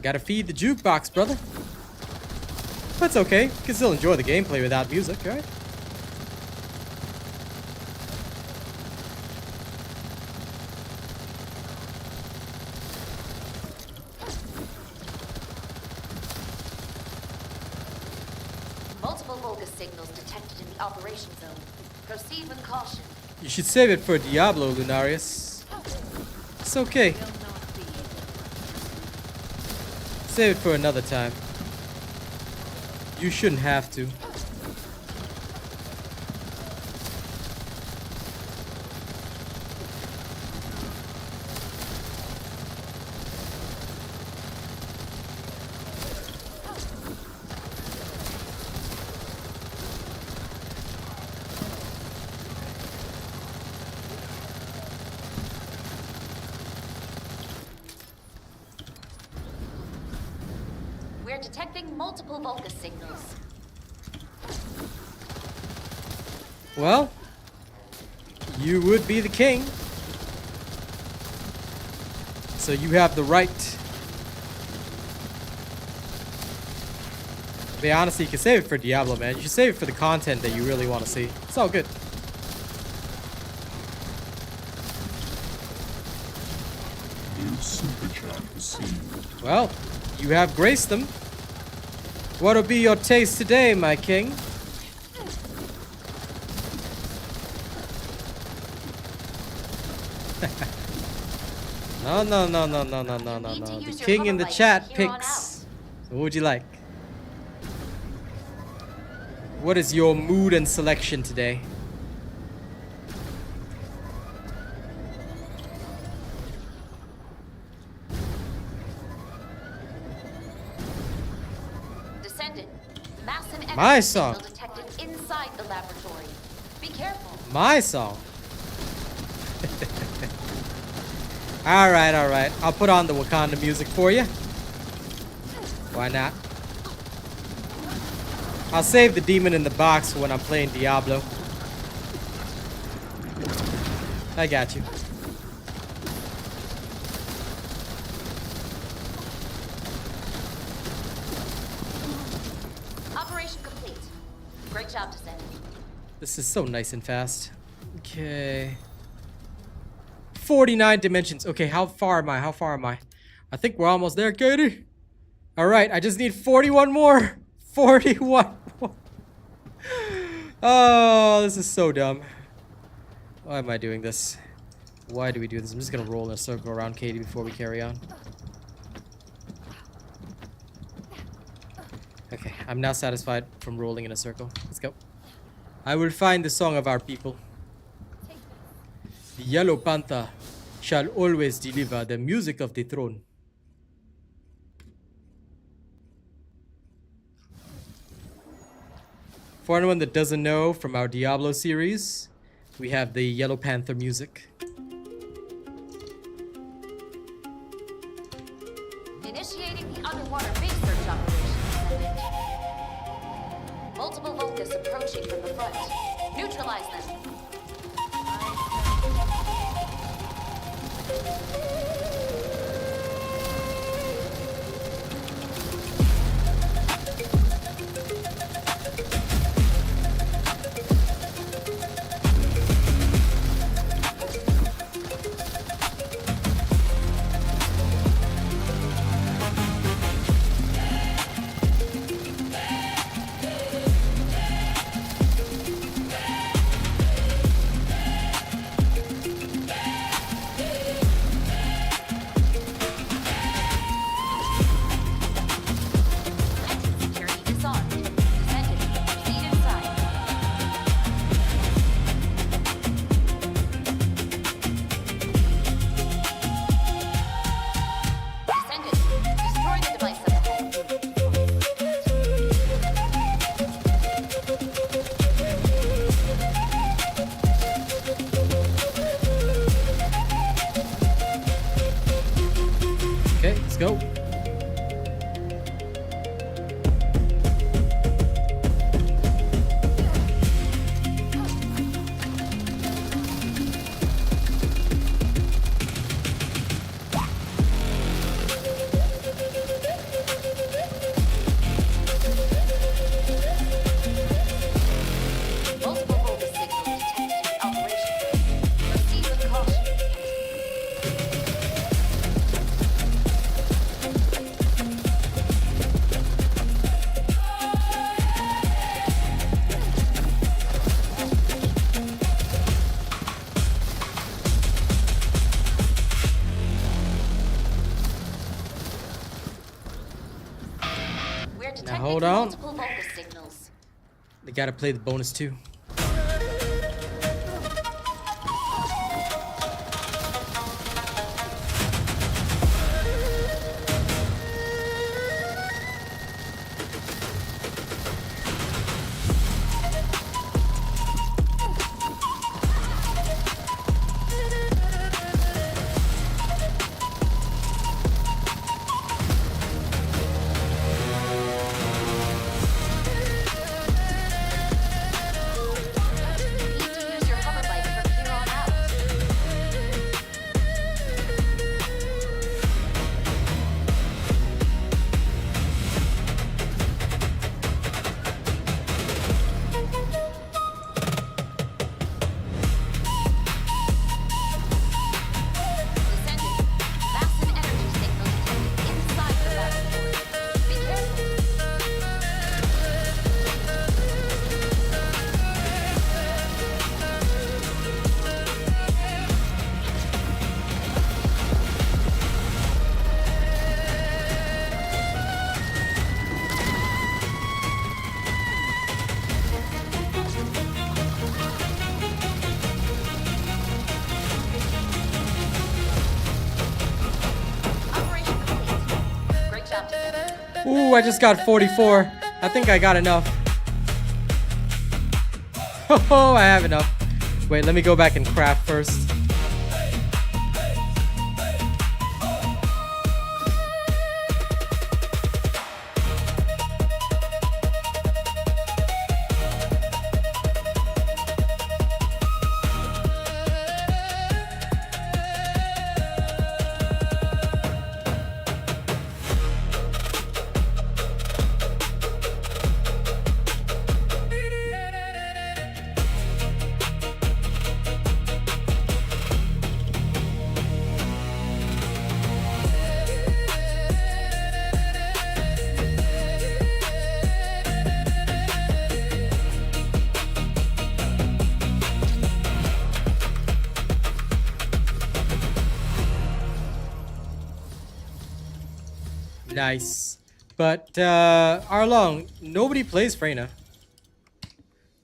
Gotta feed the jukebox, brother. That's okay. You can still enjoy the gameplay without music, right? Multiple Vulgus signals detected in the operation zone. Proceed with caution. You should save it for Diablo, Lunarius. It's okay. Save it for another time. You shouldn't have to. We're detecting multiple Vulgus signals. Well, you would be the king. So you have the right. To be honest, you can save it for Diablo, man. You should save it for the content that you really want to see. It's all good. New super chat received. Well, you have graced them. What'll be your taste today, my king? No. The king in the chat picks. So what would you like? What is your mood and selection today? Descendant, massive energy My song. signal detected inside the laboratory. Be careful. My song. Alright. I'll put on the Wakanda music for you. Why not? I'll save the demon in the box for when I'm playing Diablo. I got you. Operation complete. Great job, Descendant. This is so nice and fast. Okay. 49 dimensions. Okay, how far am I? How far am I? I think we're almost there, Katie. Alright, I just need 41 more. 41 more. Oh, this is so dumb. Why am I doing this? Why do we do this? I'm just gonna roll in a circle around Katie before we carry on. Okay, I'm now satisfied from rolling in a circle. Let's go. I will find the song of our people. The Yellow Panther shall always deliver the music of the throne. For anyone that doesn't know, from our Diablo series, we have the Yellow Panther music. Initiating the underwater base search operation. Multiple Vulgus approaching from the front. Neutralize them. Let's go. Multiple Vulgus signals detected in the operation zone. Proceed with caution. We're detecting hold on. multiple Vulgus signals. They gotta play the bonus too. Need to use your hover bike from here on out. Descendant. Massive energy signal detected inside the laboratory. Be careful. Operation complete. Great job, Descendant. Ooh, I just got 44. I think I got enough. Oh, I have enough. Wait, let me go back and craft first. Nice. But, Arlong, nobody plays Freyna.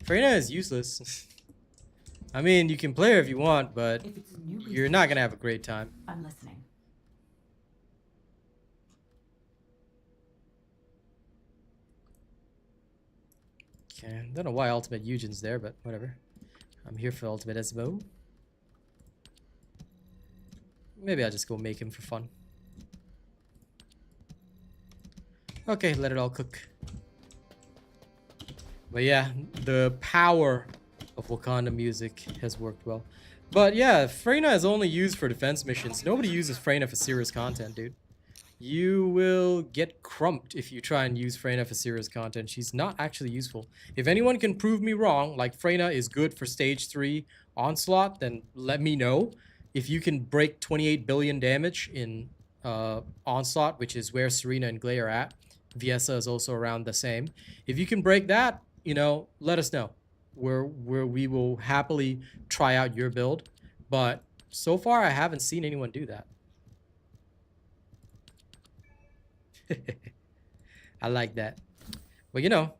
Freyna is useless. I mean, you can play her if you want, but If it's a new you're not gonna have a great time. I'm listening. Okay, don't know why Ultimate Eugen's there, but whatever. I'm here for Ultimate Esmo. Maybe I'll just go make him for fun. Okay, let it all cook. But yeah, the power of Wakanda music has worked well. But yeah, Freyna is only used for defense missions. Nobody uses Freyna for serious content, dude. You will get crumped if you try and use Freyna for serious content. She's not actually useful. If anyone can prove me wrong, like Freyna is good for stage 3 Onslaught, then let me know. If you can break 28 billion damage in Onslaught, which is where Serena and Gley are at, Viessa is also around the same. If you can break that, you know, let us know. Where we will happily try out your build. But so far, I haven't seen anyone do that. I like that. Well, you know,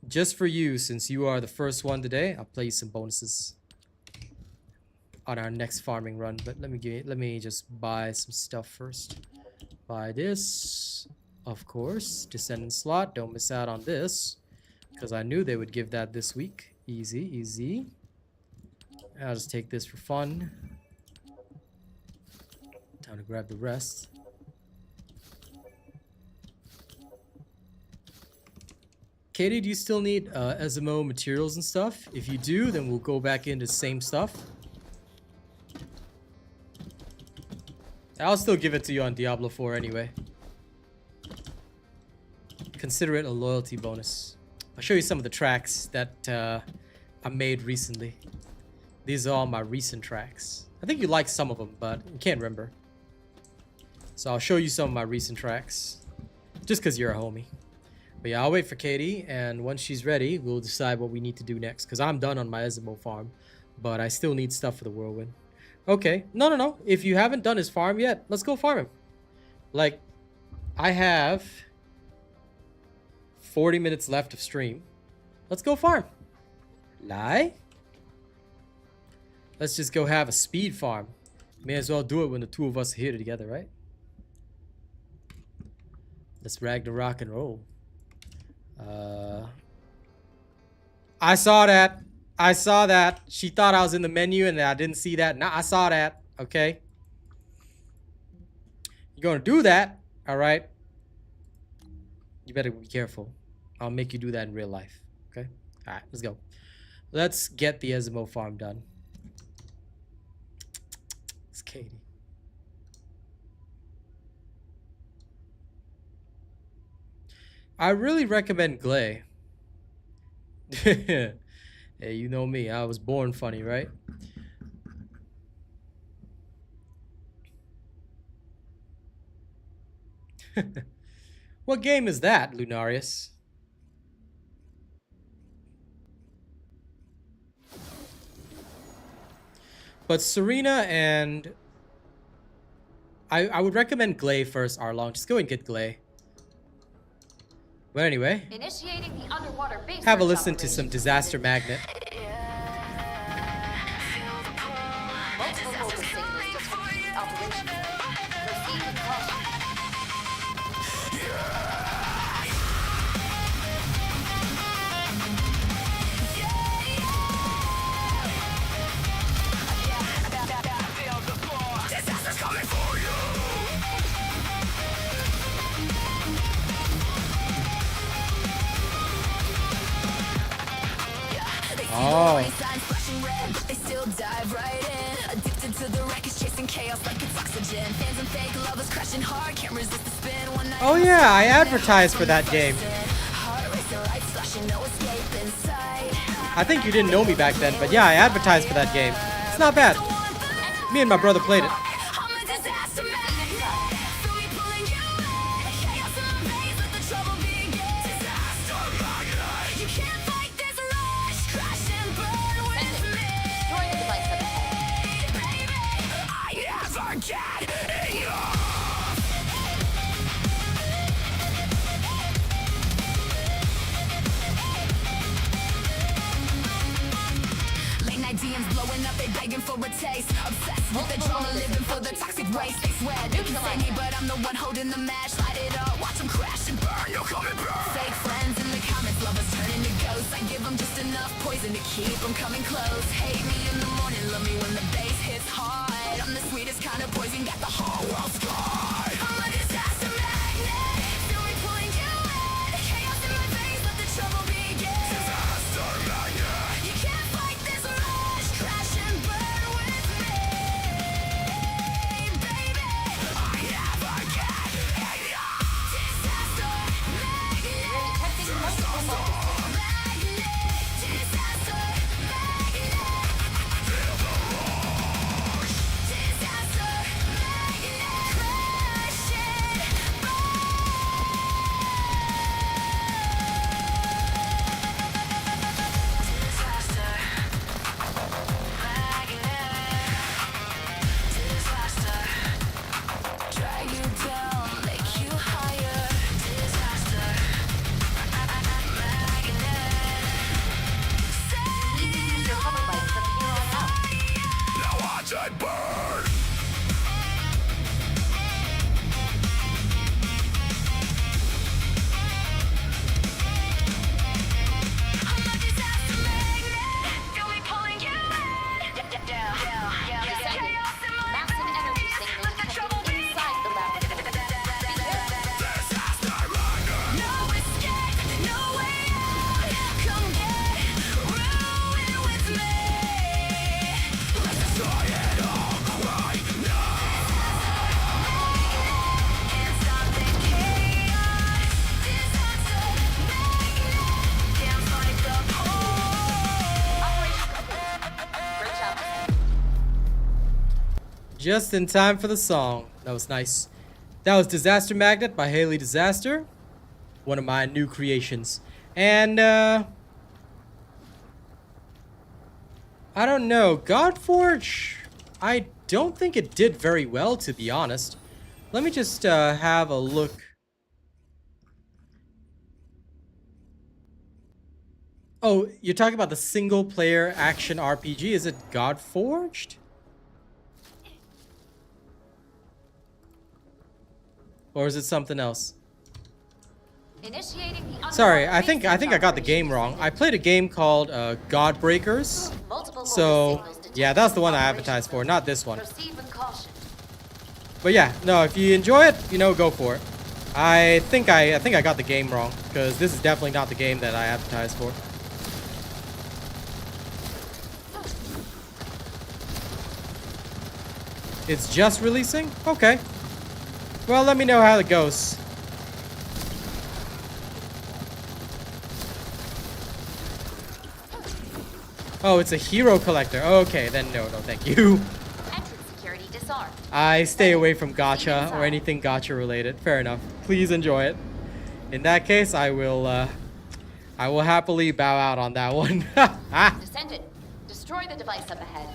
just for you, since you are the first one today, I'll play you some bonuses on our next farming run. But let me just buy some stuff first. Buy this, of course. Descendant slot. Don't miss out on this, because I knew they would give that this week. Easy, easy. I'll just take this for fun. Time to grab the rest. Katie, do you still need Esmo materials and stuff? If you do, then we'll go back into the same stuff. I'll still give it to you on Diablo 4 anyway. Consider it a loyalty bonus. I'll show you some of the tracks that I made recently. These are all my recent tracks. I think you like some of them, but you can't remember. So I'll show you some of my recent tracks. Just because you're a homie. But yeah, I'll wait for Katie, and once she's ready, we'll decide what we need to do next. Because I'm done on my Esmo farm, but I still need stuff for the Whirlwind. Okay, no. If you haven't done his farm yet, let's go farm him. Like, I have 40 minutes left of stream. Let's go farm. Lie? Let's just go have a speed farm. May as well do it when the two of us are here together, right? Let's rag the rock and roll. I saw that. I saw that. She thought I was in the menu and I didn't see that. Nah, I saw that. Okay. You're gonna do that, alright? You better be careful. I'll make you do that in real life. Okay? Alright, let's go. Let's get the Esmo farm done. It's Katie. I really recommend Gley. Hey, you know me. I was born funny, right? What game is that, Lunarius? But Serena and... I would recommend Gley first, Arlong. Just go and get Gley. But anyway, Initiating the underwater base have a search listen to operation some Disaster Magnet. Multiple focus signals detected in the operation zone. Proceed with caution. Oh. They still dive right in. Addicted to the wreckage, chasing chaos like it's oxygen. Fans and fake lovers crashing hard, can't resist the spin. One night Oh yeah, I advertised for that game. heart racing, lights flashing, no escape inside. I think you didn't know me back then, but yeah, I advertised for that game. It's not bad. Me and my brother played it. I'm a disaster magnet. So we pulling you in. Chaos in my veins, let the trouble begin. Disaster magnet. You can't fight this rush. Crash and burn with me. Destroy the device up ahead. Baby, I never get enough. waste. They swear they can say me, but I'm the one holding the match. Light it up, watch them crash and burn. You'll come and burn. Fake friends in the comments, lovers turn into ghosts. I give them just enough poison to keep them coming close. Hate me in the morning, love me when the bass hits hard. I'm the sweetest kind of poison, got the whole world scarred. I'm a disaster magnet, feel me pulling you in. Chaos in my veins, let the trouble begin. Disaster magnet, you can't fight this rush. Crash and burn with me, baby. I never get enough. Disaster magnet, Detecting multiple focus signals. magnet, disaster magnet. Feel the rush. Disaster magnet, crash and disaster magnet, disaster. Drag you down, make you higher. Disaster magnet. You can use your hover bike from here on out. Now watch it burn. I'm a disaster magnet. Feel me pulling you in. Down. Descendant. Massive energy signal detected inside the laboratory. Be careful. No escape, no way out. Come get ruined with me. Let's destroy it all right now. Can't stop the chaos. Disaster magnet. Can't fight the pull. Operation complete. Great job. Just in time for the song. That was nice. That was Disaster Magnet by Haley Disaster. One of my new creations. And, I don't know. Godforge, I don't think it did very well, to be honest. Let me just, have a look. Oh, you're talking about the single-player action RPG? Is it Godforged? Or is it something else? Initiating the Sorry, underwater I think I got the game wrong. I played a game called Godbreakers. Multiple So, focus signals yeah, that's the one I detected in advertised for, not this one. Proceed with caution. But yeah, no, if you enjoy it, you know, go for it. I think I got the game wrong, because this is definitely not the game that I advertised for. It's just releasing? Okay. Well, let me know how it goes. Oh, it's a hero collector. Okay, then no, thank you. Entrance security disarmed. I stay away from gacha or anything gacha related. Fair enough. Please enjoy it. In that case, I will happily bow out on that one. Descendant, destroy the device up ahead.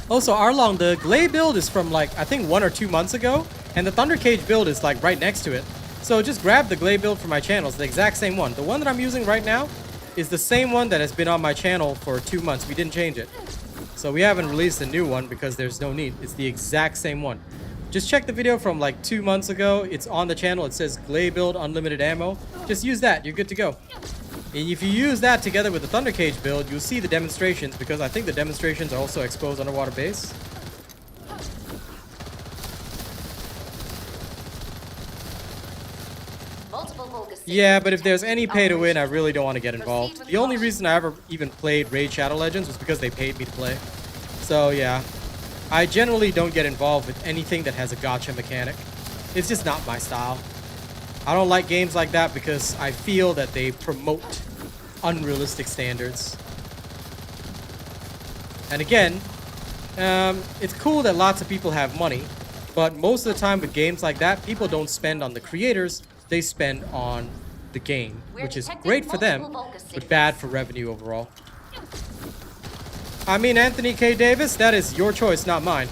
Also, Arlong, the Gley build is from like, I think 1 or 2 months ago, and the Thunder Cage build is like right next to it. So just grab the Gley build from my channel. It's the exact same one. The one that I'm using right now is the same one that has been on my channel for 2 months. We didn't change it. So we haven't released a new one because there's no need. It's the exact same one. Just check the video from like 2 months ago. It's on the channel. It says Gley build unlimited ammo. Just use that. You're good to go. And if you use that together with the Thunder Cage build, you'll see the demonstrations, because I think the demonstrations are also exposed underwater base. Multiple focus Yeah, signals but if there's detected any in pay to win, I operation. really don't want to get involved. The only reason I ever even played Raid Shadow Legends was because they paid me to play. So yeah, I generally don't get involved with anything that has a gacha mechanic. It's just not my style. I don't like games like that because I feel that they promote unrealistic standards. And again, it's cool that lots of people have money, but most of the time with games like that, people don't spend on the creators, they spend on the game, which is great for them, but bad for revenue overall. I mean, Anthony K. Davis, that is your choice, not mine.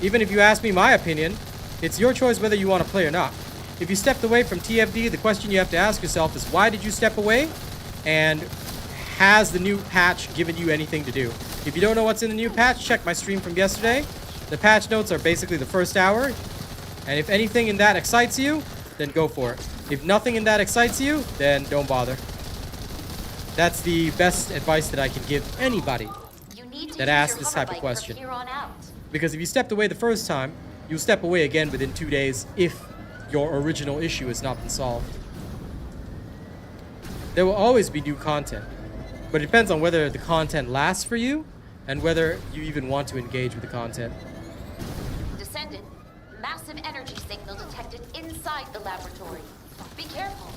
Even if you ask me my opinion, it's your choice whether you want to play or not. If you stepped away from TFD, the question you have to ask yourself is, why did you step away? And has the new patch given you anything to do? If you don't know what's in the new patch, check my stream from yesterday. The patch notes are basically the first hour. And if anything in that excites you, then go for it. If nothing in that excites you, then don't bother. That's the best advice that I can give anybody You need to that use asks your this type of hoverbike question. from here on out. Because if you stepped away the first time, you'll step away again within 2 days if your original issue has not been solved. There will always be new content, but it depends on whether the content lasts for you and whether you even want to engage with the content. Descendant, massive energy signal detected inside the laboratory. Be careful.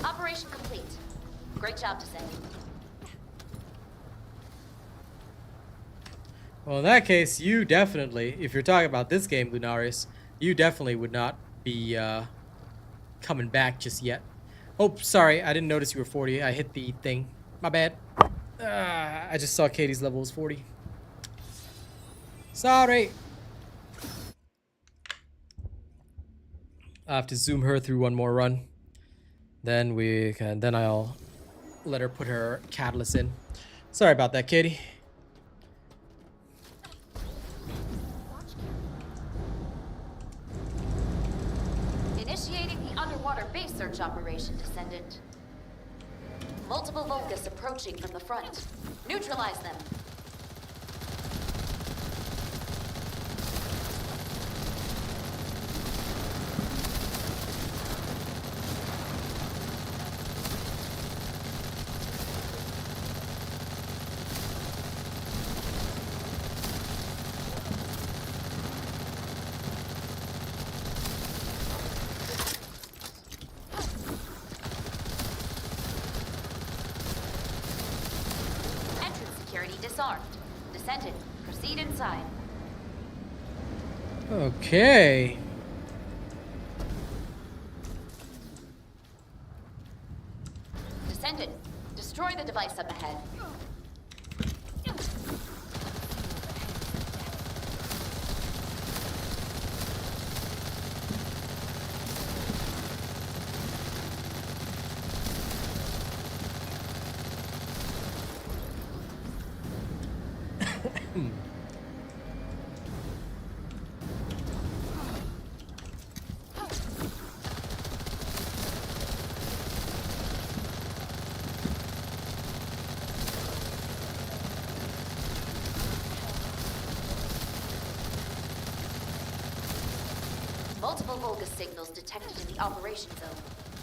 Operation complete. Great job, Descendant. Well, in that case, you definitely, if you're talking about this game, Lunarius, you definitely would not be coming back just yet. Oh, sorry, I didn't notice you were 40. I hit the thing. My bad. I just saw Katie's level was 40. Sorry. I have to zoom her through one more run. Then I'll let her put her catalyst in. Sorry about that, Katie. Initiating the underwater base search operation, Descendant. Multiple Vulgus approaching from the front. Neutralize them. Security disarmed. Descendant, proceed inside. Okay. Descendant, destroy the device up ahead. Multiple Vulgus signals detected in the operation zone.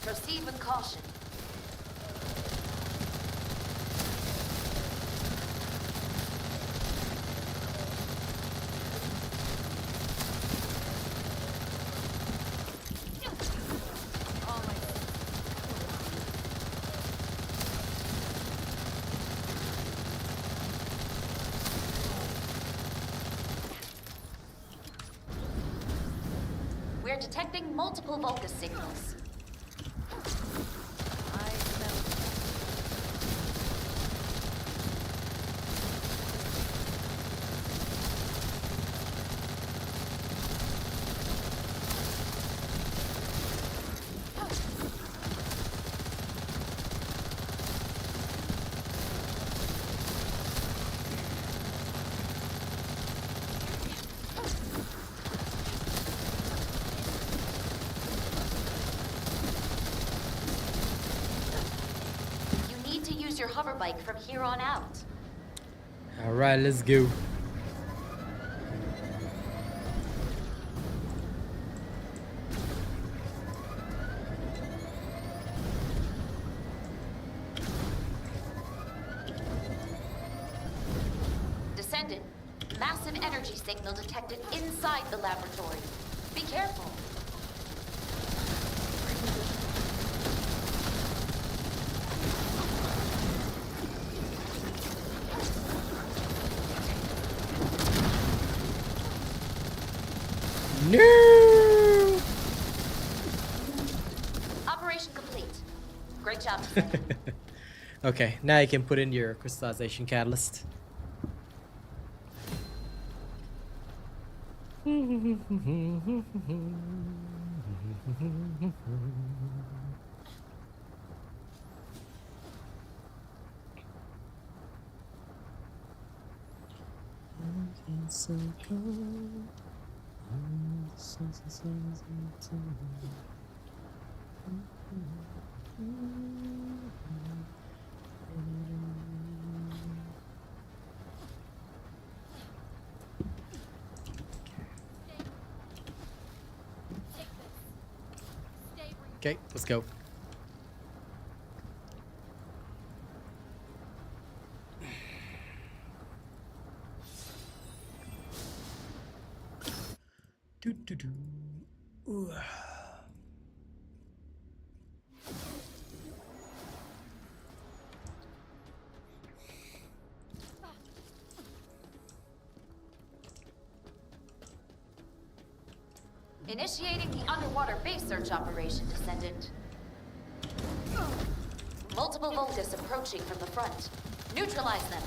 Proceed with caution. Oh my god. We're detecting multiple Vulgus signals. I smell You need to use your hoverbike from here on out. All right, let's go. Descendant, massive energy signal detected inside the laboratory. Be careful. No. Operation complete. Okay, now you can put in your crystallization catalyst. Okay, let's go. Do, do, do. Ooh. Initiating the underwater base search operation, Descendant. Multiple Vulgus approaching from the front. Neutralize them.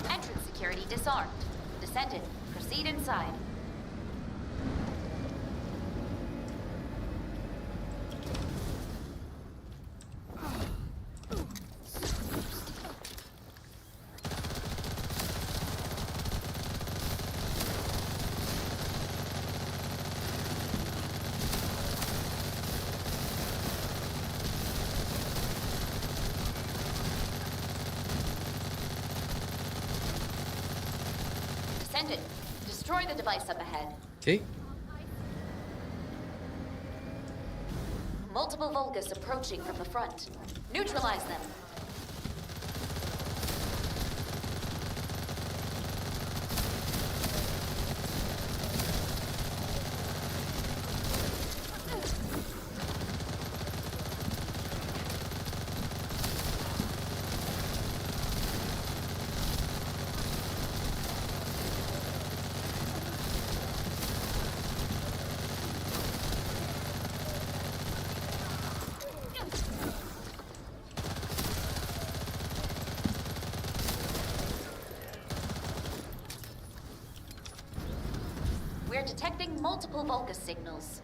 Entrance security disarmed. Descendant, proceed inside. Descendant, destroy the device up ahead. Okay. Multiple Vulgus approaching from the front. Neutralize them. We're detecting multiple Vulgus signals.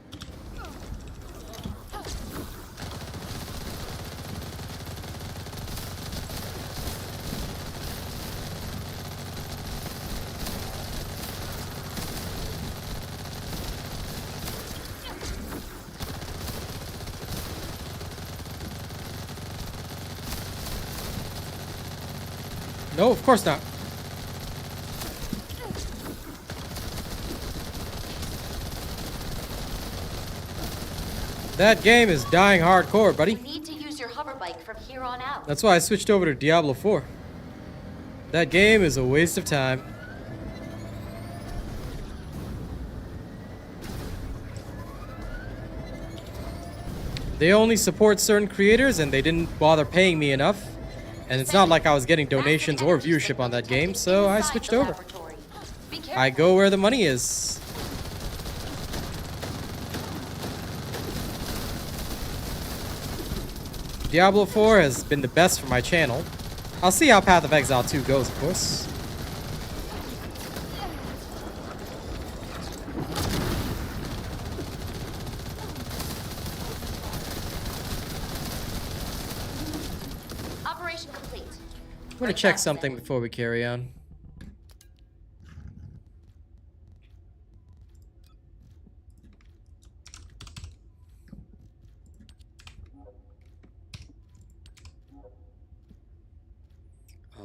No, of course not. That game is dying hardcore, buddy. You need to use your hover bike from here on out. That's why I switched over to Diablo 4. That game is a waste of time. They only support certain creators and they didn't bother paying me enough. And it's not like I was getting donations or viewership on that game, so I switched over. I go where the money is. Diablo 4 has been the best for my channel. I'll see how Path of Exile 2 goes, of course. Operation complete. I'm gonna check something before we carry on.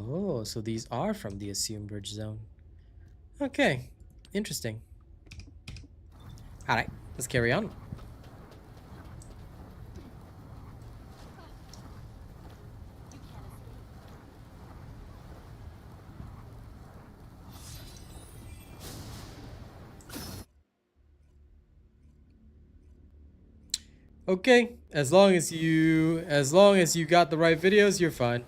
Oh, so these are from the assumed bridge zone. Okay, interesting. Alright, let's carry on. Okay, as long as you got the right videos, you're fine.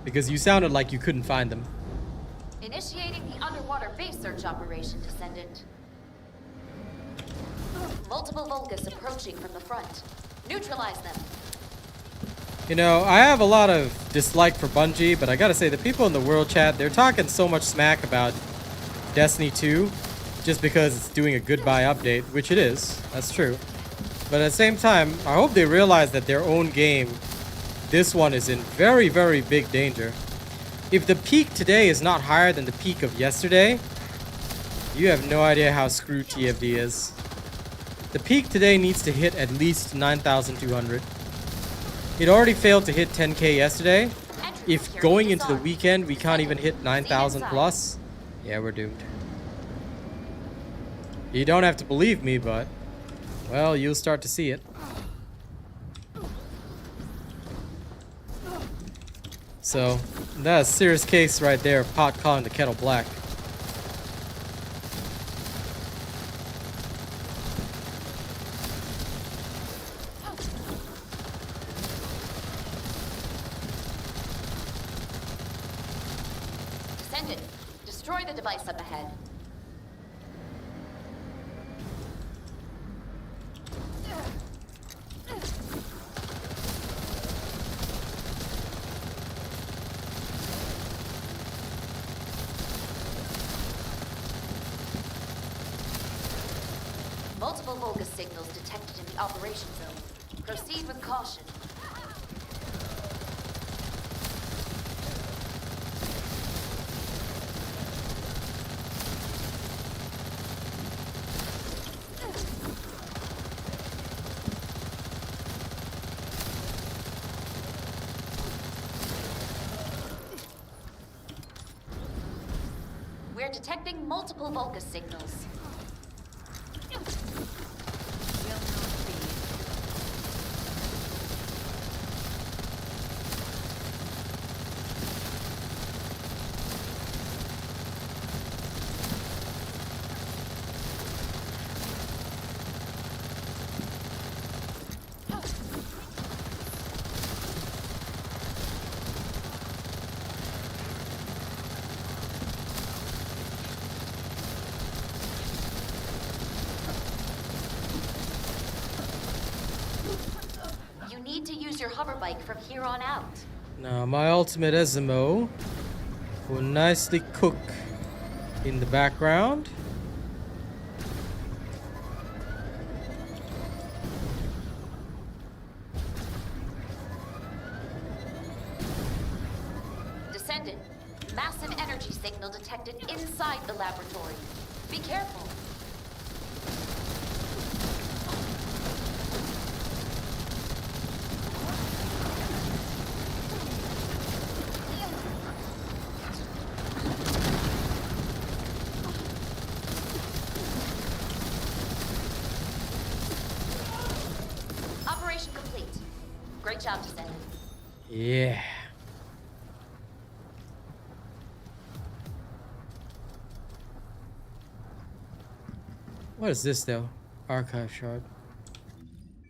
Because you sounded like you couldn't find them. Initiating the underwater base search operation, Descendant. Multiple Vulgus approaching from the front. Neutralize them. You know, I have a lot of dislike for Bungie, but I gotta say, the people in the world chat, they're talking so much smack about Destiny 2 just because it's doing a goodbye update, which it is. That's true. But at the same time, I hope they realize that their own game, this one, is in very, very big danger. If the peak today is not higher than the peak of yesterday, you have no idea how screwed TFD is. The peak today needs to hit at least 9,200. It already failed to hit 10k yesterday. If going into the weekend we can't even hit 9,000 plus, yeah, we're doomed. You don't have to believe me, but, well, you'll start to see it. So, that's a serious case right there of pot calling the kettle black. Descendant, destroy the device up ahead. Multiple Vulgus signals detected in the operation zone. Proceed with caution. We're detecting multiple Vulgus signals. Need to use your hover bike from here on out. Now, my ultimate Ezimo will nicely cook in the background. Descendant, massive energy signal detected inside the laboratory. Be careful. Operation complete. Great job, Descendant. Yeah. What is this though? Archive shard.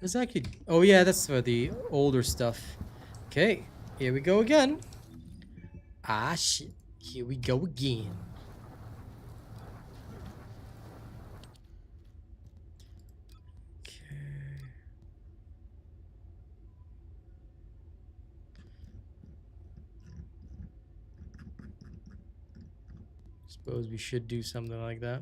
It's actually. Oh yeah, that's for the older stuff. Okay, here we go again. Ah shit. Here we go again. Suppose we should do something like that.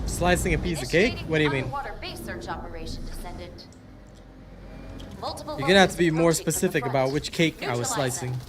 Slicing a piece of cake? What do you mean? Underwater base search operation, Descendant. Multiple You're gonna have to be Vulgus more approaching from the specific front. about which cake I was Neutralize slicing. them.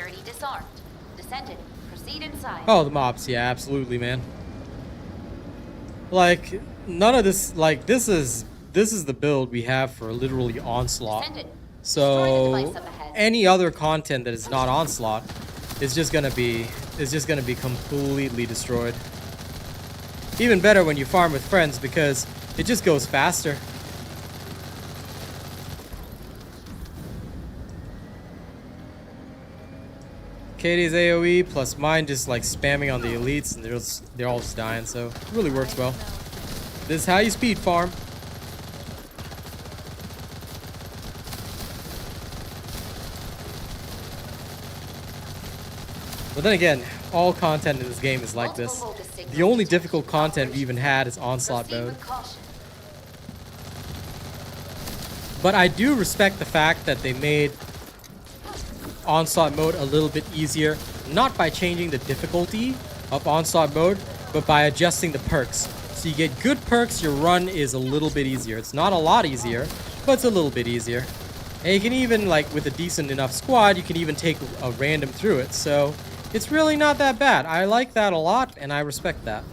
Security disarmed. Descendant, proceed inside. Oh, the mobs. Yeah, absolutely, man. Like, none of this, like, this is the build we have for literally Onslaught. Descendant, destroy the device So up ahead. any other content that is not Onslaught is just gonna be completely destroyed. Even better when you farm with friends because it just goes faster. Katie's AoE plus mine just like spamming on the elites and they're all just dying, so it really works well. This is how you speed farm. But then again, all content in this game is like this. The only difficult content we even had is Onslaught Proceed Mode. with caution. But I do respect the fact that they made Onslaught Mode a little bit easier, not by changing the difficulty of Onslaught Mode, but by adjusting the perks. So you get good perks, your run is a little bit easier. It's not a lot easier, but it's a little bit easier. And you can even, like, with a decent enough squad, you can even take a random through it. So it's really not that bad. I like that a lot, and I respect that.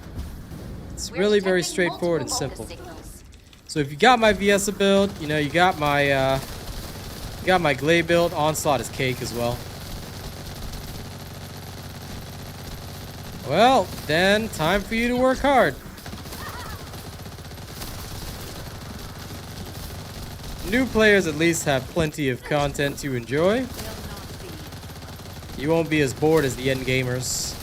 It's We're really very detecting straightforward and multiple simple. Volga signals. So if you got my Viessa build, you know, you got my Gley build, Onslaught is cake as well. Well, then time for you to work hard. New players at least have plenty of content to enjoy. You won't be as bored as the endgamers.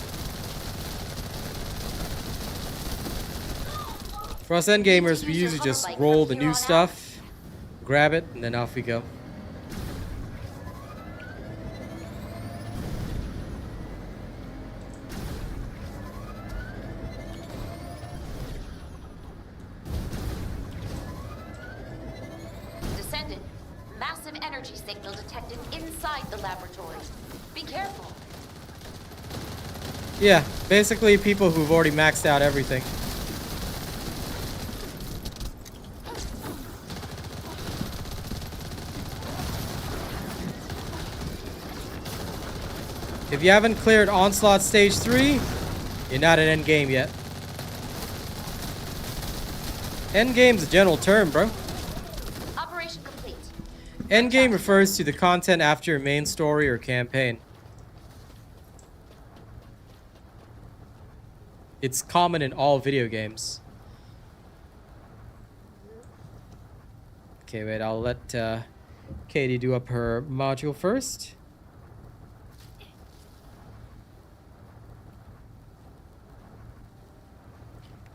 For us endgamers, we usually just roll the new stuff, grab it, and then off we go. Descendant, massive energy signal detected inside the laboratory. Be careful. Yeah, basically people who've already maxed out everything. If you haven't cleared Onslaught Stage 3, you're not at endgame yet. Endgame's a general term, bro. Operation complete. Endgame refers to the content after your main story or campaign. It's common in all video games. Okay, wait, I'll let Katie do up her module first.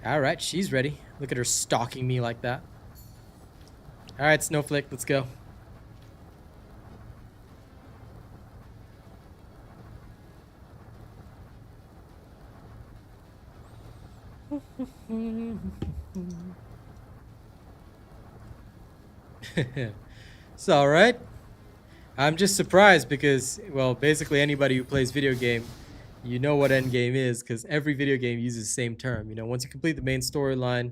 Alright, she's ready. Look at her stalking me like that. Alright, Snowflake, let's go. It's alright. I'm just surprised because, well, basically anybody who plays video game, you know what endgame is, because every video game uses the same term. You know, once you complete the main storyline,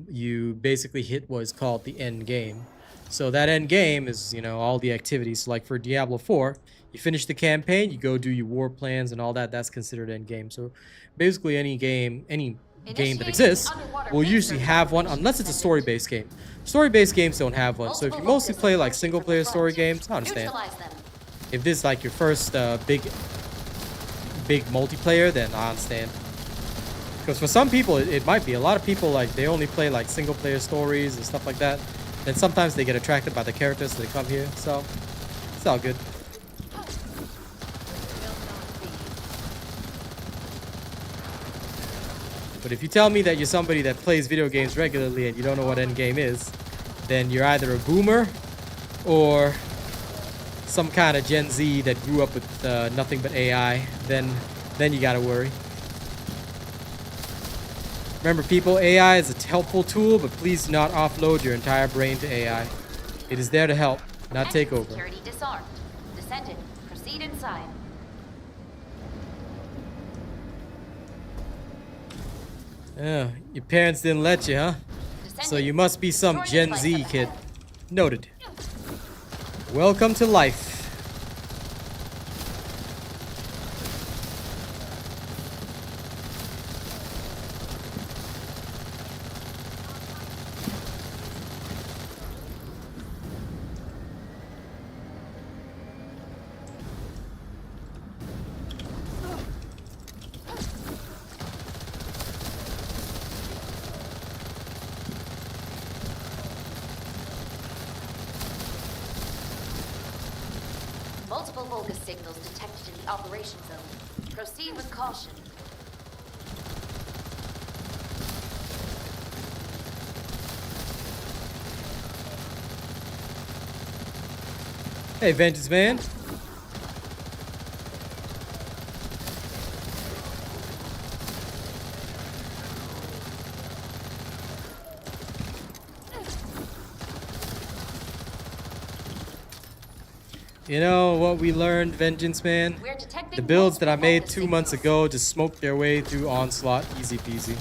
you basically hit what is called the end game. So that end game is, you know, all the activities. Like for Diablo 4, you finish the campaign, you go do your war plans and all that. That's considered end game. So basically any game that exists will usually have one, unless it's a story-based game. Story-based games don't have one. So if you mostly play like single-player story games, I understand. Neutralize them. If this is like your first big multiplayer, then I understand. Because for some people, it might be. A lot of people, like, they only play like single-player stories and stuff like that. And sometimes they get attracted by the characters, so they come here. So it's all good. But if you tell me that you're somebody that plays video games regularly and you don't know what endgame is, then you're either a boomer or some kind of Gen Z that grew up with nothing but AI. Then you gotta worry. Remember, people, AI is a helpful tool, but please do not offload your entire brain to AI. It is there to help, not take over. Security disarmed. Descendant, proceed inside. Yeah, your parents didn't let you, huh? So you must be some Gen Z kid. Noted. Welcome to life. Multiple Volga signals detected in the operation zone. Proceed with caution. Hey, Vengeance Man. You know what we learned, Vengeance Man? We're detecting The builds that I multiple made Volga 2 months signals. ago just smoked their way through Onslaught, easy peasy.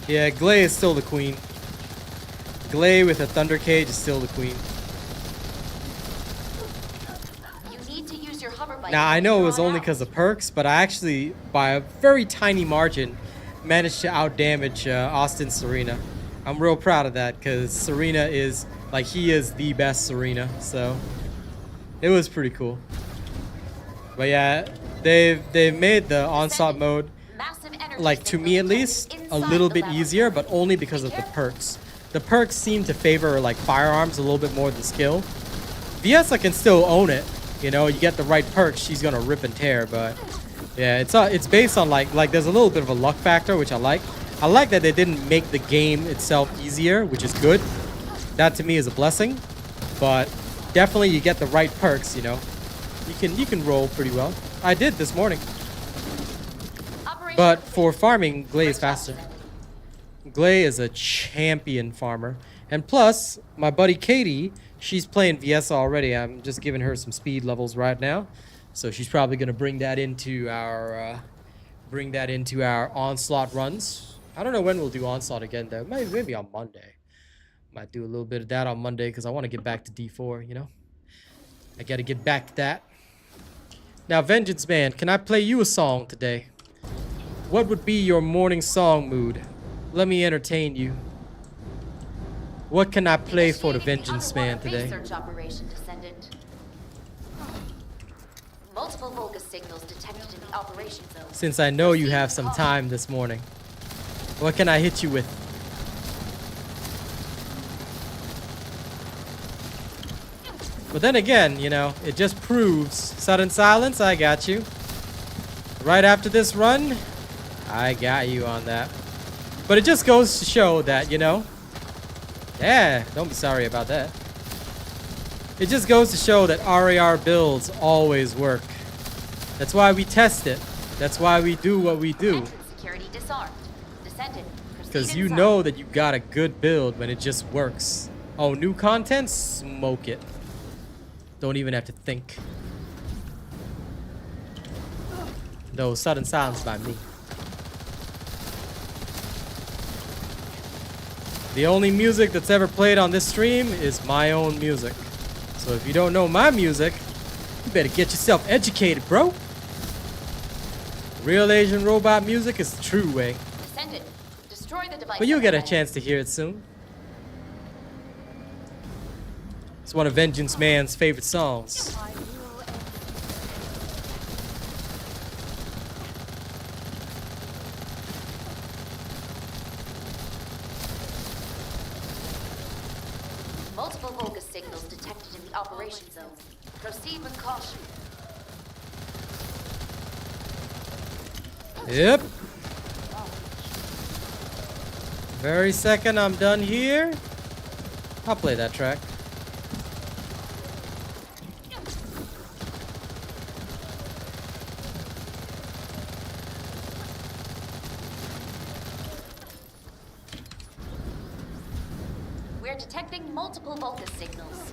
Yeah, Gley is still the queen. Gley with a Thunder Cage is still the queen. You need to use your hover bike. Now, I know it was Drawn only out. because of perks, but I actually, by a very tiny margin, managed to outdamage Austin Serena. I'm real proud of that because Serena is, like, he is the best Serena, so it was pretty cool. But yeah, they've made the Onslaught mode, Massive energy like, to signals me at detected least, a inside little the bit easier, laboratory. but only because Be of the careful. perks. The perks seem to favor, like, firearms a little bit more than skill. Viessa can still own it. You know, you get the right perks, she's gonna rip and tear, but yeah, it's based on, like there's a little bit of a luck factor, which I like. I like that they didn't make the game itself easier, which is good. That to me is a blessing, but definitely you get the right perks, you know. You can roll pretty well. I did this morning. Operation But complete. for farming, Gley is First faster. Descendant. Gley is a champion farmer. And plus, my buddy Katie, she's playing Viessa already. I'm just giving her some speed levels right now. So she's probably going to bring that into our Onslaught runs. I don't know when we'll do Onslaught again, though. Maybe on Monday. Might do a little bit of that on Monday because I want to get back to D4, you know? I got to get back to that. Now, Vengeance Man, can I play you a song today? What would be your morning song mood? Let me entertain you. What can I play for the Initiating Vengeance Man underwater today? Research operation, Descendant. Multiple Volga signals detected in the operation zone. Since I know you have some time this morning, what can I hit you with? But then again, you know, it just proves sudden silence. I got you. Right after this run, I got you on that. But it just goes to show that, you know, yeah, don't be sorry about that. It just goes to show that RAR builds always work. That's why we test it. That's why we do what we do. Entrance security disarmed. Descendant. Proceed Because you inside. know that you got a good build when it just works. Oh, new content? Smoke it. Don't even have to think. No, sudden silence by me. The only music that's ever played on this stream is my own music. So if you don't know my music, you better get yourself educated, bro. Real Asian robot music is the true way. Descendant. Destroy the device. But you'll get a overhead. chance to hear it soon. It's one of Vengeance Man's favorite songs. I will end Multiple Volga signals detected in the operation zone. Proceed with caution. Yep. Very second I'm done here, I'll play that track. We're detecting multiple Volga signals.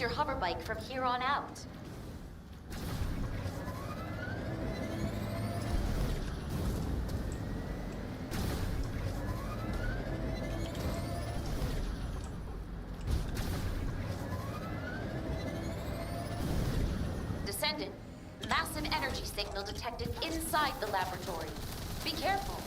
your hover bike from here on out. Descendant, massive energy signal detected inside the laboratory. Be careful.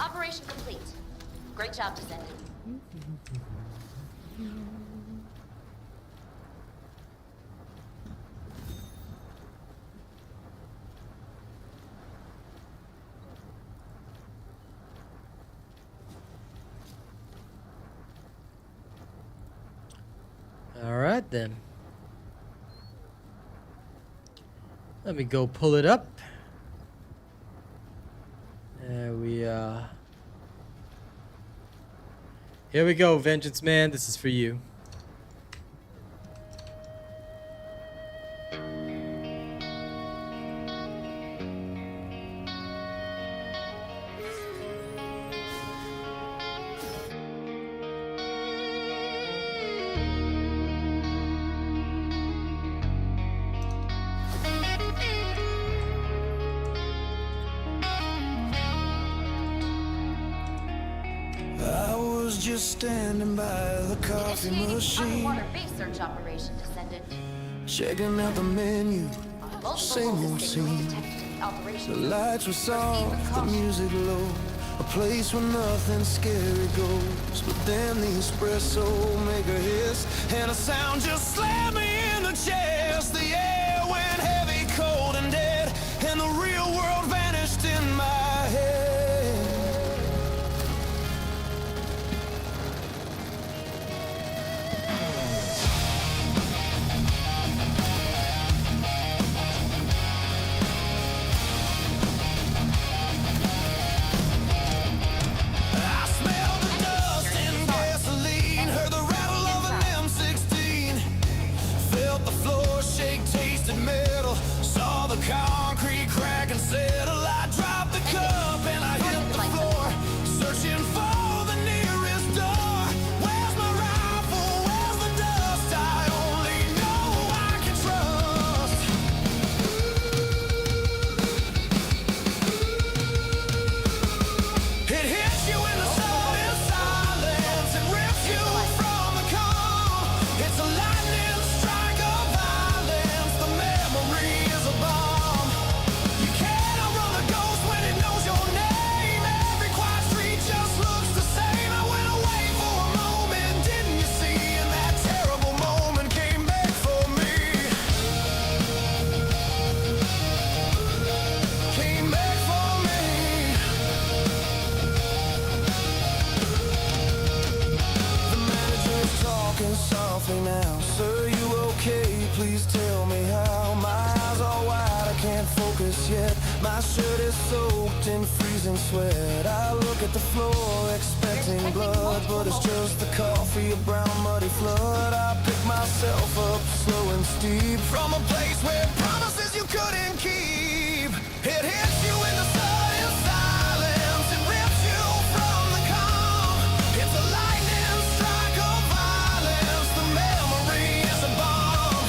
Operation complete. Great job, Descendant. All right then. Let me go pull it up. There we Here we go, Vengeance Man. This is for you. I was just standing by the coffee Initiating the machine, underwater base search operation, Descendant. checking out the menu. Multiple Same Vulcan old signals scene. detected in the operation The zone. lights were Proceed with soft, the caution. music low, a place where nothing scary goes. But then the espresso make a hiss, and a sound just slammed me in the chest. The air went heavy, cold and dead, and the real world vanished in my head. I smelled the dust and gasoline, heard the rattle of an M16, felt the floor shake, tasted metal, saw the concrete crack and settle. I dropped the cup and I hit the floor, searching for the nearest door. Where's my rifle? Where's the dust? I only know I can trust. It hits you in the sudden silence and rips you from the calm. It's a lightning strike of violence. The memory is a bomb. You can't outrun the ghost when it knows your name. Every quiet street just looks the same. I went away for a moment, didn't you see? And that terrible moment came back for me. Came back for me. The manager's talking softly now. Sir, you okay? Please tell me how. My eyes are wide, I can't focus yet. My shirt is soaked in freezing sweat. I look at the floor expecting blood, but it's just the coffee, a brown muddy flood. I pick myself up slow and steep from a place where promises you couldn't keep. It hits you in the sudden silence and rips you from the calm. It's a lightning strike of violence. The memory is a bomb.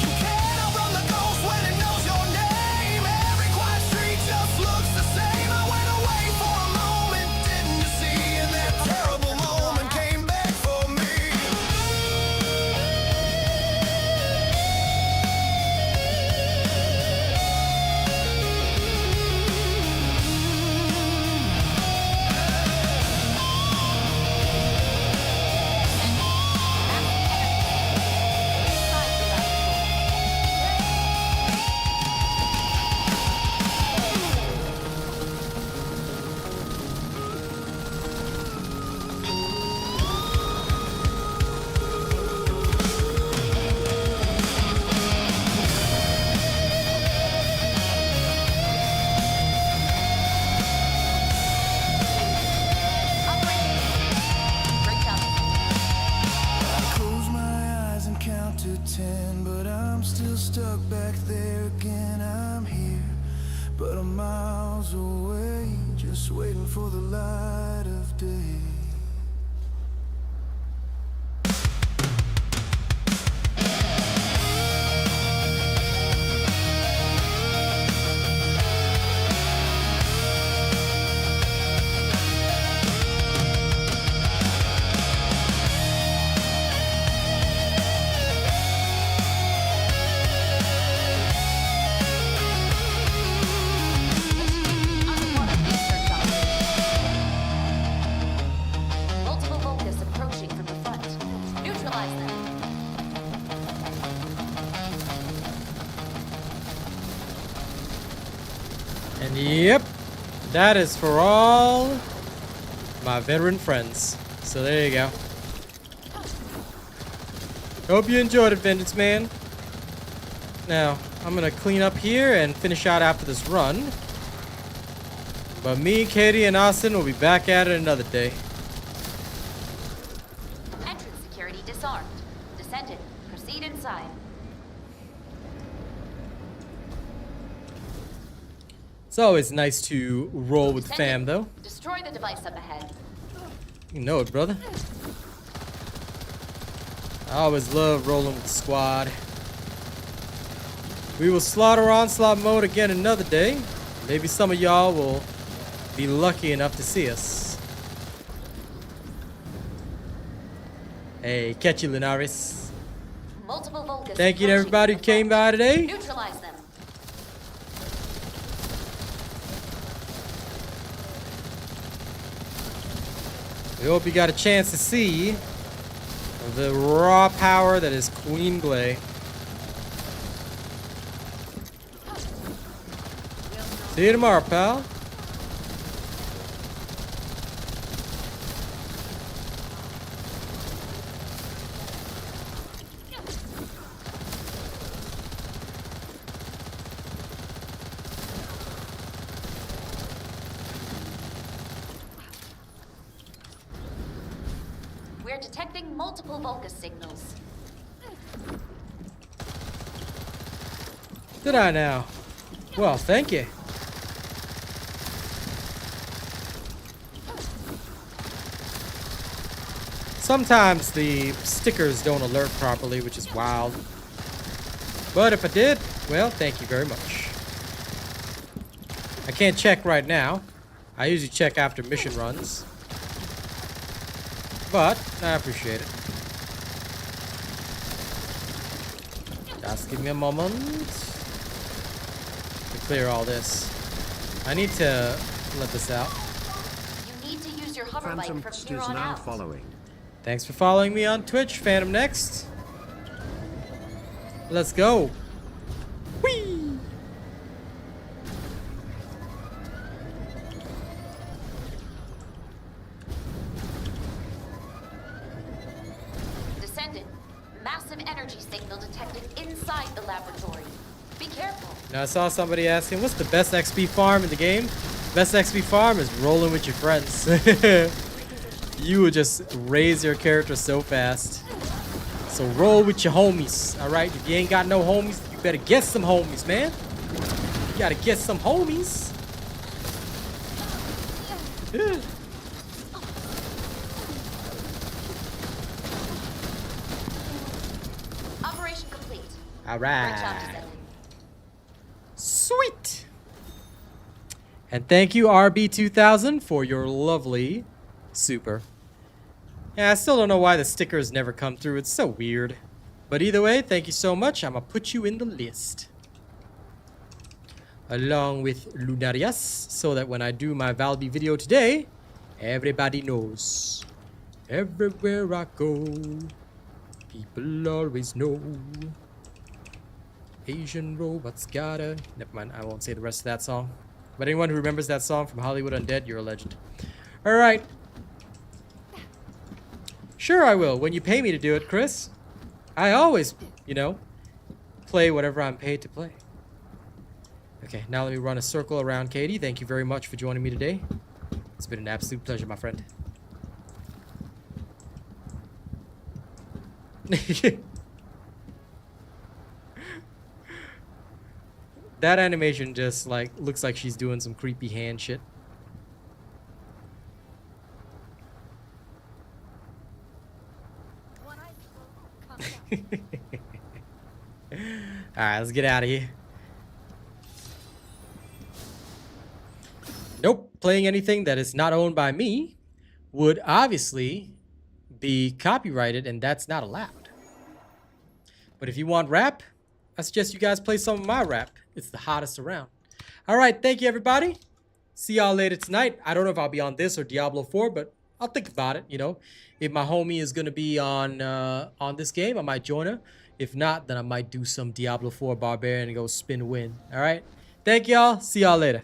You can't outrun the ghost when it knows your name. Every quiet street just looks the same. I went away for a moment, didn't you see? And that terrible moment came back for me. waiting for the light of day. Underwater base search operation. Multiple Vulgus approaching from the front. Neutralize them. And yep, that is for all my veteran friends. So there you go. Hope you enjoyed it, Vengeance Man. Now, I'm gonna clean up here and finish out after this run. But me, Katie, and Austin will be back at it another day. Entrance security disarmed. Descendant, proceed inside. It's always nice to roll with fam, though. Destroy the device up ahead. You know it, brother. I always love rolling with the squad. We will slaughter Onslaught Mode again another day. Maybe some of y'all will be lucky enough to see us. Hey, catch you, Linares. Multiple Vulgus. Thank you to everybody who came by today. Neutralize them. We hope you got a chance to see the raw power that is Queen Gley. See you tomorrow, pal. We're detecting multiple Vulgus signals. Did I now? Well, thank you. Sometimes the stickers don't alert properly, which is wild. But if I did, well, thank you very much. I can't check right now. I usually check after mission runs. But I appreciate it. Just give me a moment to clear all this. I need to let this out. You need to use your hover bike Phantom from Text here is on now out. following. Thanks for following me on Twitch, Phantom Next. Let's go. Whee! Descendant, massive energy signal detected inside the laboratory. Be careful. Now I saw somebody asking, what's the best XP farm in the game? Best XP farm is rolling with your friends. You will just raise your character so fast. So roll with your homies, alright? If you ain't got no homies, you better get some homies, man. You gotta get some homies. Yeah. Operation complete. Great job, Alright. Descendant. Sweet. And thank you, RB2000, for your lovely super. Yeah, I still don't know why the stickers never come through. It's so weird. But either way, thank you so much. I'm gonna put you in the list. Along with Lunarias, so that when I do my Valby video today, everybody knows. Everywhere I go, people always know. Asian robots gotta... Never mind, I won't say the rest of that song. But anyone who remembers that song from Hollywood Undead, you're a legend. Alright. Sure I will, when you pay me to do it, Chris. I always, you know, play whatever I'm paid to play. Okay, now let me run a circle around Katie. Thank you very much for joining me today. It's been an absolute pleasure, my friend. That animation just like looks like she's doing some creepy hand shit. Alright, let's get out of here. Nope. Playing anything that is not owned by me would obviously be copyrighted, and that's not allowed. But if you want rap, I suggest you guys play some of my rap. It's the hottest around. Alright, thank you everybody. See y'all later tonight. I don't know if I'll be on this or Diablo 4, but I'll think about it, you know. If my homie is gonna be on this game, I might join her. If not, then I might do some Diablo 4 Barbarian and go spin win. Alright? Thank y'all. See y'all later.